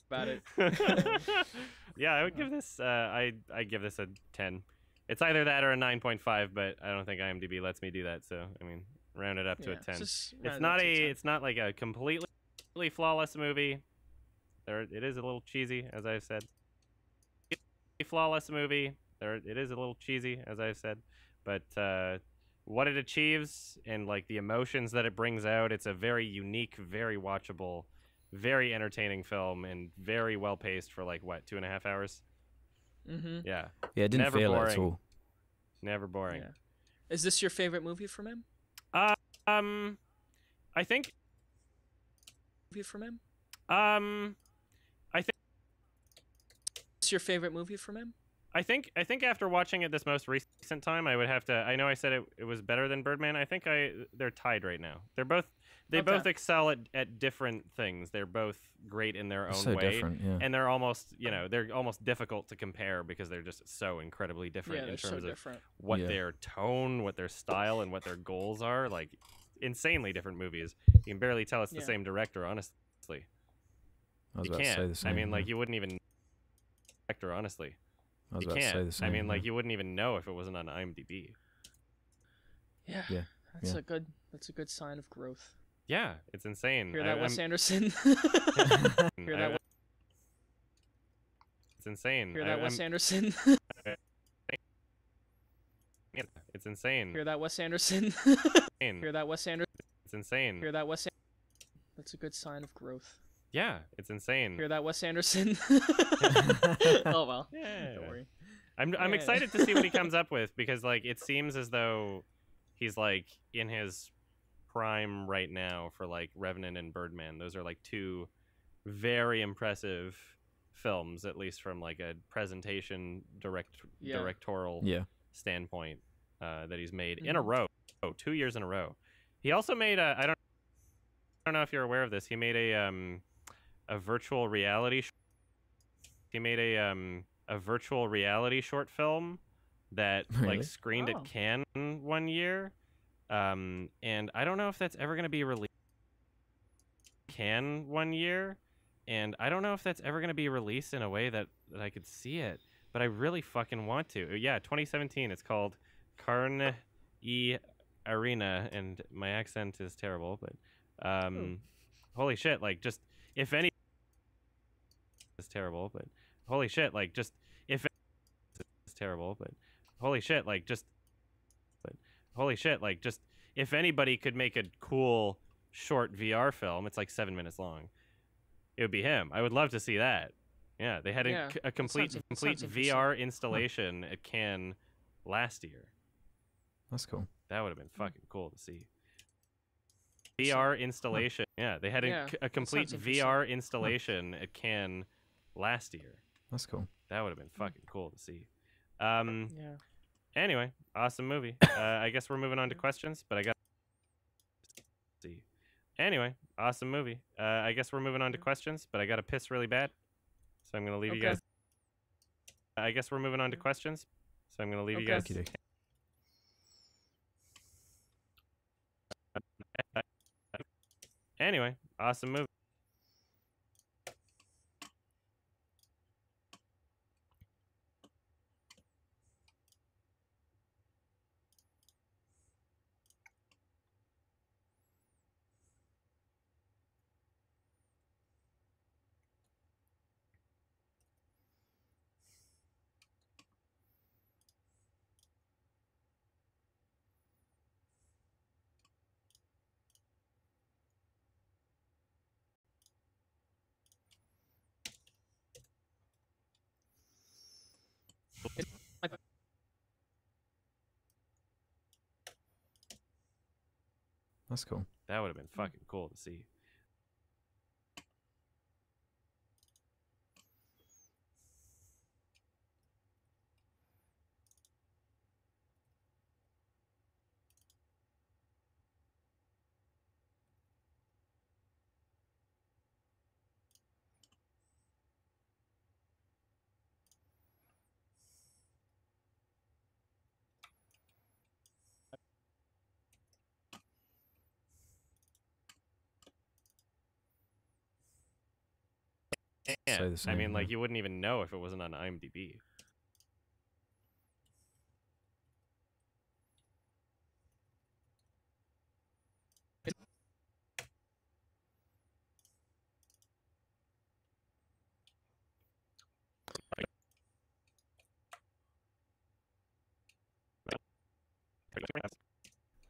About it. Yeah, I would give this. I give this a 10. It's either that or a 9.5, but I don't think IMDb lets me do that. So I mean, round it up to a 10. It's not like a completely flawless movie. It is a little cheesy, as I've said. Flawless movie. It is a little cheesy, as I've said, but what it achieves and like the emotions that it brings out, it's a very unique, very watchable, very entertaining film, and very well paced for like what, 2.5 hours. Mm-hmm. Yeah. Yeah, it didn't Never feel boring. it at all. Never boring. Yeah. Is this your favorite movie from him? I think. Movie from him? I think. Is your favorite movie from him? I think after watching it this most recent time, I would have to. I know I said it was better than Birdman. I think they're tied right now. They both excel at different things. They're both great in their own So way, different, yeah. and they're almost difficult to compare because they're just so incredibly different in terms of what their tone, what their style, and what their goals are. Like insanely different movies. You can barely tell it's the same director, honestly. I was You about to say can't. the same. I mean, like you wouldn't even director, honestly. I was You about to say can't. the same. I mean, like you wouldn't even know if it wasn't on IMDb. Yeah. Yeah. That's a good sign of growth. Yeah, it's insane. Hear that, Wes Anderson? Hear that? It's insane. Hear that, Wes Anderson? It's insane. Hear that, Wes Anderson? Hear that, Wes Anderson? It's insane. Hear that, Wes? That's a good sign of growth. Yeah, it's insane. Hear that, Wes Anderson? Oh well. Yeah. Don't worry. I'm excited to see what he comes up with because like it seems as though he's like in his prime right now for like Revenant and Birdman. Those are like two very impressive films, at least from like a presentation directorial standpoint that he's made in a row, 2 years in a row. He also made I don't know if you're aware of this. He made a virtual reality. He made a virtual reality short film that like screened at Cannes one year, and I don't know if that's ever going to be released. Cannes one year, and I don't know if that's ever going to be released in a way that I could see it, but I really fucking want to. Yeah, 2017. It's called Carne y Arena, and my accent is terrible, but holy shit! Like just if any. It's terrible, but holy shit, like just if it's terrible, but holy shit, like just if anybody could make a cool short VR film, it's like 7 minutes long. It would be him. I would love to see that. Yeah, they had a complete VR installation at Cannes last year. That's cool. That would have been fucking cool to see. VR installation. Yeah, they had a complete VR installation at Cannes last year. That's cool. That would have been fucking cool to see. Anyway, awesome movie. I guess we're moving on to questions, but I got see. Anyway, awesome movie. I guess we're moving on to questions, but I got to piss really bad, so I'm gonna leave you guys. I guess we're moving on to questions, so I'm gonna leave you guys. Anyway, awesome movie. That's cool. That would have been fucking cool to see. Yeah, I mean, like, you wouldn't even know if it wasn't on IMDb.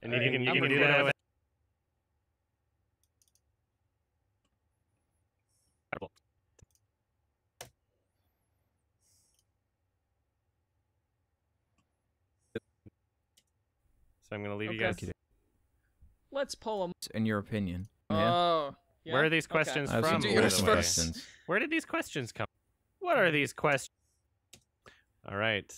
And you can do that with So I'm going to leave you guys. Let's pull them. In your opinion. Oh. Yeah? Where are these questions from? Some questions. Where did these questions come? What are these questions? All right.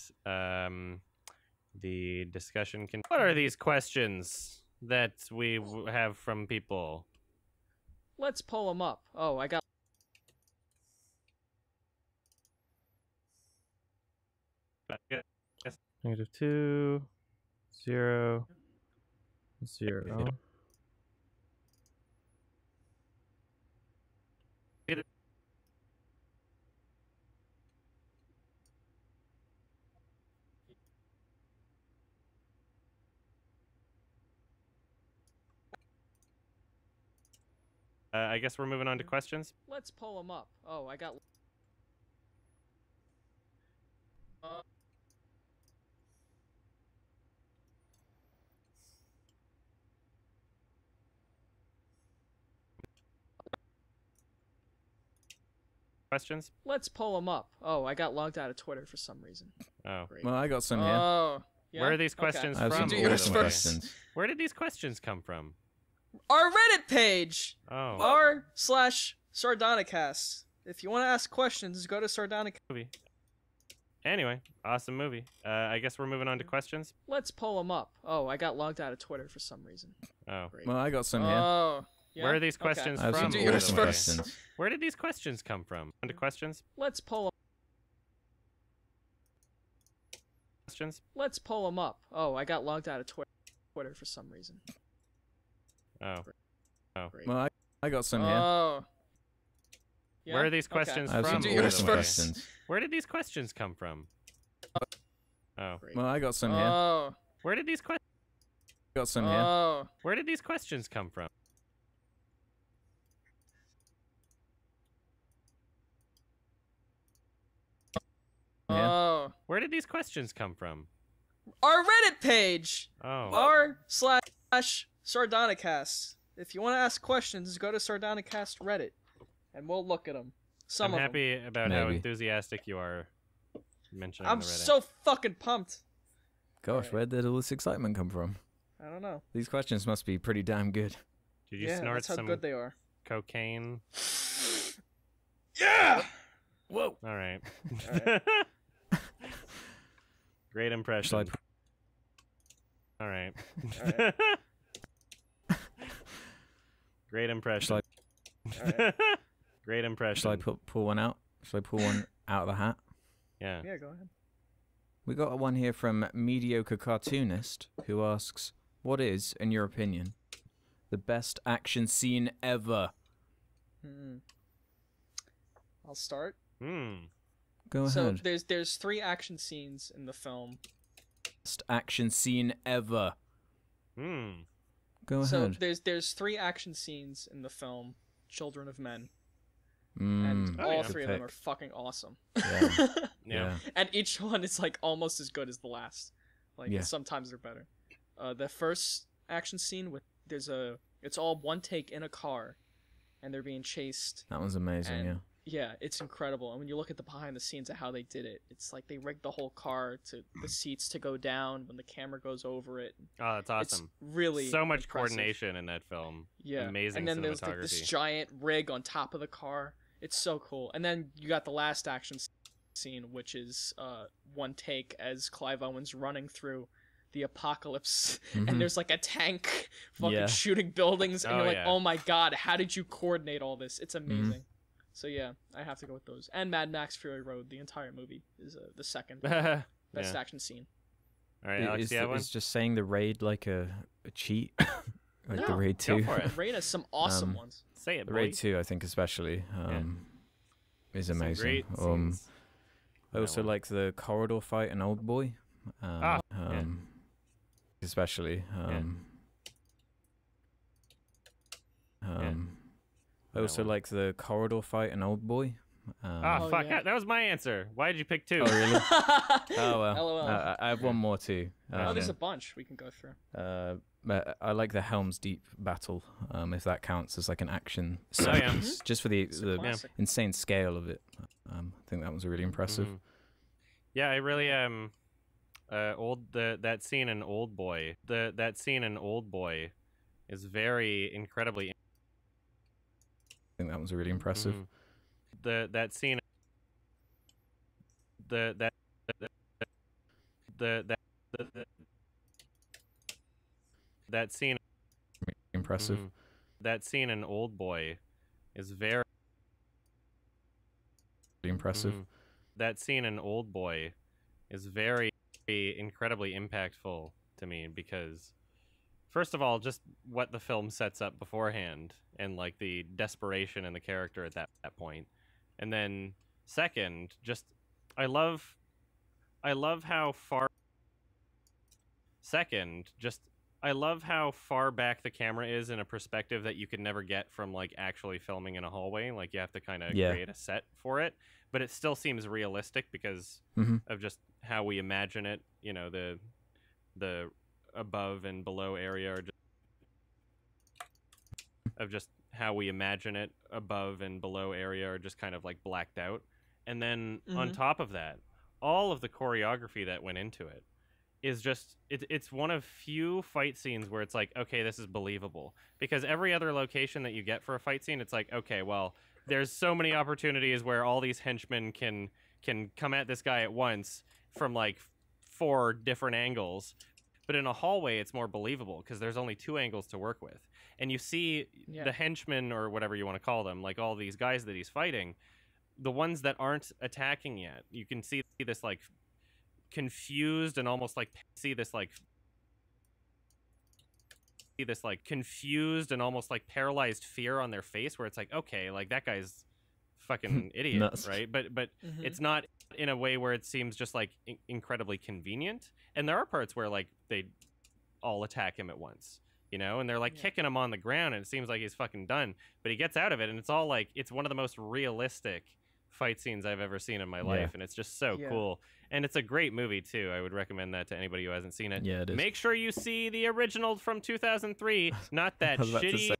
The discussion can. What are these questions that we have from people? Let's pull them up. Oh, I got. -2, 0, 0. I guess we're moving on to questions. Let's pull them up. Oh, I got. Questions? Let's pull them up. Oh, I got logged out of Twitter for some reason. Oh. Great. Well, I got some here. Oh. Yeah? Where are these questions I have from? some questions. Where did these questions come from? Our Reddit page. Oh. r/Sardonicast. If you want to ask questions, go to Sardonicast. Movie. Anyway, awesome movie. I guess we're moving on to questions. Let's pull them up. Oh, I got logged out of Twitter for some reason. Oh. Great. Well, I got some here. Oh. Yeah? Where are these questions I have from? some questions. Where did these questions come from? On to questions? Let's pull them. Questions? Let's pull them up. Oh, I got logged out of Twitter for some reason. Oh. Oh. Great. Well, I got some here. Oh. Yeah? Where are these questions I have from? some questions. Where did these questions come from? Oh. Great. Well, I got some here. Oh. Where did these questions? Got some here. Oh. Where did these questions come from? Oh. Where did these questions come from? Our Reddit page. Oh. r/Sardonicast. If you want to ask questions, go to Sardonicast Reddit, and we'll look at them. I'm happy about how enthusiastic you are mentioning I'm the Reddit. so fucking pumped. Gosh, where did all this excitement come from? I don't know. These questions must be pretty damn good. Did you snort that's how some good they are. cocaine? Yeah! Whoa! All right. Great impression. Shall All right. Alright. Great impression. Shall Alright. Great impression. Shall I pull one out? Shall I pull one out of the hat? Yeah. Yeah, go ahead. We got one here from Mediocre Cartoonist, who asks, what is, in your opinion, the best action scene ever? I'll start. Go So ahead. there's 3 action scenes in the film. Best action scene ever. Go ahead. So there's 3 action scenes in the film, Children of Men. And all 3 of them are fucking awesome. Yeah. Yeah. And each one is like almost as good as the last. Like sometimes they're better. The first action scene it's all one take in a car, and they're being chased. That was amazing. And Yeah, it's incredible. And when you look at the behind the scenes of how they did it, it's like they rigged the whole car to the seats to go down when the camera goes over it. Oh, that's awesome. It's really so much impressive. Coordination in that film. Yeah. Amazing And then cinematography. there's like this giant rig on top of the car. It's so cool. And then you got the last action scene, which is one take as Clive Owen's running through the apocalypse, and there's like a tank fucking shooting buildings, and you're like, oh my god, how did you coordinate all this? It's amazing. So yeah, I have to go with those. And Mad Max Fury Road, the entire movie, is the second best action scene. All right, Alex, do you have one? Is just saying the raid like a cheat? Like No, the raid 2? Go for it. Raid has some awesome ones. Say it, The boy. raid 2, I think especially, is Some amazing. great scenes. I also one. like the corridor fight in Old Boy. Especially. I also like the corridor fight in Old Boy. Fuck! yeah. That was my answer. Why did you pick 2? Oh really? Oh well. LOL. I have one more too. There's a bunch we can go through. I like the Helm's Deep battle, if that counts as like an action Oh, yeah. sequence, just for the classic. insane scale of it. I think that was really impressive. Yeah, I really that scene in Old Boy. That scene in Old Boy is very incredibly. I think that was really impressive. That scene. That scene. Impressive. That scene in Old Boy is very Impressive. That scene in Old Boy is very incredibly impactful to me because, first of all, just what the film sets up beforehand and like the desperation in the character at that point, and then second, just I love how far. Second, just I love how far back the camera is in a perspective that you could never get from like actually filming in a hallway. Like you have to kind of create a set for it, but it still seems realistic because of just how we imagine it. You know, the above and below area, or just how we imagine it above and below area are just kind of like blacked out. And then on top of that, all of the choreography that went into it is just it's one of few fight scenes where it's like, okay, this is believable, because every other location that you get for a fight scene, it's like, okay, well, there's so many opportunities where all these henchmen can come at this guy at once from like 4 different angles, but in a hallway it's more believable because there's only 2 angles to work with, and you see the henchmen, or whatever you want to call them, like all these guys that he's fighting, the ones that aren't attacking yet, you can see this like confused and almost like confused and almost like paralyzed fear on their face, where it's like, okay, like that guy's fucking idiot. Nuts. Right? But it's not in a way where it seems just like incredibly convenient. And there are parts where like they all attack him at once, you know, and they're like kicking him on the ground and it seems like he's fucking done, but he gets out of it, and it's all like, it's one of the most realistic fight scenes I've ever seen in my life, and it's just so cool. And it's a great movie too. I would recommend that to anybody who hasn't seen it. Yeah, it is. Make sure you see the original from 2003, not that shitty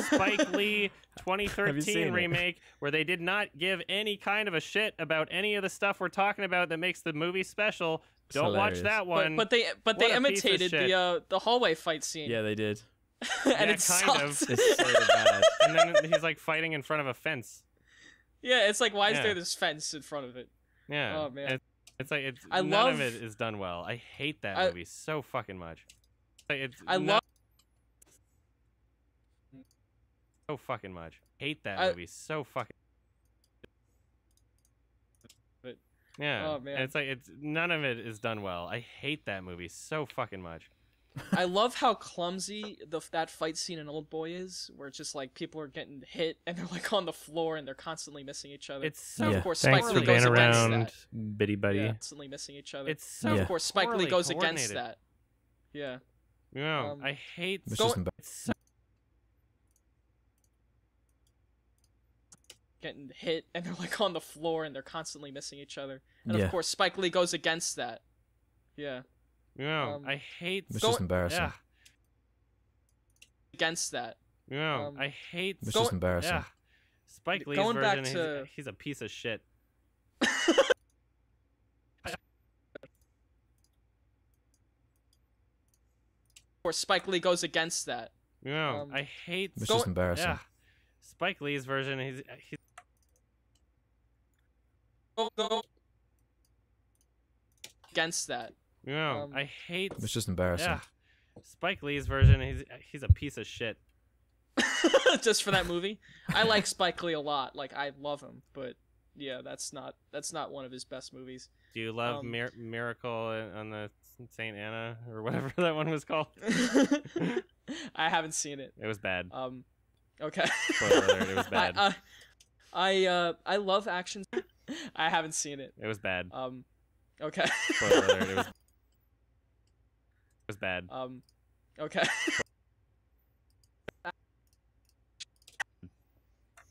Spike Lee 2013 remake where they did not give any kind of a shit about any of the stuff we're talking about that makes the movie special. Don't watch that one. But they imitated the hallway fight scene. Yeah, they did. And it kind of. sucks. It's so bad. And then he's like fighting in front of a fence. Yeah, it's like, why is there this fence in front of it? Yeah. Oh man. It's like none of it is done well. I hate that movie so fucking much. So fucking much. Hate that movie so fucking. Yeah. Oh man. It's none of it is done well. I hate that movie so fucking much. I love how clumsy that fight scene in Old Boy is, where it's just like people are getting hit and they're like on the floor and they're constantly missing each other. It's so of course Thanks Spike for Lee being goes around, against that. Bitty Buddy. Yeah, constantly missing each other. It's so of course Spike Lee goes against coordinated. that. Yeah. No, I hate. It's just getting hit and they're like on the floor and they're constantly missing each other. And of course Spike Lee goes against that. Yeah. No, I hate. It's just embarrassing. Yeah. Against that. No, I hate. It's just embarrassing. Yeah. Spike Lee's going version, back to... he's a piece of shit. Or Spike Lee goes against that. No, I hate. It's just embarrassing. Yeah. Spike Lee's version, he's against that. No, I hate. It's just embarrassing. Yeah. Spike Lee's version, he's a piece of shit. Just for that movie. I like Spike Lee a lot. Like, I love him, but yeah, that's not one of his best movies. Do you love Miracle on the Saint Anna or whatever that one was called? I haven't seen it. It was bad. Okay. Spoiler alert, it was bad. I love action. I haven't seen it. It was bad. Okay. Spoiler alert, it was bad. Okay.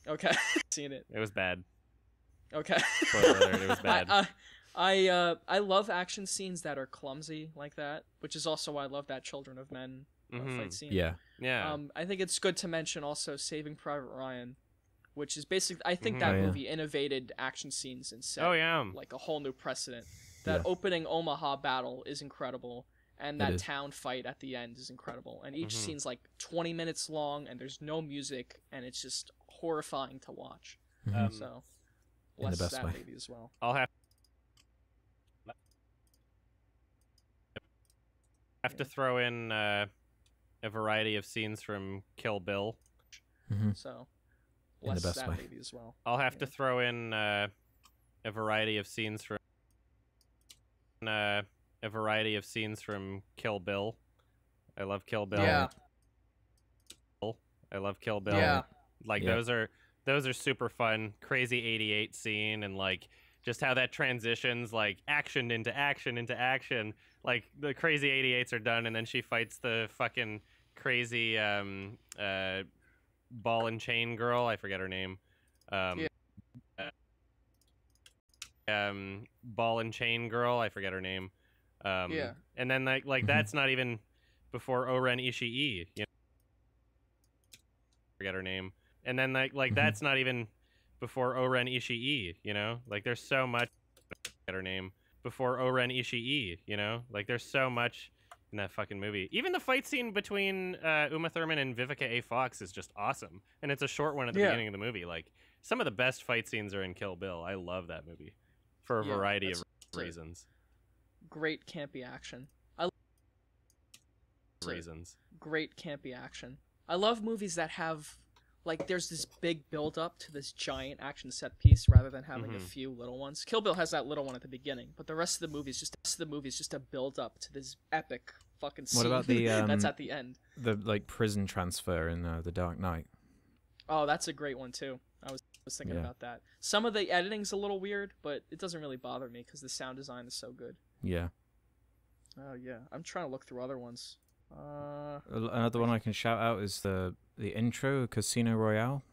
Okay. Seen it. It was bad. Okay. Spoiler alert, it was bad. I love action scenes that are clumsy like that, which is also why I love that Children of Men fight scene. Yeah. Yeah. I think it's good to mention also Saving Private Ryan, which is basically, I think that movie innovated action scenes and set like a whole new precedent. That opening Omaha battle is incredible, and that town fight at the end is incredible. And each scene's like 20 minutes long, and there's no music, and it's just horrifying to watch. So, bless that movie as well. I'll have to throw in a variety of scenes from Kill Bill. So, bless that movie as well. I'll have to throw in a variety of scenes from Kill Bill. I love Kill Bill. Yeah. I love Kill Bill. Yeah. Like those are super fun. Crazy 88 scene, and like just how that transitions like action into action into action. Like the crazy 88s are done, and then she fights the fucking crazy ball and chain girl. I forget her name. Ball and chain girl. I forget her name. And then like that's not even before Oren Ishii. You know? Forget her name. And then like that's not even before Oren Ishii. You know, like there's so much. Forget her name. Before Oren Ishii. You know, like there's so much in that fucking movie. Even the fight scene between Uma Thurman and Vivica A. Fox is just awesome, and it's a short one at the beginning of the movie. Like some of the best fight scenes are in Kill Bill. I love that movie for a variety of reasons. Great campy action. Great campy action. I love movies that have like there's this big build up to this giant action set piece rather than having a few little ones. Kill Bill has that little one at the beginning, but the rest of the movie is just a build up to this epic fucking scene. What about the that's at the end? The like prison transfer in The Dark Knight. Oh, that's a great one too. I was thinking about that. Some of the editing's a little weird, but it doesn't really bother me because the sound design is so good. Yeah. Oh yeah, I'm trying to look through other ones. Another one I can shout out is the intro, Casino Royale.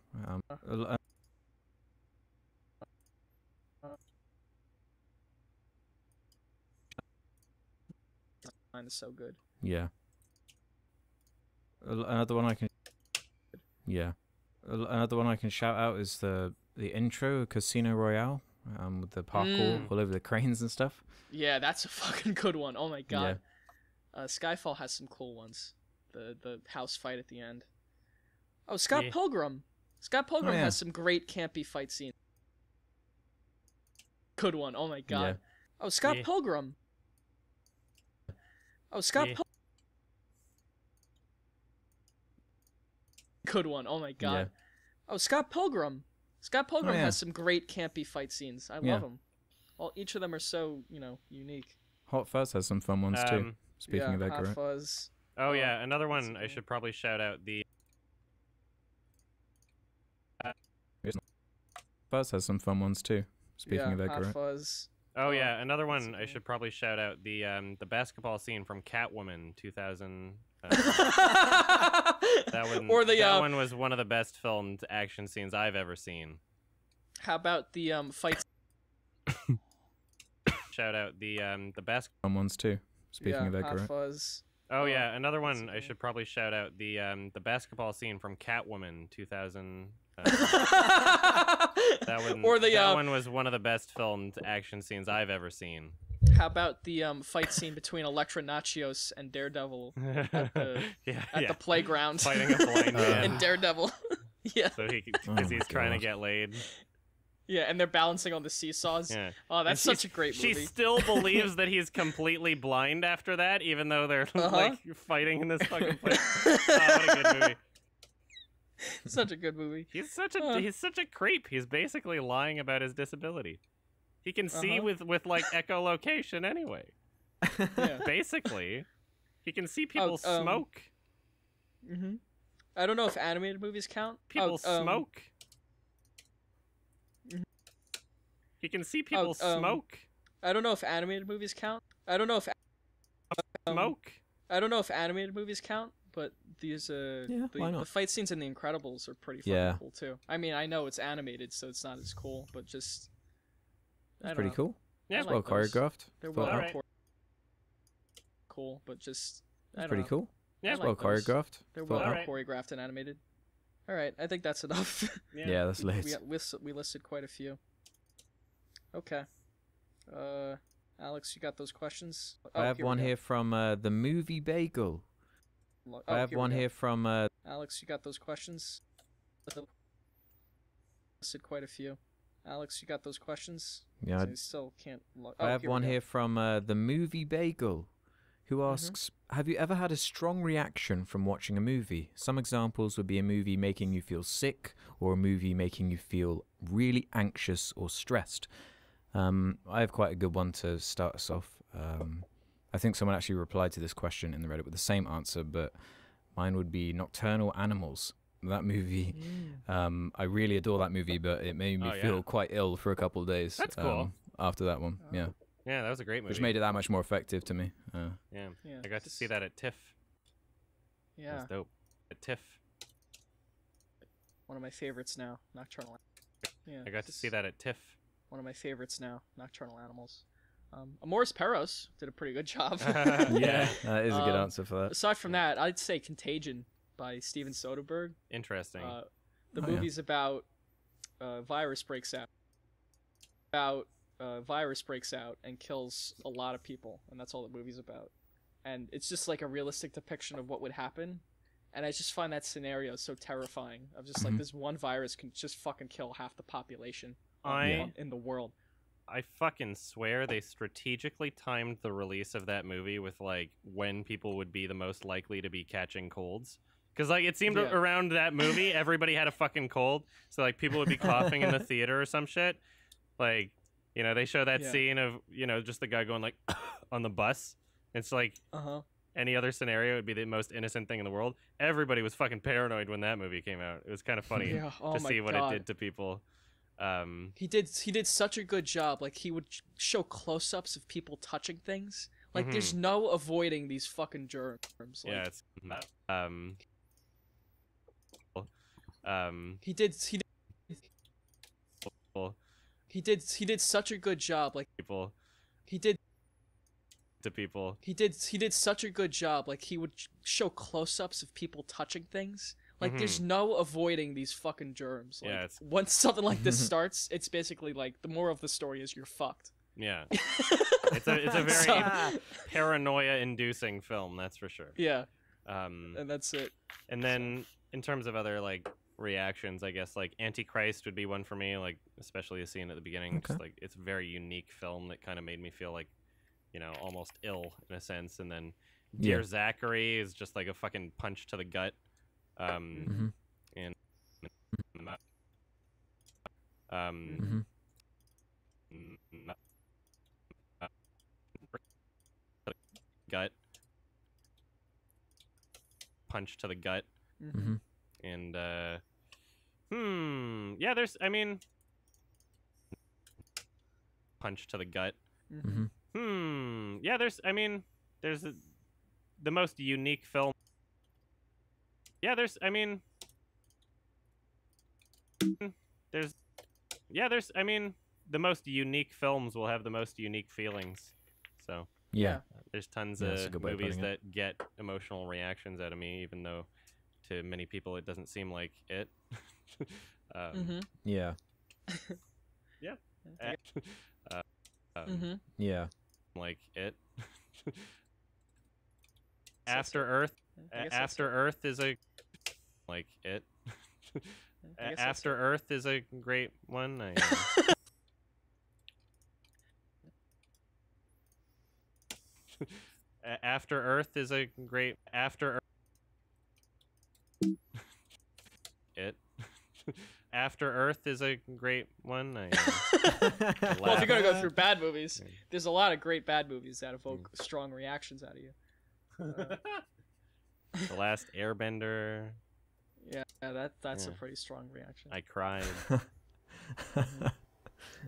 Mine is so good. Yeah. Another one I can. Yeah. Another one I can shout out is the intro, Casino Royale. With the parkour all over the cranes and stuff. Yeah, that's a fucking good one. Oh my god. Skyfall has some cool ones. The house fight at the end. Oh, Scott Pilgrim. Scott Pilgrim has some great campy fight scenes. Good one. Oh my god. Oh, Scott Pilgrim. Oh, Scott Pilgrim. Good one. Oh my god. Oh, Scott Pilgrim. Scott Pilgrim has some great campy fight scenes. I love them. Well, each of them are so, unique. Hot Fuzz has some fun ones too. Speaking of Edgar Hot Fuzz. Oh yeah, another one I should probably shout out. The Fuzz has some fun ones too. Speaking of Edgar Hot Fuzz. Oh yeah, another one I should probably shout out. The basketball scene from Catwoman 2000. That one was one of the best filmed action scenes I've ever seen. How about the fight? Shout out the basketball ones too. Speaking of Edgar Hot Fuzz. Oh yeah, another one I should probably shout out, the basketball scene from Catwoman 2000. That one was one of the best filmed action scenes I've ever seen. How about the fight scene between Elektra Nachios and Daredevil at the playground? Fighting a blind man. And Daredevil. Yeah. So because he's trying to get laid. Yeah, and they're balancing on the seesaws. Yeah. Oh, that's such a great movie. She still believes that he's completely blind after that, even though they're like fighting in this fucking place. Oh, what a good movie. Such a good movie. He's such a creep. He's basically lying about his disability. He can see with like echolocation anyway. Yeah. Basically, he can see people smoke. I don't know if animated movies count. People smoke. He can see people smoke. I don't know if animated movies count. I don't know if smoke. I don't know if animated movies count, but these the fight scenes in The Incredibles are pretty fucking cool too. I mean, I know it's animated, so it's not as cool, but just it's pretty cool. Yeah, it's well choreographed. They're well cool, but just it's pretty cool. Yeah, it's well choreographed. They're well choreographed and animated. All right, I think that's enough. Yeah, that's late. We listed quite a few. Okay. Alex, you got those questions? I have one here from the Movie Bagel. I have one here from Alex, you got those questions? Listed quite a few. Alex, you got those questions? Yeah. So you still can't I have one here from the Movie Bagel, who asks, have you ever had a strong reaction from watching a movie? Some examples would be a movie making you feel sick, or a movie making you feel really anxious or stressed. I have quite a good one to start us off. I think someone actually replied to this question in the Reddit with the same answer, but mine would be Nocturnal Animals. That movie, I really adore that movie, but it made me feel quite ill for a couple of days. That's cool. After that one, yeah, that was a great movie. Which made it that much more effective to me. Yeah, I got to see that at TIFF. Yeah, that's dope. At TIFF. One of my favorites now, Nocturnal. Yeah, I got to see that at TIFF. One of my favorites now, Nocturnal Animals. Amoris Perros did a pretty good job. Yeah, that is a good answer for that. Aside from that, I'd say Contagion by Steven Soderbergh. Interesting. The movie's about virus breaks out. Virus breaks out and kills a lot of people, and that's all the movie's about. And it's just like a realistic depiction of what would happen. And I just find that scenario so terrifying. Of just like this one virus can just fucking kill half the population in the world. I fucking swear they strategically timed the release of that movie with like when people would be the most likely to be catching colds. Because like it seemed around that movie, everybody had a fucking cold, so like people would be coughing in the theater or some shit. Like, you know, they show that scene of, you know, just the guy going like on the bus. It's like any other scenario would be the most innocent thing in the world. Everybody was fucking paranoid when that movie came out. It was kind of funny to see what it did to people. He did such a good job. Like he would show close-ups of people touching things. Like there's no avoiding these fucking germs. Like, yeah, it's he did such a good job. Like he did such a good job. Like he would show close-ups of people touching things. Like there's no avoiding these fucking germs. Like, yeah, once something like this starts, it's basically like the moral of the story is you're fucked. Yeah, it's a very paranoia-inducing film, that's for sure. Yeah, and that's it. And then in terms of other like reactions, I guess like Antichrist would be one for me. Like especially the scene at the beginning, just like it's a very unique film that kind of made me feel like, you know, almost ill in a sense. And then Dear Zachary is just like a fucking punch to the gut. And gut punch to the gut. And yeah, there's, I mean, punch to the gut. Yeah, there's, I mean, there's the most unique film. Yeah, there's, I mean, I mean, the most unique films will have the most unique feelings. So yeah, There's tons Yeah, that's a of good way of movies putting it. that get emotional reactions out of me, even though to many people it doesn't seem like it. Yeah. Yeah. Yeah. Like it. That's After it. Earth. I guess that's After it. Earth is a like it. I guess that's After it. Earth is a great one. After Earth is a great After it. After Earth is a great one. Well, if you're gonna go through bad movies, there's a lot of great bad movies that evoke strong reactions out of you. The Last Airbender. Yeah, that's a pretty strong reaction. I cried.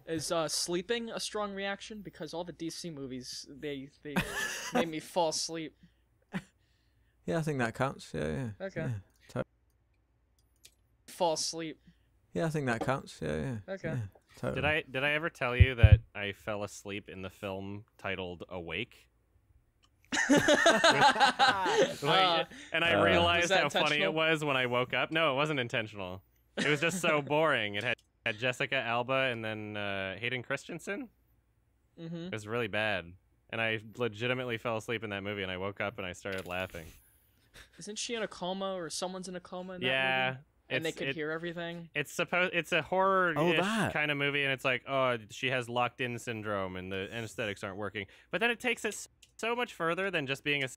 Is sleeping a strong reaction? Because all the DC movies, they made me fall asleep. Yeah, I think that counts. Yeah. Okay. Yeah, Fall asleep. yeah, I think that counts. Yeah. Okay. Yeah, totally. Did I ever tell you that I fell asleep in the film titled Awake? And I realized how funny it was when I woke up. No, it wasn't intentional. It was just so boring. It had Jessica Alba and then Hayden Christensen. It was really bad, and I legitimately fell asleep in that movie. And I woke up and I started laughing. Isn't she in a coma, or someone's in a coma in that Yeah, movie? And they could hear everything. It's a horror-ish that. kind of movie, and it's like, oh, she has locked-in syndrome, and the anesthetics aren't working. But then it takes it so much further than just being a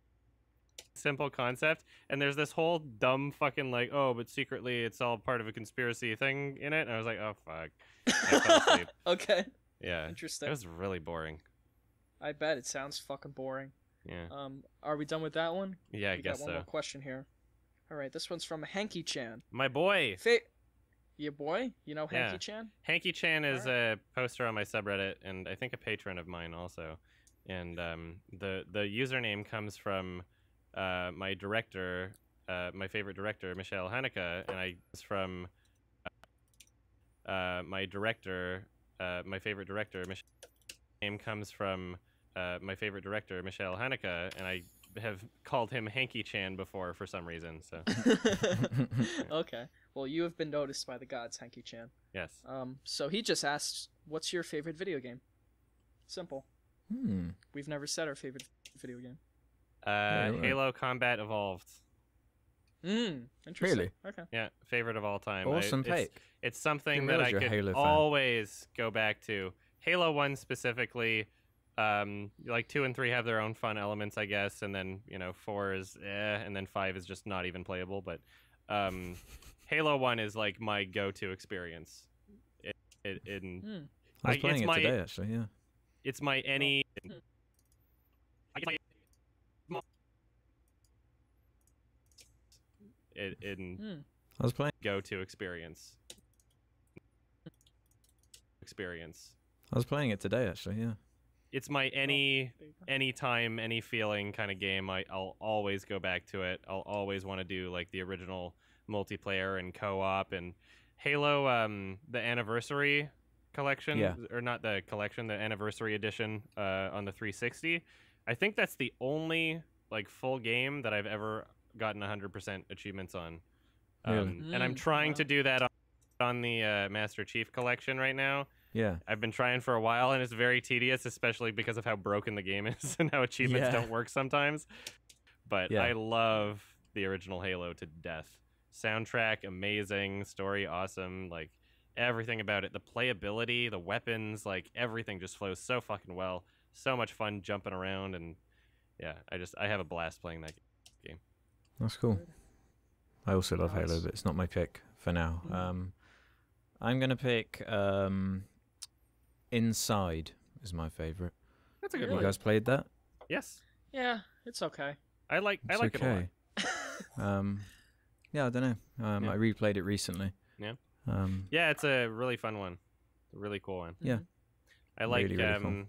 simple concept, and there's this whole dumb fucking like, oh, but secretly it's all part of a conspiracy thing in it. And I was like, oh fuck, I fell asleep. Okay. Yeah, Interesting. it was really boring. I bet it sounds fucking boring. Yeah. Are we done with that one? Yeah, I We guess got one so. more question here. All right, this one's from Hanky Chan. My boy. Your boy? You know Hanky Chan? Hanky Chan is a poster on my subreddit, and I think a patron of mine also. And the username comes from my director, my favorite director, Michelle Haneke, and it's from my director, my favorite director. Name comes from my favorite director, Michelle Haneke, and I have called him Hanky Chan before for some reason. So Okay. Well, you have been noticed by the gods, Hanky Chan. yes. So he just asked, "What's your favorite video game?" Simple. We've never said our favorite video game. right. Halo Combat Evolved. Interesting. Really? Okay. Yeah, favorite of all time. Awesome take. It's something Didn't that realize I you're a could Halo fan. always go back to. Halo 1 specifically, like 2 and 3 have their own fun elements, I guess, and then 4 is and then 5 is just not even playable. But Halo 1 is like my go-to experience. I was playing it today, actually. Yeah. It's my any. I was playing. Go-to experience. I was playing it today, actually. Yeah. It's my anytime, any feeling kind of game. I'll always go back to it. I'll always want to do like the original multiplayer and co-op and Halo. The anniversary collection, or not the collection, the anniversary edition on the 360. I think that's the only like full game that I've ever gotten 100% achievements on. And I'm trying to do that on the Master Chief collection right now. Yeah. I've been trying for a while, and it's very tedious, especially because of how broken the game is and how achievements don't work sometimes. But I love the original Halo to death. Soundtrack, amazing. Story, awesome. Like, everything about it. The playability, the weapons, like, everything just flows so fucking well. So much fun jumping around, and yeah, I have a blast playing that game. That's cool. I also love Halo, but it's not my pick for now. I'm going to pick Inside is my favorite. That's a good You one. guys played that? Yes. Yeah, it's okay. I like it a lot. Yeah, I don't know. I replayed it recently. Yeah. Yeah, it's a really fun one. A really cool one. Yeah. I like Really, really cool.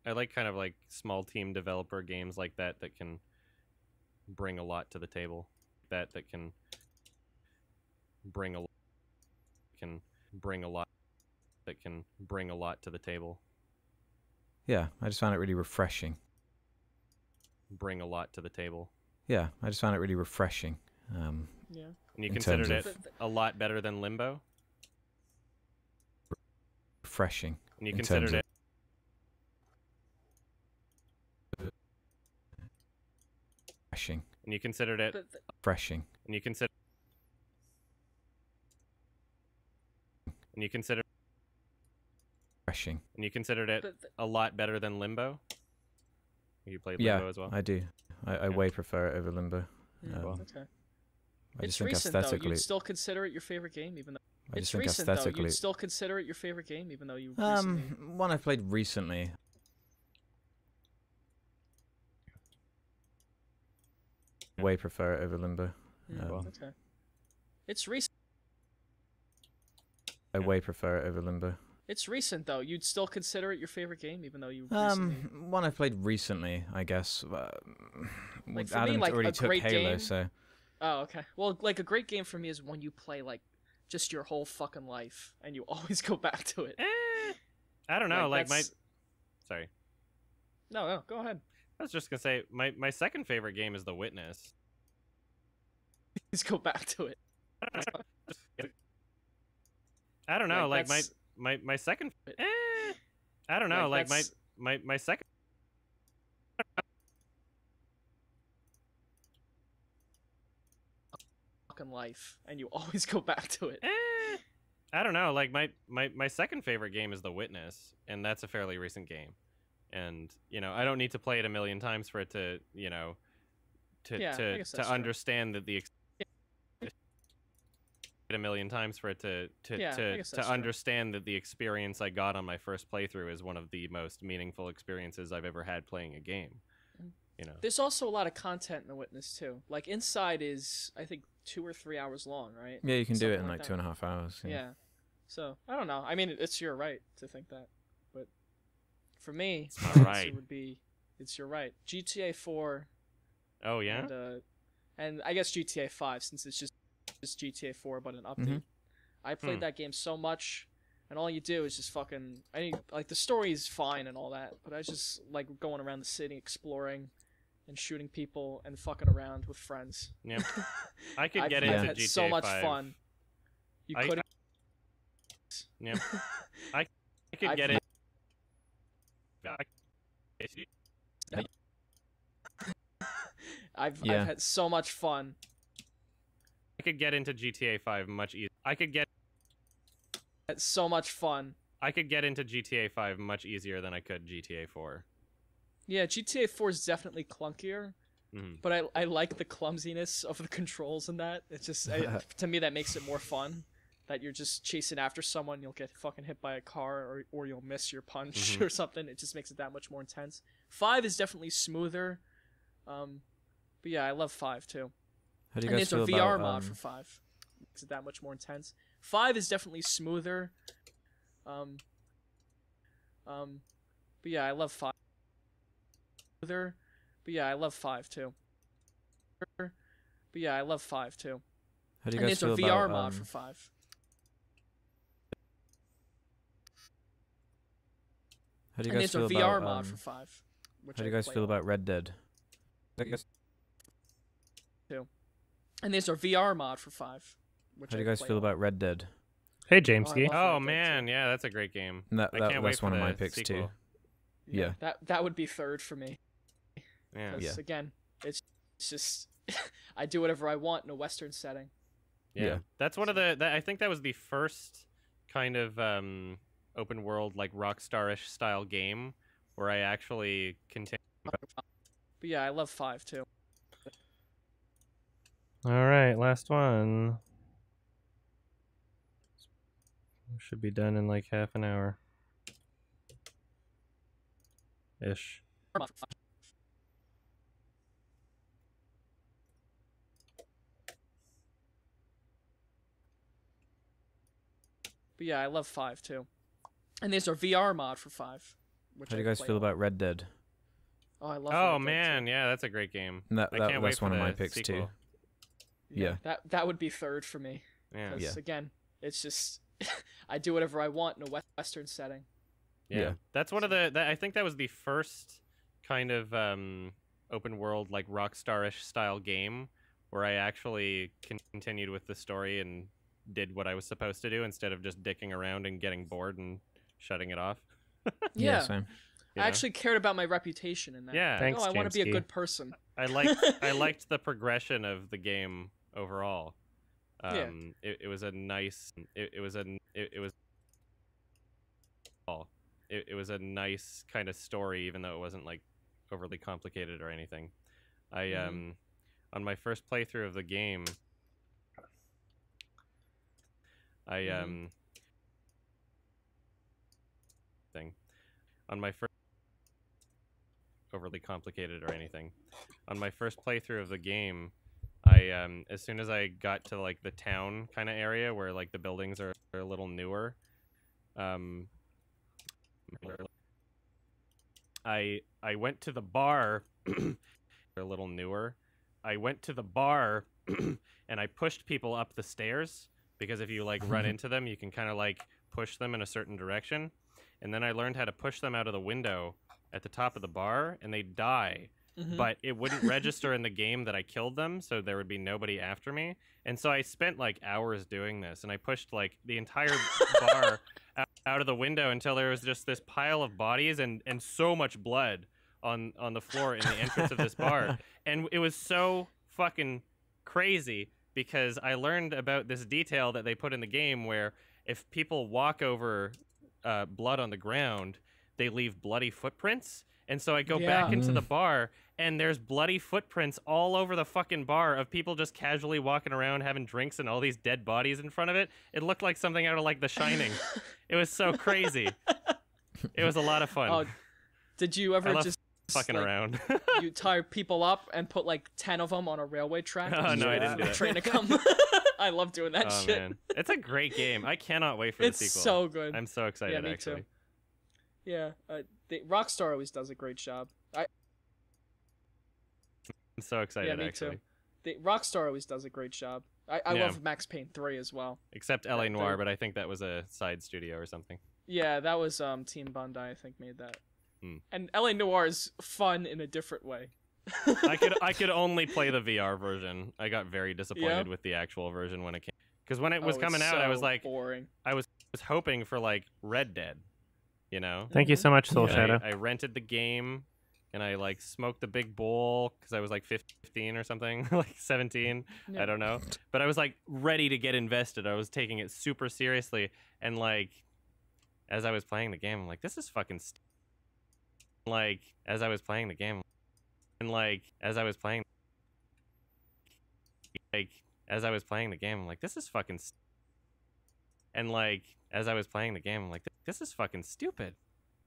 I like kind of like small team developer games like that can bring a lot to the table. That can bring a lot to the table. Yeah, I just found it really refreshing. bring a lot to the table. Yeah, I just found it really refreshing. Yeah. And you in considered terms it a lot better than Limbo? Refreshing. And you in considered terms it refreshing. And you considered it Refreshing. And you consider And you consider Refreshing. And you considered it a lot better than Limbo? You played Yeah, Limbo as well? I do. I way prefer it over Limbo. Okay. I It's just think recent though. aesthetically. You'd still consider it your favorite game, even though I just it's think recent though. aesthetically. You'd still consider it your favorite game, even though you recently... One I played recently. Way prefer it over Limbo. Okay. It's recent. I way prefer it over Limbo. It's recent though. You'd still consider it your favorite game, even though you recently... One I played recently, I guess. Like for Adam me, like already a took great Halo, game. so Oh, okay. Well, like a great game for me is when you play like just your whole fucking life and you always go back to it. I don't know, like my that's- Sorry. No, go ahead. I was just gonna say my second favorite game is The Witness. Just go back to it. I don't know, like that's- my second I don't know, like that's- my second fucking life and you always go back to it. I don't know, like my second favorite game is The Witness, and that's a fairly recent game. And, you know, I don't need to play it a million times for it to, you know, Yeah, I guess that's true. understand that the a million times for it to Yeah, I guess that's true. understand that the experience I got on my first playthrough is one of the most meaningful experiences I've ever had playing a game. You know. There's also a lot of content in The Witness too. Like Inside is, I think, 2 or 3 hours long, right? yeah, you can do it Something in like that. 2.5 hours. Yeah. So I don't know. I mean, it's your right to think that, but for me, not the answer right. would be it's your right. GTA 4. Oh yeah. And I guess GTA 5, since it's just GTA 4 but an update. I played that game so much, and all you do is just fucking. Like the story is fine and all that, but I just like going around the city exploring, and shooting people and fucking around with friends. Yeah. I could get I've into had GTA so much 5. fun. You I- couldn't. Yeah. I could get it. I've Yeah. had so much fun. I could get into GTA 5 much easier. Had so much fun. I could get into GTA 5 much easier than I could GTA 4. Yeah, GTA 4 is definitely clunkier, Mhm. but I like the clumsiness of the controls in that. It's just to me that makes it more fun. That you're just chasing after someone, you'll get fucking hit by a car, or you'll miss your punch or something. It just makes it that much more intense. 5 is definitely smoother, but yeah, I love 5 too. How do you And guys there's a feel VR about? mod for 5. Makes it that much more intense. 5 is definitely smoother. But yeah, I love 5. Smoother. But yeah, I love 5 too. But yeah, I love 5 too. How do you And guys there's a feel VR about? mod for 5. How do you And guys there's a feel VR about? mod for 5. Which How do I you guys play feel a lot about Red Dead? too. And there's a VR mod for 5. Which How do I you guys play feel a lot. about Red Dead? Hey, Jamesky. Oh, love Red Dead man, too. yeah, that's a great game. That, I can't wait that's for one of my the picks sequel. too. Yeah. That would be third for me. Yeah. 'Cause, Yeah. again, it's just I do whatever I want in a Western setting. Yeah. That's one of I think that was the first kind of open world, like Rockstar-ish style game where I actually continue. But yeah, I love 5 too. All right, last one. Should be done in like half an hour. Ish. But yeah, I love 5 too. And there's a VR mod for 5. Which How do I you guys play feel a lot. about Red Dead? Oh, I love. Oh Red Dead man, too. yeah, that's a great game. That, I can't wait that's for one of my the picks sequel. too. Yeah. That would be third for me. Yeah. 'Cause, Yeah. again, it's just I do whatever I want in a Western setting. Yeah. Yeah. That's one of I think that was the first kind of open world like Rockstar-ish style game where I actually continued with the story and did what I was supposed to do instead of just dicking around and getting bored and shutting it off. Yeah. Same. I actually cared about my reputation in that. Yeah. Thanks, I want to be a James good person. I liked the progression of the game overall. It was a nice it was a nice kind of story, even though it wasn't like overly complicated or anything. On my first playthrough of the game, on my first overly complicated or anything. On my first playthrough of the game, as soon as I got to like the town kind of area where like the buildings are a little newer, I went to the bar a little newer. I went to the bar and I pushed people up the stairs because if you like run into them, you can kind of like push them in a certain direction. And then I learned how to push them out of the window at the top of the bar and they die. But it wouldn't register in the game that I killed them, so there would be nobody after me. And so I spent like hours doing this, and I pushed like the entire bar out of the window until there was just this pile of bodies and so much blood on the floor in the entrance of this bar. And it was so fucking crazy because I learned about this detail that they put in the game where if people walk over blood on the ground, they leave bloody footprints. And so I go back into the bar, and there's bloody footprints all over the fucking bar of people just casually walking around having drinks and all these dead bodies in front of it. It looked like something out of like The Shining. It was so crazy. It was a lot of fun. Oh, did you ever just fucking like, around? You tie people up and put like 10 of them on a railway track? Oh, no, I didn't do that. Train to come. I love doing that shit. Man. It's a great game. I cannot wait for the sequel. It's so good. I'm so excited, yeah, me actually. Too. Yeah, Rockstar always does a great job. I'm so excited, actually. Rockstar always does a great job. I love Max Payne 3 as well. Except LA Noire, but I think that was a side studio or something. Yeah, that was Team Bandai, I think, made that. And LA Noire is fun in a different way. I could only play the VR version. I got very disappointed with the actual version when it came. Because when it was coming out, I was like, boring. I was hoping for like Red Dead, you know? Thank you so much, Soul Shadow. I rented the game, and I like smoked a big bowl because I was like 15 or something, like 17. I don't know. But I was like ready to get invested. I was taking it super seriously, and like as I was playing the game, I'm like, this is fucking. Like as I was playing the game, and like as I was playing, I'm like, this is fucking. And like as I was playing the game, I'm like, this is fucking stupid.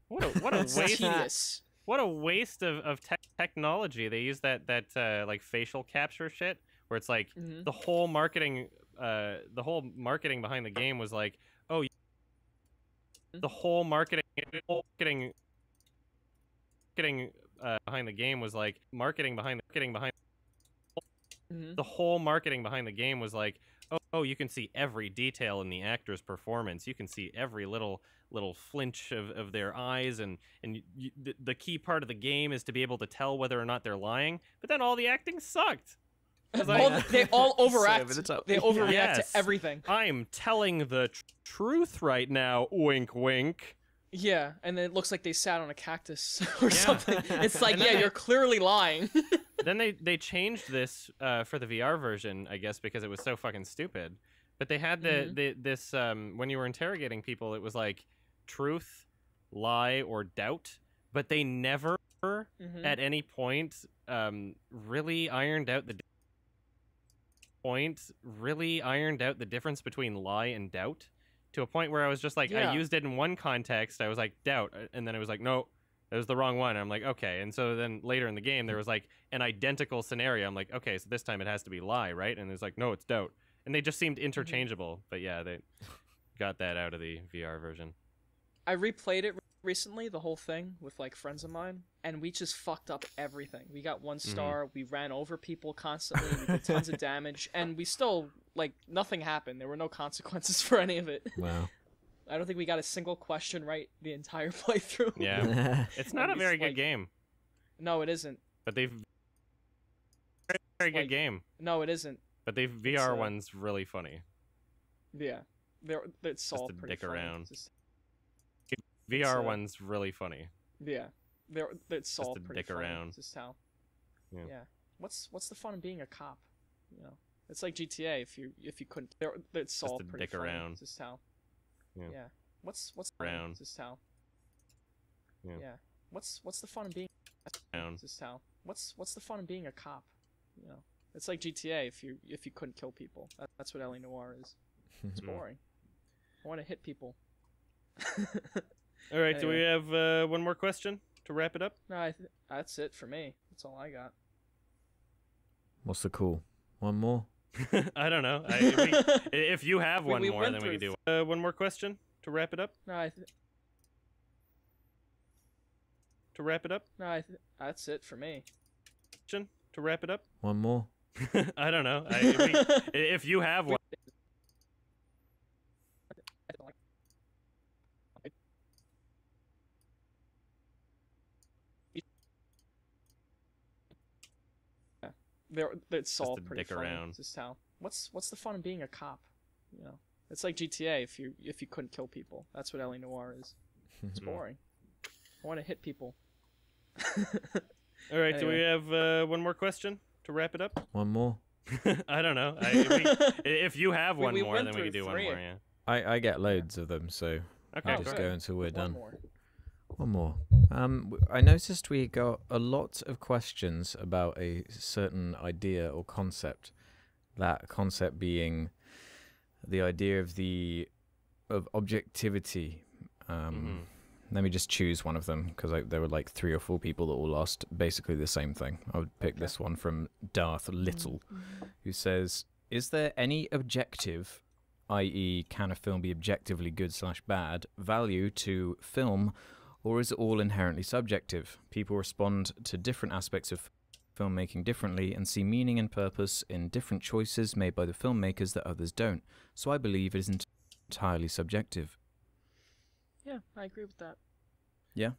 What a waste! What a waste of technology. They use that like facial capture shit, where it's like the whole marketing behind the game was like, oh, the whole marketing behind the game was like the whole marketing behind the game was like, oh, you can see every detail in the actor's performance. You can see every little flinch of their eyes, and the key part of the game is to be able to tell whether or not they're lying. But then all the acting sucked. They all overact. They overreact to everything. I'm telling the truth right now. Wink, wink. Yeah, and then it looks like they sat on a cactus or something. It's like, you're clearly lying. Then they changed this for the VR version, I guess, because it was so fucking stupid. But they had this when you were interrogating people, it was like truth, lie, or doubt. But they never, at any point, really ironed out the difference between lie and doubt. To a point where I was just like, I used it in one context, I was like, doubt, and then it was like, no, it was the wrong one. And I'm like, okay. And so then later in the game, there was like an identical scenario. I'm like, okay, so this time it has to be lie, right? And it's like, no, it's doubt. And they just seemed interchangeable. But yeah, they got that out of the VR version. I replayed it recently, the whole thing, with like friends of mine, and we just fucked up everything. We got 1 star, we ran over people constantly, we did tons of damage, and we still, like, nothing happened. There were no consequences for any of it. Wow. I don't think we got a single question right the entire playthrough. Yeah. It's not a very good game. No, it isn't. But they've very good game. No, it isn't. But the VR one's really funny. Yeah, it's all just to pretty dick funny. around. VR one's really funny. Yeah, it's all to pretty dick funny. around. Just how. Yeah. Yeah. What's the fun of being a cop? You know, it's like GTA. If you couldn't, it's all to pretty dick funny. around. Just how. Yeah. Yeah. What's around. Just how. Yeah. Yeah. What's the fun of being around. Just how. What's the fun of being a cop? You know, it's like GTA. If you couldn't kill people, that's what LA Noire is. It's boring. I want to hit people. All right, do we have one more question to wrap it up? No, that's it for me. That's all I got. What's the call? One more? I don't know. If you have one more, then we can do one more question to wrap it up. No, to wrap it up. No, that's it for me. To wrap it up. One more? I don't know. If you have one. It's all to pretty dick funny. around. Just how. What's the fun of being a cop? You know, it's like GTA. If you couldn't kill people, that's what LA Noire is. It's boring. I want to hit people. All right, do we have one more question to wrap it up? One more? I don't know. If you have one more, then we can do one more. Yeah. I get loads of them, so Okay, I'll just go until we're done. More. One more. I noticed we got a lot of questions about a certain idea or concept. That concept being the idea of objectivity. Let me just choose one of them, because there were like 3 or 4 people that all asked basically the same thing. I would pick this one from Darth Little, who says, is there any objective, i.e. can a film be objectively good/bad, value to film, or is it all inherently subjective? People respond to different aspects of filmmaking differently and see meaning and purpose in different choices made by the filmmakers that others don't. So I believe it is entirely subjective. Yeah, I agree with that. Yeah?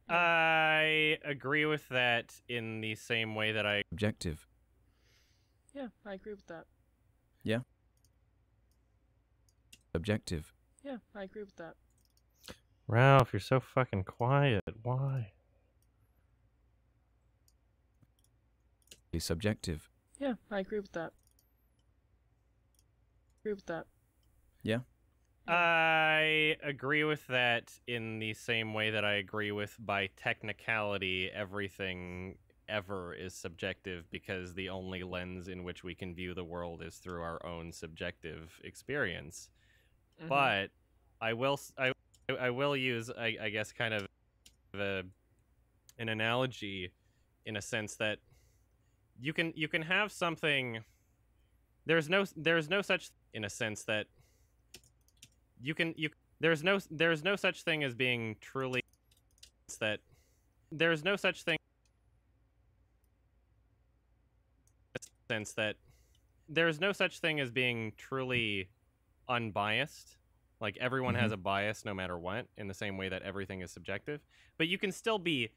I agree with that in the same way that I... Objective. Yeah, I agree with that. Yeah? Objective. Yeah, I agree with that. Ralph, you're so fucking quiet. Why? Subjective. Yeah, I agree with that. Agree with that. Yeah? I agree with that in the same way that I agree with, by technicality, everything ever is subjective, because the only lens in which we can view the world is through our own subjective experience. But I will use, I guess, kind of an analogy, in a sense that you can have something. There's no such, in a sense that there's no such thing as being truly, that there's no such thing, sense that there's no such thing as being truly unbiased. Like, everyone has a bias no matter what, in the same way that everything is subjective. But you can still be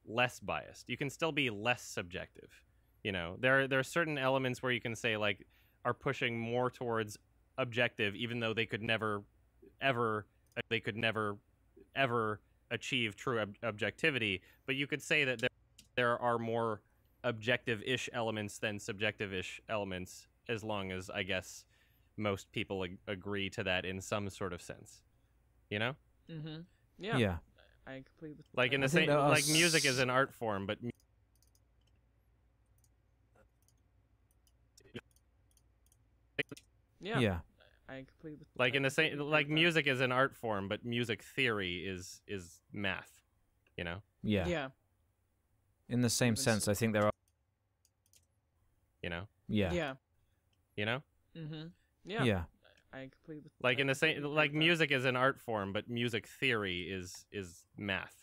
less biased. You can still be less subjective. You know, there are certain elements where you can say, like, are pushing more towards objective, even though they could never ever achieve true objectivity. But you could say that there are more objective-ish elements than subjective-ish elements, as long as, I guess, most people agree to that in some sort of sense, you know? Yeah. Yeah. I completely. Like, in the same, like, music is an art form, but Yeah. I completely. like, in the same, like, music is an art form, but music theory is math, you know? Yeah. Yeah. In the same sense, I think there are. You know? Yeah. Yeah. You know? Yeah. Yeah. I completely. Like, in the same, like, music is an art form, but music theory is math,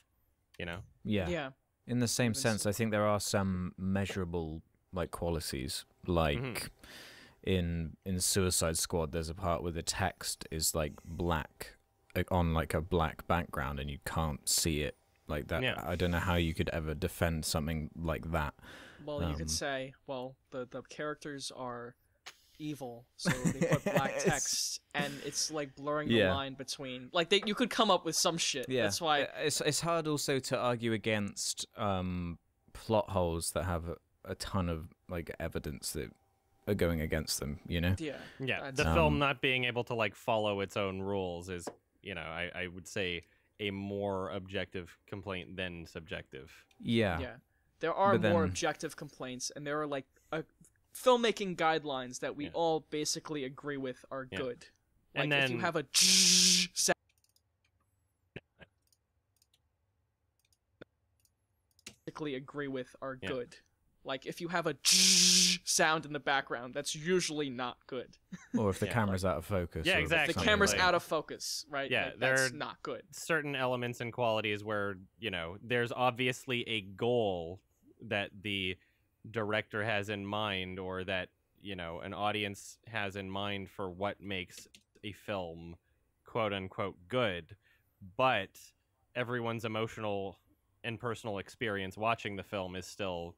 you know? Yeah. Yeah. In the same sense, I think there are some measurable, like, qualities. Like, in Suicide Squad, there's a part where the text is, like, black, on, like, a black background, and you can't see it like that. Yeah. I don't know how you could ever defend something like that. Well, you could say, well, the characters are evil, so they put black text, and it's like blurring the line between. Like you could come up with some shit. Yeah, that's why it's hard also to argue against plot holes that have a ton of like evidence that are going against them. You know. Yeah. The film not being able to like follow its own rules is, I would say, a more objective complaint than subjective. Yeah. There are more objective complaints, and there are like filmmaking guidelines that we all basically agree with are good. Like and then, if you have a sound, basically agree with are good. Like if you have a sound in the background, that's usually not good. Or if the camera's out of focus. Yeah, exactly. If the camera's out of focus, right? Yeah, like, that's not good. Certain elements and qualities where, there's obviously a goal that the director has in mind, or that, an audience has in mind for what makes a film quote unquote good, but everyone's emotional and personal experience watching the film is still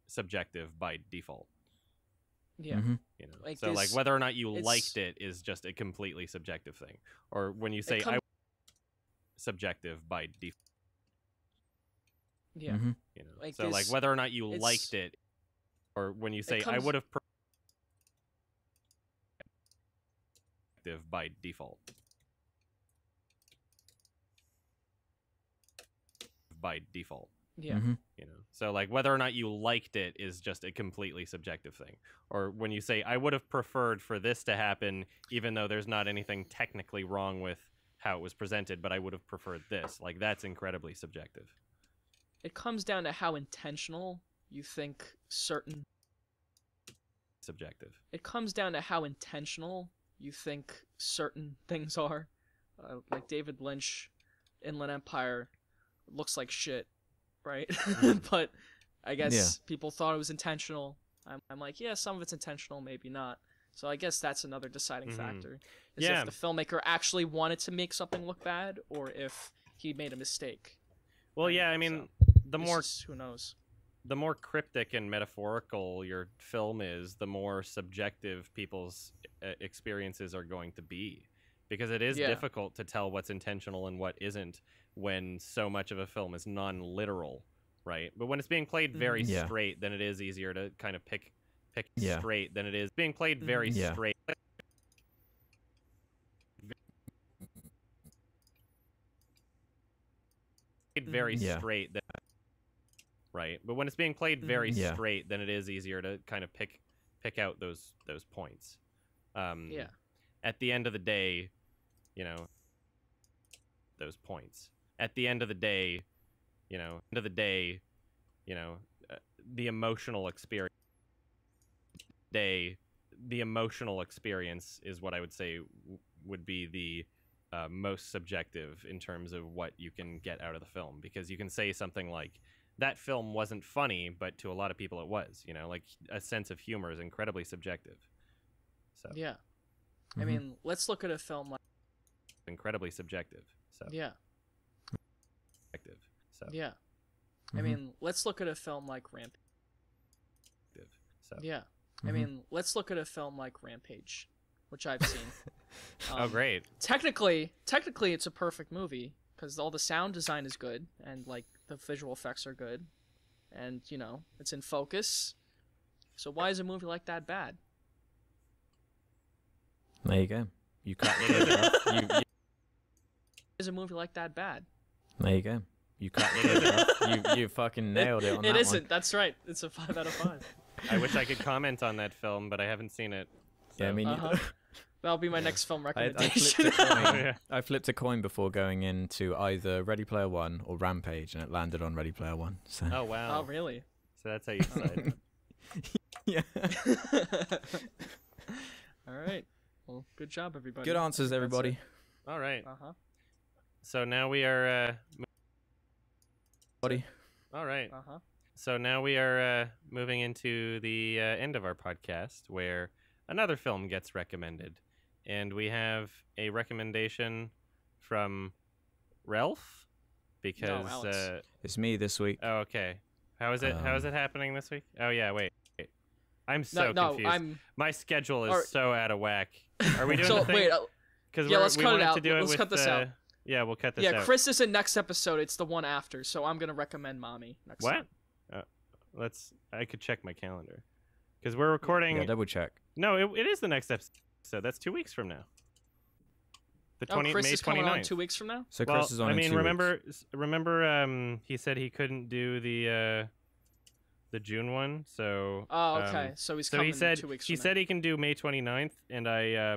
subjective by default. Yeah. Like so like whether or not you liked it is just a completely subjective thing. Or when you say subjective by default. Yeah. So like whether or not you liked it, or when you say I would have by default. By default. Yeah. So like whether or not you liked it is just a completely subjective thing. Or when you say I would have preferred for this to happen, even though there's not anything technically wrong with how it was presented, but I would have preferred this. Like that's incredibly subjective. It comes down to how intentional you think certain subjective. It comes down to how intentional you think certain things are. Like David Lynch, Inland Empire looks like shit, right? But I guess people thought it was intentional. I'm like, yeah, some of it's intentional, maybe not. So I guess that's another deciding factor. Is if the filmmaker actually wanted to make something look bad, or if he made a mistake. Well, yeah, I mean, who knows? The more cryptic and metaphorical your film is, the more subjective people's experiences are going to be. Because it is difficult to tell what's intentional and what isn't when so much of a film is non-literal, right? But when it's being played very straight, then it is easier to kind of pick straight than it is being played very straight. Very straight, right? But when it's being played very straight, then it is easier to kind of pick out those points. At the end of the day, those points. At the end of the day, the emotional experience. The emotional experience is what I would say would be the most subjective in terms of what you can get out of the film, because you can say something like that film wasn't funny, but to a lot of people it was. Like a sense of humor is incredibly subjective. So I mean, let's look at a film like incredibly subjective. So I mean, let's look at a film like Rampage. I mean, let's look at a film like Rampage, which I've seen. Oh, great! Technically, it's a perfect movie because all the sound design is good and like the visual effects are good, and it's in focus. So why is a movie like that bad? There you go. You cut it. Is a movie like that bad? There you go. You cut it. You fucking nailed it on that one. It isn't. That's right. It's a 5 out of 5. I wish I could comment on that film, but I haven't seen it. So. Yeah, I mean, that'll be my next film recommendation. I flipped a coin before going into either Ready Player One or Rampage, and it landed on Ready Player One. So. Oh wow! Oh really? So that's how you decided. Yeah. All right. Well, good job, everybody. Good answers, everybody. All right. So now we are. All right. So now we are moving into the end of our podcast, where another film gets recommended, and we have a recommendation from Ralph, because no, it's me this week. Oh, okay. How is it? How is it happening this week? Oh yeah, wait. I'm so confused. My schedule is so out of whack. Are we doing the thing? Wait, Because let's cut it out. Let's cut this out. Yeah, we'll cut this out. Yeah, Chris isn't next episode. It's the one after. So I'm gonna recommend Mommy next time. I could check my calendar. Because we're recording. Yeah, double check. No, it is the next episode. That's 2 weeks from now. Chris May is 29th. coming on 2 weeks from now. So Chris is on. I mean, in 2 weeks. remember, he said he couldn't do the June one. So. Oh, okay. So he's coming 2 weeks. He said he can do May 29th, and I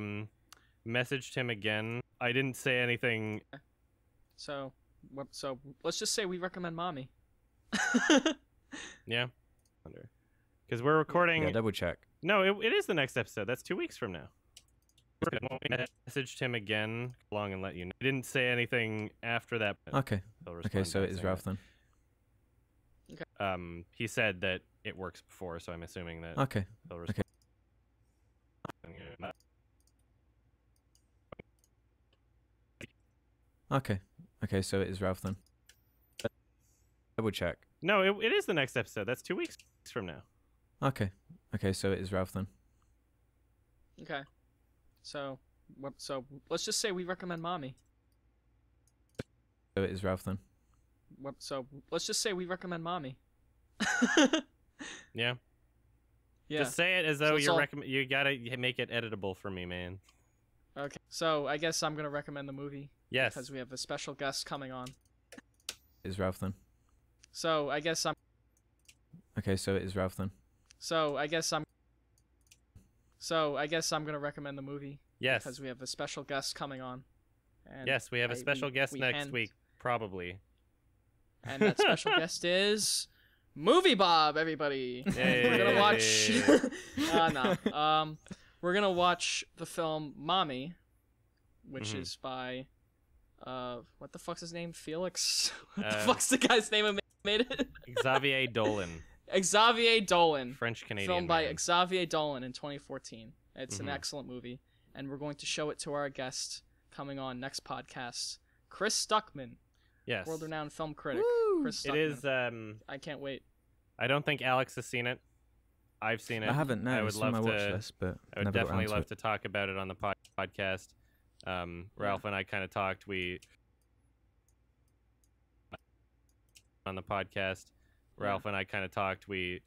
messaged him again. I didn't say anything. So let's just say we recommend Mommy. Yeah. Because we're recording. Yeah, double check. No, it is the next episode. That's 2 weeks from now. I messaged him again along and let you know. I didn't say anything after that. Okay. Okay, so it is Ralph then. Okay. He said that it works before, so I'm assuming that. Okay. He'll respond. Okay. Okay, so it is Ralph then. Double check. No, it is the next episode. That's 2 weeks from now. Okay. Okay, so it is Ralph then. Okay. So let's just say we recommend Mommy. So it is Ralph then. So let's just say we recommend Mommy. Yeah. Yeah. Just say it as though you gotta make it editable for me, man. Okay. So I guess I'm gonna recommend the movie. Yes. Because we have a special guest coming on. It is Ralph then. So I guess I'm. Okay, so it is Ralph then. So I guess I'm gonna recommend the movie. Yes. Because we have a special guest coming on. And yes, we have a special guest next week, probably. And that special guest is Movie Bob, everybody. Hey. We're gonna watch we're gonna watch the film Mommy, which is by what the fuck's his name? Felix? What the fuck's the guy's name who made it? Xavier Dolan. Xavier Dolan. French-Canadian Filmed by man. Xavier Dolan in 2014. It's an excellent movie, and we're going to show it to our guest coming on next podcast, Chris Stuckman. Yes. World-renowned film critic. Woo! Chris Stuckman. It is. I can't wait. I don't think Alex has seen it. I've seen it. I haven't. No, I would it's love on my watch to. list, but I would never got definitely around to love it. to talk about it on the podcast. Ralph and I kind of talked. On the podcast, Ralph and I kind of talked. We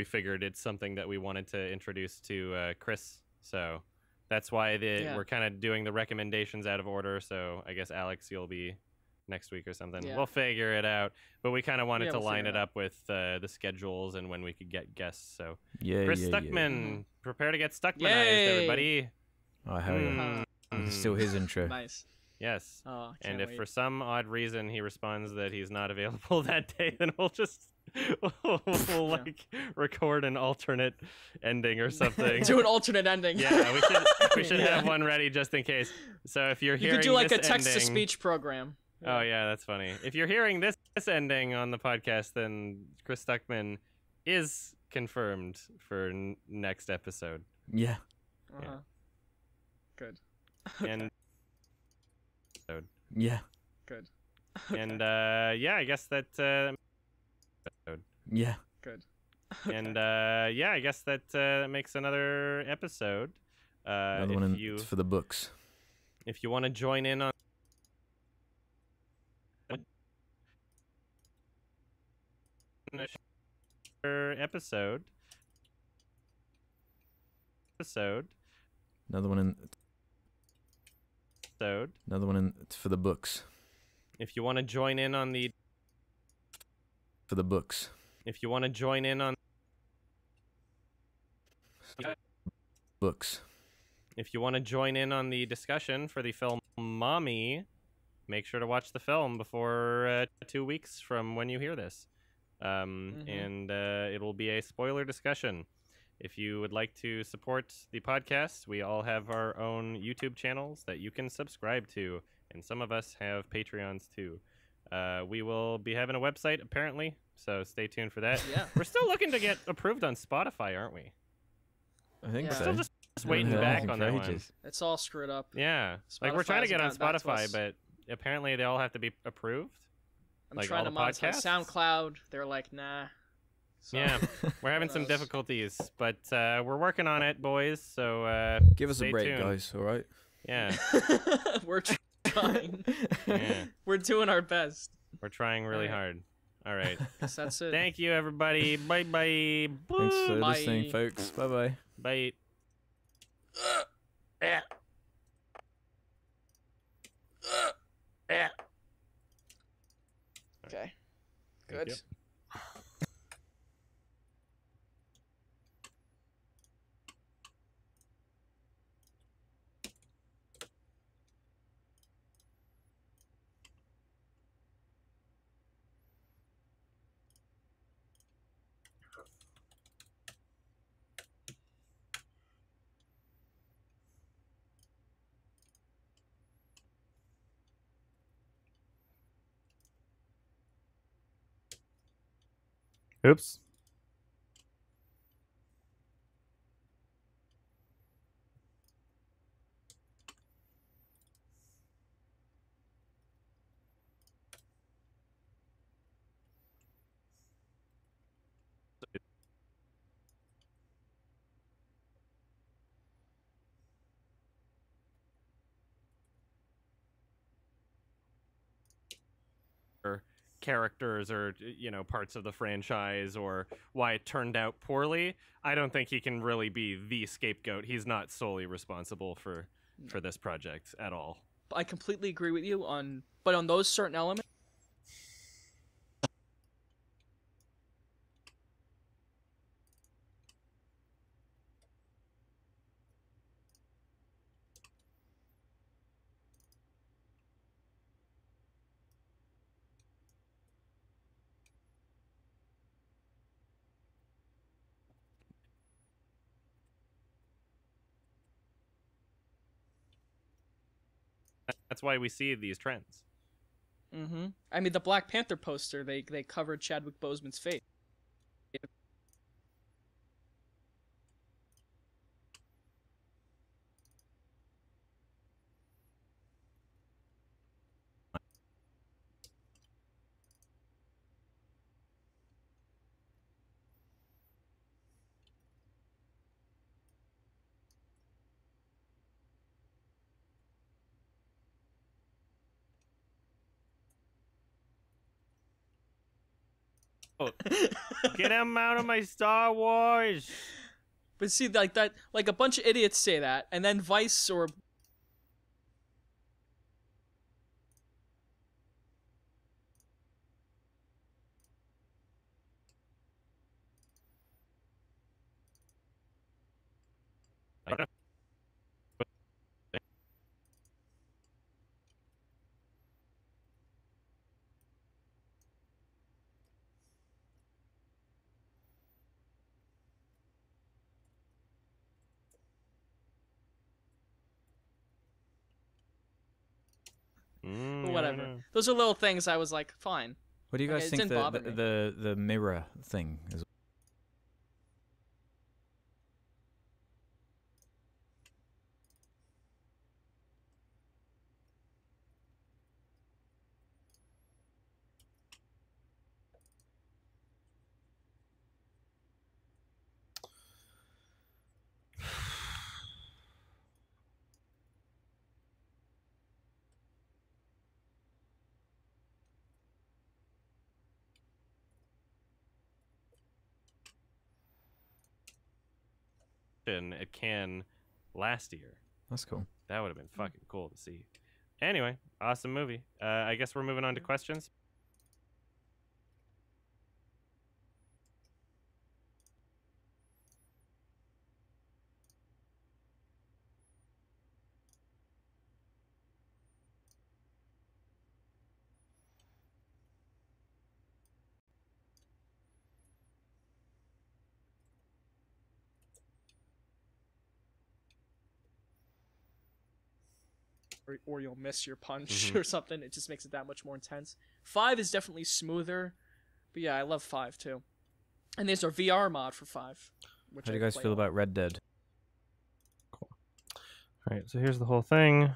figured it's something that we wanted to introduce to Chris. So that's why we're kind of doing the recommendations out of order. So I guess Alex, you'll be next week or something. Yeah. We'll figure it out. But we kind of wanted to we'll line figure it it up with the schedules and when we could get guests. So Yeah, Chris yeah, Stuckman, prepare to get Stuckmanized, Yay! everybody. Oh, hell yeah. It's still his intro. Nice. Yes. Oh, And can't if wait. for some odd reason he responds that he's not available that day, then we'll just like record an alternate ending or something. Do an alternate ending. Yeah, we should have one ready just in case. So if you're You hearing could do like a this text-to-speech program. Oh yeah, that's funny. If you're hearing this ending on the podcast, then Chris Stuckman is confirmed for next episode. Yeah. Uh-huh. Good. And Yeah. Good. and yeah, I guess that Yeah. Good. and yeah, I guess that makes another episode. Another one it's for the books. If you want to join in on episode. Another one it's for the books. If you want to join in on the For the books. If you want to join in on Books. If you want to join in on the discussion for the film Mommy, make sure to watch the film before 2 weeks from when you hear this. And it will be a spoiler discussion. If you would like to support the podcast, we all have our own YouTube channels that you can subscribe to, and some of us have Patreons too. We will be having a website apparently, so stay tuned for that. Yeah. We're still looking to get approved on Spotify, aren't we? I think Yeah. so. Still just waiting back on that one. It's all screwed up. Yeah, like we're trying to get on Spotify hasn't gotten back to Spotify, us. but apparently they all have to be approved. I'm like trying all to the monetize podcasts? SoundCloud. They're like, nah. So, Yeah, we're having some difficulties, but we're working on it, boys. So give us a break, tuned. guys. All right. Yeah, we're trying. Yeah. We're doing our best. We're trying really hard. All right. Guess that's it. Thank you, everybody. Bye bye. Thanks for Bye. listening, folks. Bye bye. Bye. Okay. Thank Good. you. Oops. Characters or parts of the franchise or why it turned out poorly, I don't think he can really be the scapegoat. He's not solely responsible for this project at all. I completely agree with you but on those certain elements. That's why we see these trends. Mm-hmm. I mean, the Black Panther poster, they covered Chadwick Boseman's face. Get him out of my Star Wars. But see, like that, like a bunch of idiots say that, and then Vice or whatever. Those are little things I was like, fine. What do you guys it think didn't bother me. the mirror thing is? At Cannes last year. That's cool. That would have been fucking cool to see. Anyway, awesome movie. I guess we're moving on to questions. Or you'll miss your punch or something. It just makes it that much more intense. 5 is definitely smoother, but yeah, I love 5 too. And there's our VR mod for 5. How do you guys feel about Red Dead? Cool. All right, so here's the whole thing.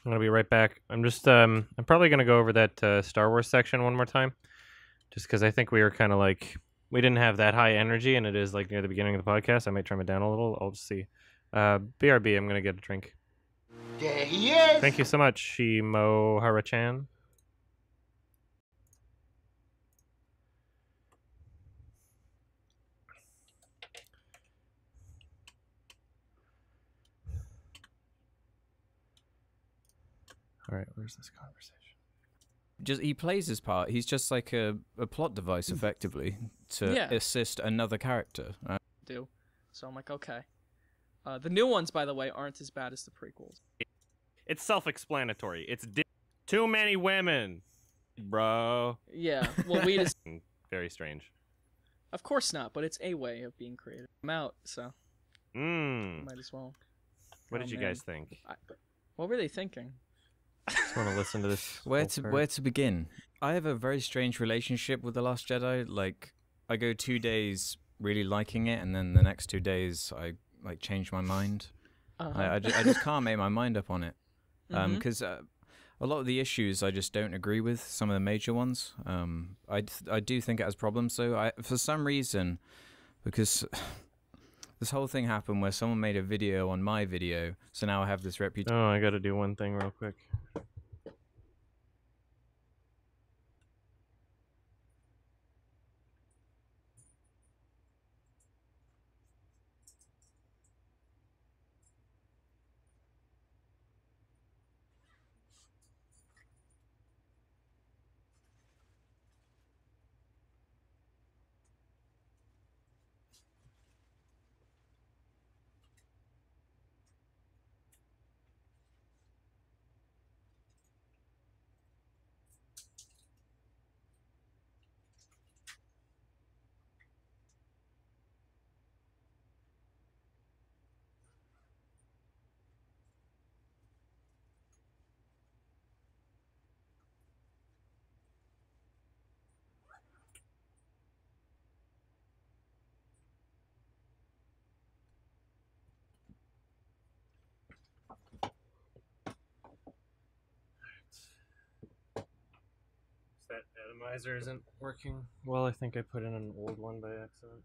I'm gonna be right back. I'm probably gonna go over that Star Wars section one more time, just because I think we were kind of like we didn't have that high energy, and it is like near the beginning of the podcast. I might trim it down a little. I'll just see. BRB, I'm gonna get a drink. There he is. Thank you so much, Shimo Hara-chan. All right, where's this conversation? He plays his part. He's just like a plot device, effectively, to assist another character. So I'm like, okay. The new ones, by the way, aren't as bad as the prequels. It's self-explanatory. It's too many women, bro. Yeah, well, we just... Very strange. Of course not, but it's a way of being creative. I'm out, so... Might as well. What did you guys think? What were they thinking? Just want to listen to this. Where to begin? I have a very strange relationship with The Last Jedi. Like, I go 2 days really liking it, and then the next 2 days I like change my mind. I just can't make my mind up on it. Because a lot of the issues I just don't agree with. Some of the major ones. I do think it has problems. So for some reason, because this whole thing happened where someone made a video on my video, so now I have this reputation. Oh, I got to do one thing real quick. That atomizer isn't working. Well, I think I put in an old one by accident.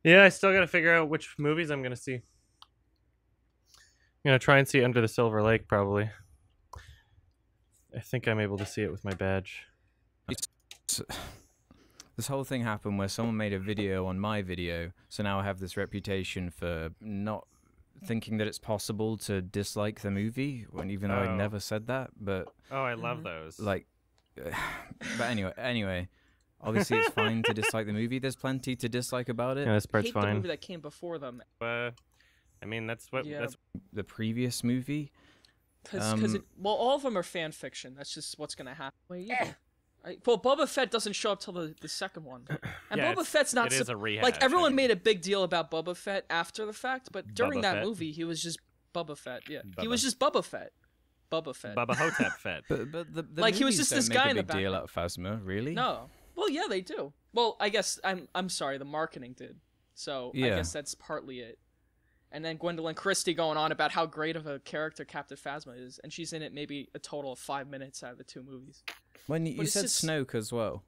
Yeah, I still gotta figure out which movies I'm gonna see. I'm gonna try and see Under the Silver Lake, probably. I think I'm able to see it with my badge. This whole thing happened where someone made a video on my video, so now I have this reputation for not thinking that it's possible to dislike the movie, when even though I never said that. But I love those. Like, but anyway. Obviously, it's fine to dislike the movie. There's plenty to dislike about it. Yeah, this part's hate fine. the movie that came before them. I mean, that's what. Yeah. That's the previous movie. Because well, all of them are fan fiction. That's just what's gonna happen. Well, Boba Fett doesn't show up till the second one, and yeah, Boba Fett's not. It is a rehash. Like everyone made a big deal about Boba Fett after the fact, but during Bubba that Fett. movie, he was just Boba Fett. Yeah, he Bubba. was just Boba Fett. Bubba Fett. Bubba Hotep Fett. But the like he was movies just this don't make guy a in the big deal back. out of Phasma, really? No. Well, yeah, they do. Well, I guess I'm sorry, the marketing did. So I Yeah. guess that's partly it. And then Gwendolyn Christie going on about how great of a character Captain Phasma is, and she's in it maybe a total of 5 minutes out of the two movies. When you But it's said just- Snoke as well,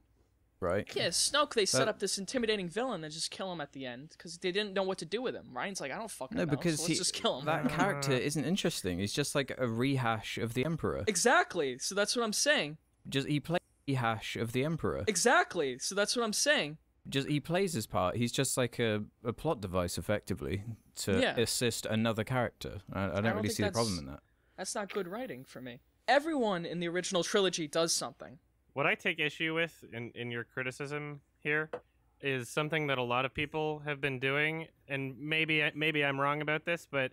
right? Yeah, Snoke, they set up this intimidating villain and just kill him at the end because they didn't know what to do with him. Ryan's like, I don't fucking know, because so let's just kill him. That character isn't interesting. He's just like a rehash of the Emperor. Exactly, so that's what I'm saying. He plays a rehash of the Emperor. Exactly, so that's what I'm saying. He plays his part. He's just like a plot device, effectively, to assist another character. I don't really see the problem in that. That's not good writing for me. Everyone in the original trilogy does something. What I take issue with in your criticism here is something that a lot of people have been doing, and maybe I'm wrong about this, but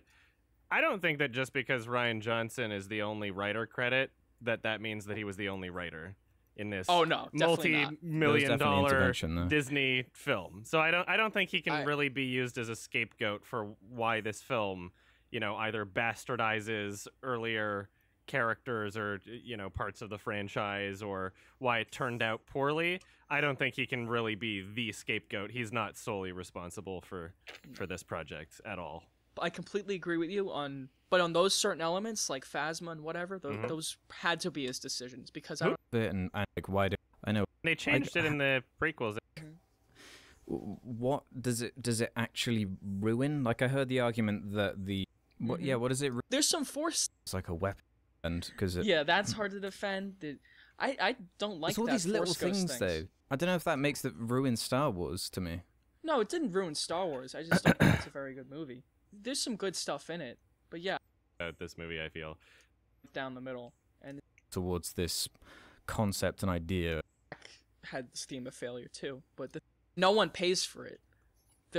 I don't think that just because Rian Johnson is the only writer credit, that means that he was the only writer in this multi-million-dollar Disney film. So I don't think he can really be used as a scapegoat for why this film, either bastardizes earlier characters or parts of the franchise, or why it turned out poorly. I don't think he can really be the scapegoat. He's not solely responsible for this project at all. I completely agree with you but on those certain elements like Phasma and whatever, those had to be his decisions because I don't... why do I know they changed it in the prequels. What does it actually ruin? Like, I heard the argument that what does it there's some force. It's like a weapon, and because that's hard to defend. I don't like all that these little Force things though. I don't know if that makes it ruin Star Wars to me. No, it didn't ruin Star Wars. I just don't think it's a very good movie. There's some good stuff in it, but about this movie, I feel down the middle and towards this concept and idea. Had this theme of failure too, but no one pays for it.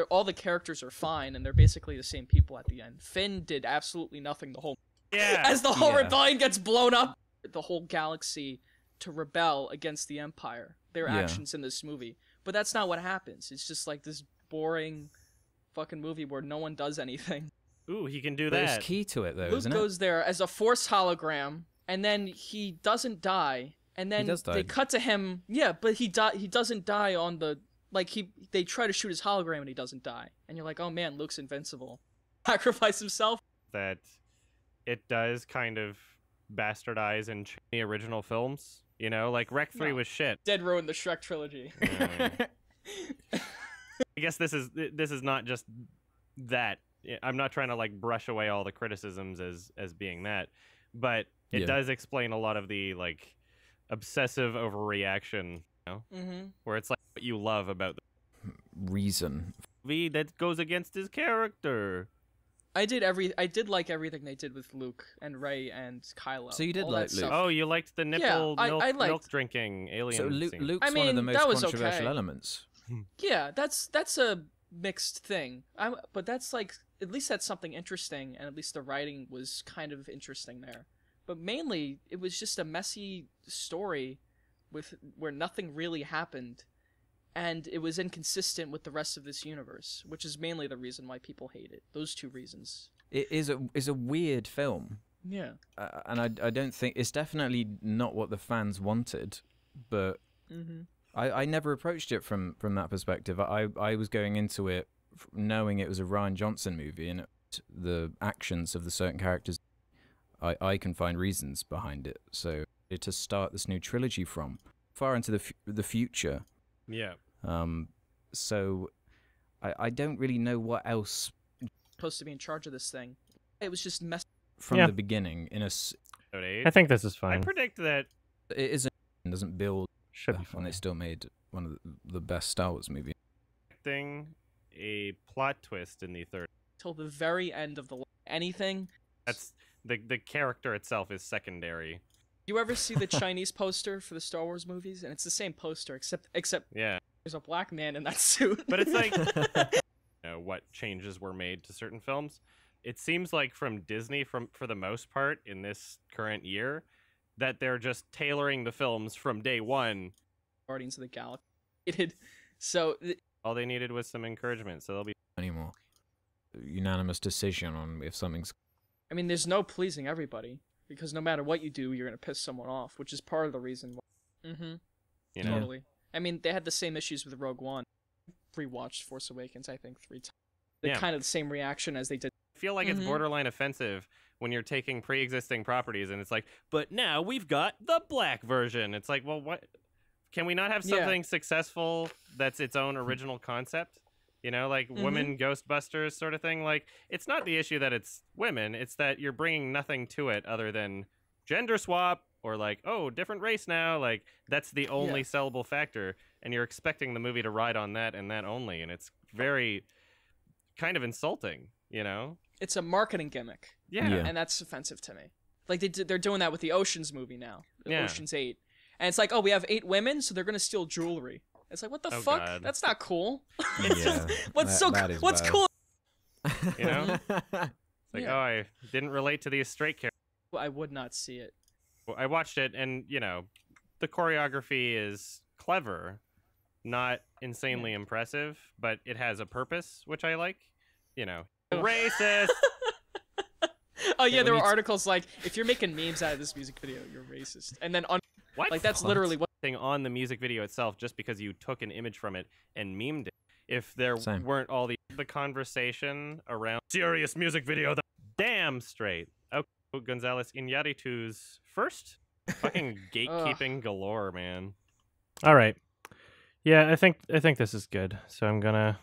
All the characters are fine, and they're basically the same people at the end. Finn did absolutely nothing the whole as the whole rebellion gets blown up, the whole galaxy to rebel against the Empire. Their actions in this movie, but that's not what happens. It's just like this boring fucking movie where no one does anything. Ooh, he can do but that. It's key to it though, Luke isn't it? goes there as a Force hologram, and then he doesn't die. And then they cut to him. Yeah, but he doesn't die on the they try to shoot his hologram and he doesn't die. And you're like, oh man, Luke's invincible. Sacrifice himself. That it does kind of bastardize in the original films. Like Rec 3 was shit. Dead ruined the Shrek trilogy. I guess this is not just that. I'm not trying to brush away all the criticisms as being that, but it does explain a lot of the obsessive overreaction, where it's like what you love about the reason that goes against his character. I did like everything they did with Luke and Rey and Kylo. So you did like Luke? Oh, you liked the milk drinking alien. So Luke's one of the most controversial elements. Yeah, that's a mixed thing. But that's at least that's something interesting, and at least the writing was kind of interesting there. But mainly, it was just a messy story where nothing really happened, and it was inconsistent with the rest of this universe, which is mainly the reason why people hate it. Those two reasons. It is a weird film. Yeah. And I don't think... It's definitely not what the fans wanted, but I never approached it from that perspective. I was going into it knowing it was a Rian Johnson movie, and the actions of the certain characters... I can find reasons behind it. So to start this new trilogy from far into the future. Yeah. So I don't really know what else. Supposed to be in charge of this thing. It was just messed from the beginning. I think this is fine. I predict that it doesn't build. Should be fun. And they still made one of the best Star Wars movies. A plot twist in the third. Till the very end of anything. That's. The character itself is secondary. You ever see the Chinese poster for the Star Wars movies? And it's the same poster, except there's a black man in that suit. But it's like what changes were made to certain films. It seems like from Disney, for the most part in this current year, that they're just tailoring the films from day one. Guardians of the Galaxy. So all they needed was some encouragement, so they'll be anymore. Unanimous decision on if something's. I mean, there's no pleasing everybody, because no matter what you do, you're going to piss someone off, which is part of the reason why. Totally. I mean, they had the same issues with Rogue One. Rewatched Force Awakens, I think, 3 times. They're kind of the same reaction as they did. I feel like it's borderline offensive when you're taking pre-existing properties, and it's like, but now we've got the black version. It's like, well, what? can we not have something successful that's its own original concept? You know, like women Ghostbusters sort of thing. Like, it's not the issue that it's women. It's that you're bringing nothing to it other than gender swap or like, oh, different race now. Like, that's the only sellable factor. And you're expecting the movie to ride on that and that only. And it's very kind of insulting, you know? It's a marketing gimmick. Yeah. And that's offensive to me. Like, they're doing that with the Oceans movie now. Oceans 8. And it's like, oh, we have 8 women, so they're going to steal jewelry. It's like, what the fuck? God. That's not cool. What's cool? You know? It's like, oh, I didn't relate to these straight characters. Well, I would not see it. Well, I watched it, and, you know, the choreography is clever, not insanely impressive, but it has a purpose, which I like. You know, racist! Oh, yeah, there were articles like, if you're making memes out of this music video, you're racist. And then, what? Like, that's literally what... Thing on the music video itself just because you took an image from it and memed it. If there weren't all the conversation around serious music video, damn straight. Okay, Gonzalez Iñárritu's first fucking gatekeeping galore, man. All right. Yeah, I think this is good. So I'm gonna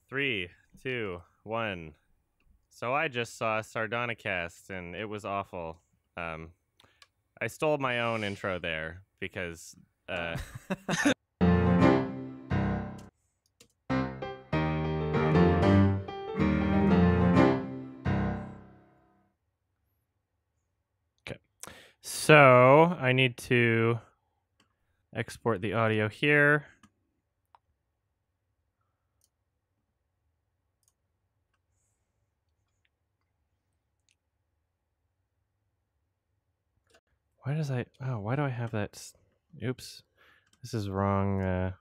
3, 2, 1. So I just saw Sardonicast, and it was awful. I stole my own intro there, because... Okay. So I need to export the audio here. why do I have that? Oops. This is wrong.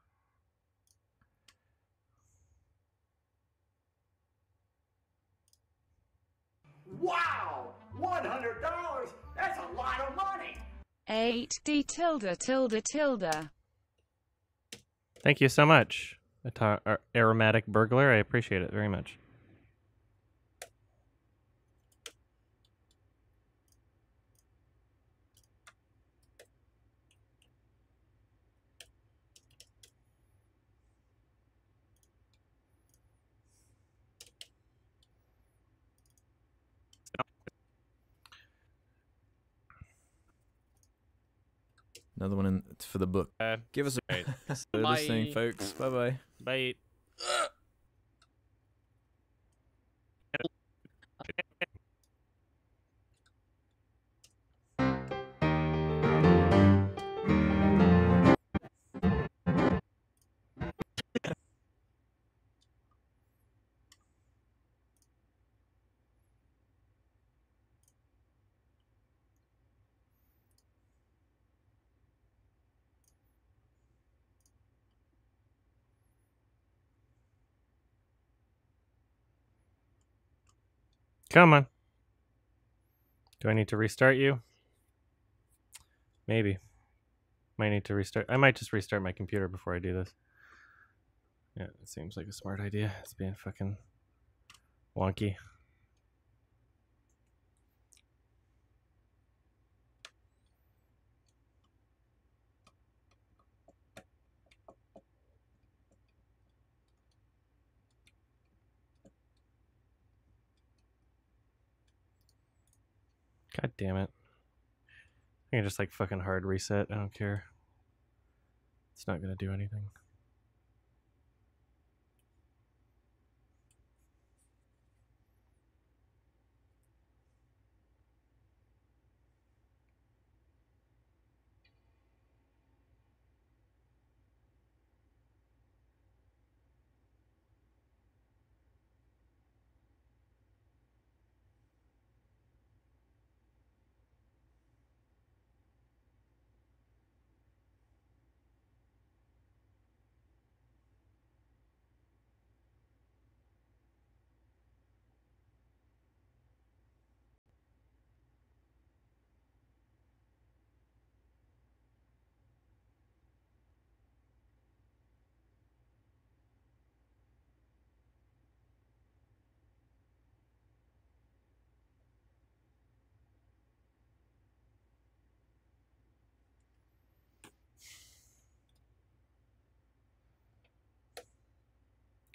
Wow! $100? That's a lot of money! 8D tilde tilde tilde. Thank you so much, aromatic burglar. I appreciate it very much. Another one for the book. Give us a listening, folks. Bye-bye. Bye. Come on. Do I need to restart you? Maybe. Might need to restart. I might just restart my computer before I do this. Yeah, it seems like a smart idea. It's being fucking wonky. God damn it. I can just like fucking hard reset. I don't care. It's not gonna do anything.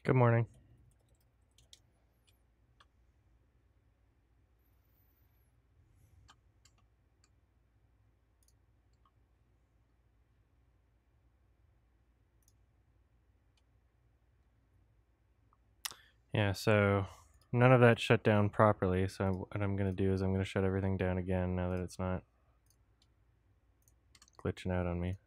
Good morning. Yeah, so none of that shut down properly, so what I'm going to do is I'm going to shut everything down again now that it's not glitching out on me.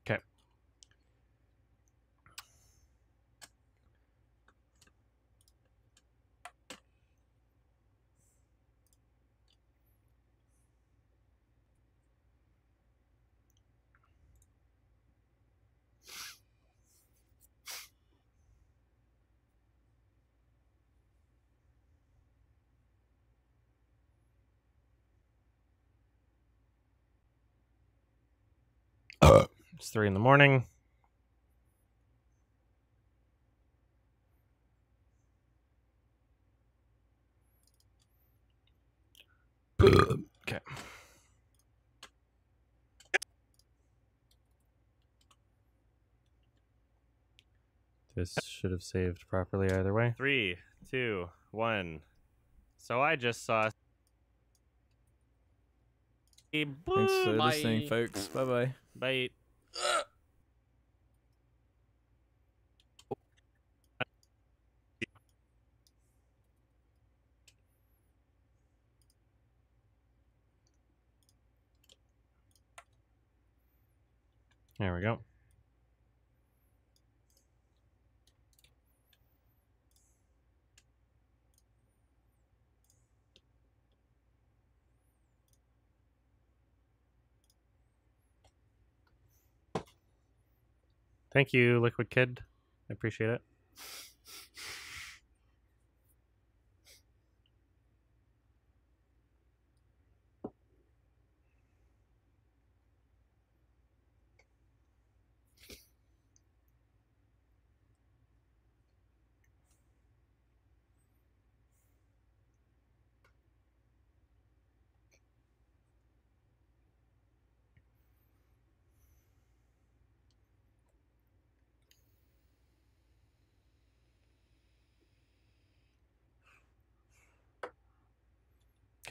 Okay. It's 3 in the morning. Okay. This should have saved properly either way. 3, 2, 1. So I just saw a Thanks for listening, folks. Bye-bye. Bye. There we go. Thank you, Liquid Kid. I appreciate it.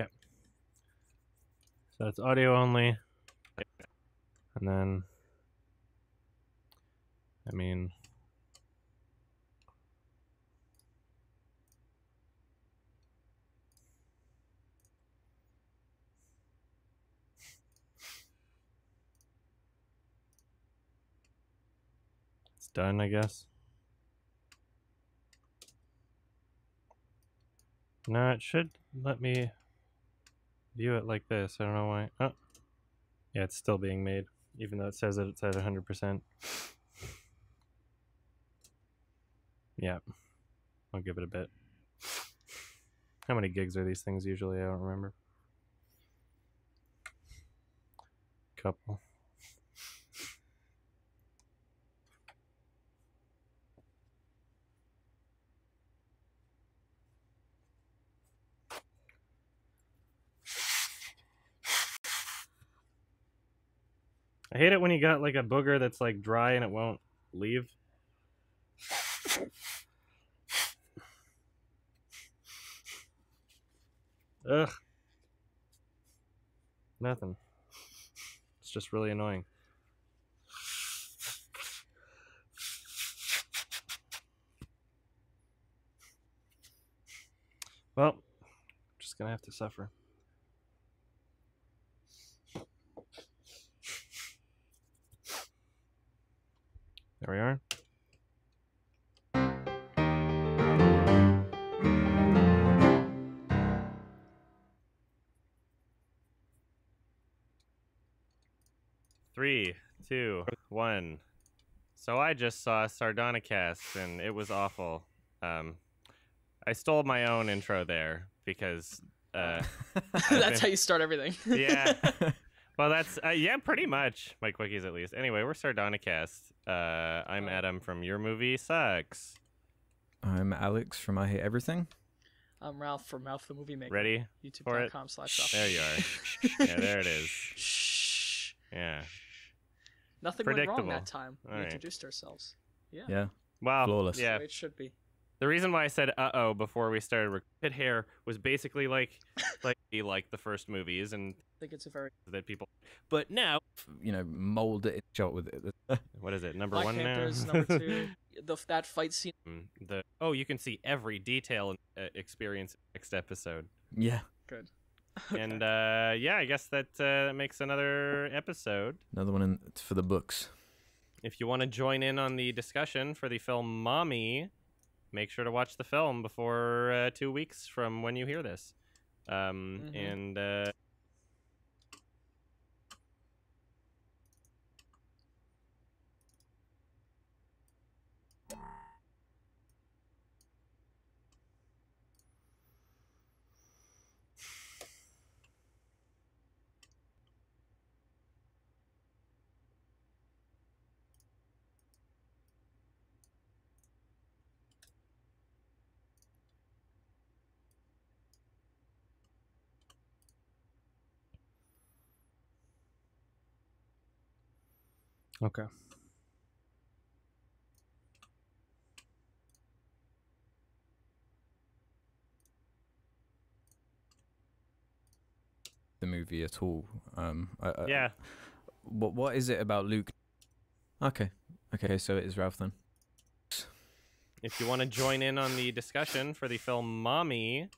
Okay. So it's audio only. And then, I mean, it's done, I guess. No, it should let me view it like this. I don't know why. Oh, yeah, it's still being made, even though it says that it's at 100%. Yeah, I'll give it a bit. How many gigs are these things usually? I don't remember. Couple. I hate it when you got like a booger that's like dry and it won't leave. Ugh. Nothing. It's just really annoying. Well, just gonna have to suffer. There we are. Three, two, one. So I just saw Sardonicast and it was awful. I stole my own intro there because that's how you start everything. Yeah. Well, that's yeah, pretty much my quickies at least. Anyway, we're Sardonicast. I'm Adam from Your Movie Sucks. I'm Alex from I Hate Everything. I'm Ralph from Ralph the Movie Maker. Ready? YouTube.com/Ralph. There you are. Yeah, there it is. Shh. Yeah. Nothing went wrong that time. We introduced ourselves. Yeah. Yeah. Wow. Flawless. Yeah. The way it should be. The reason why I said "uh-oh" before we started pit hair was basically like the first movies and I think it's a very that people. But now, mold it shot with it. What is it? Number Black one Panther's now. number 2. That fight scene. You can see every detail and experience next episode. Yeah. Good. And yeah, I guess that makes another episode. Another one for the books. If you want to join in on the discussion for the film Mommy, make sure to watch the film before 2 weeks from when you hear this. And okay. The movie at all. Yeah. What is it about Luke? Okay, so it is Ralph then. If you want to join in on the discussion for the film Mommy,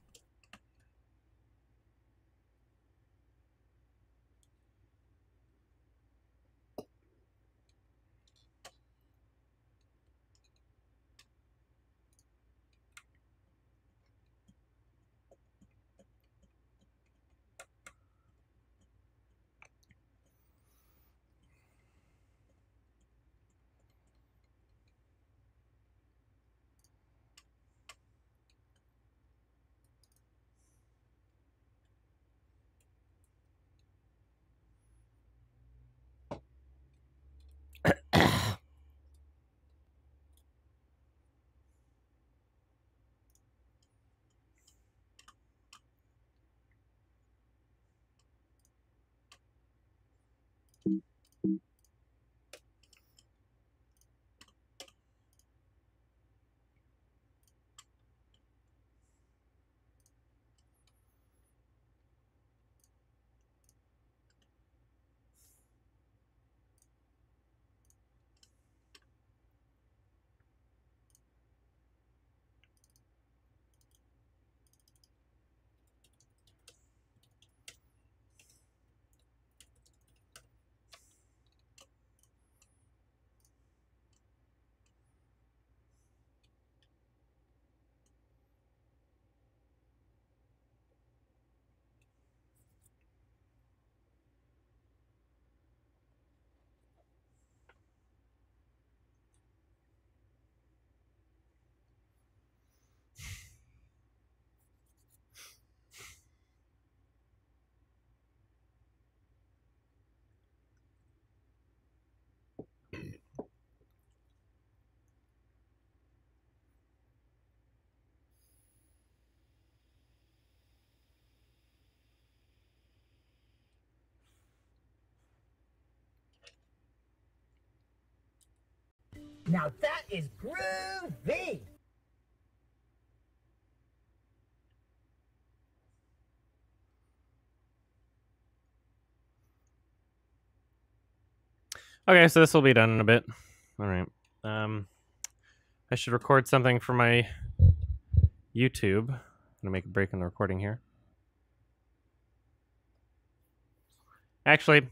Now that is groovy. Okay, so this will be done in a bit. All right. I should record something for my YouTube. I'm gonna make a break in the recording here. Actually,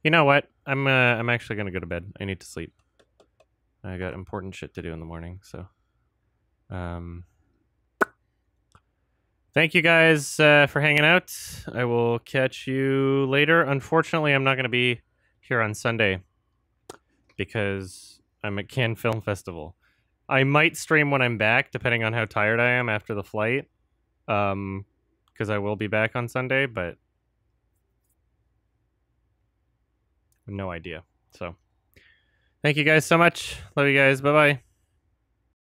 you know what? I'm actually gonna go to bed. I need to sleep. I got important shit to do in the morning. So, thank you guys for hanging out. I will catch you later. Unfortunately, I'm not gonna be here on Sunday because I'm at Cannes Film Festival. I might stream when I'm back, depending on how tired I am after the flight. Because I will be back on Sunday, but no idea. So, thank you guys so much. Love you guys. Bye-bye.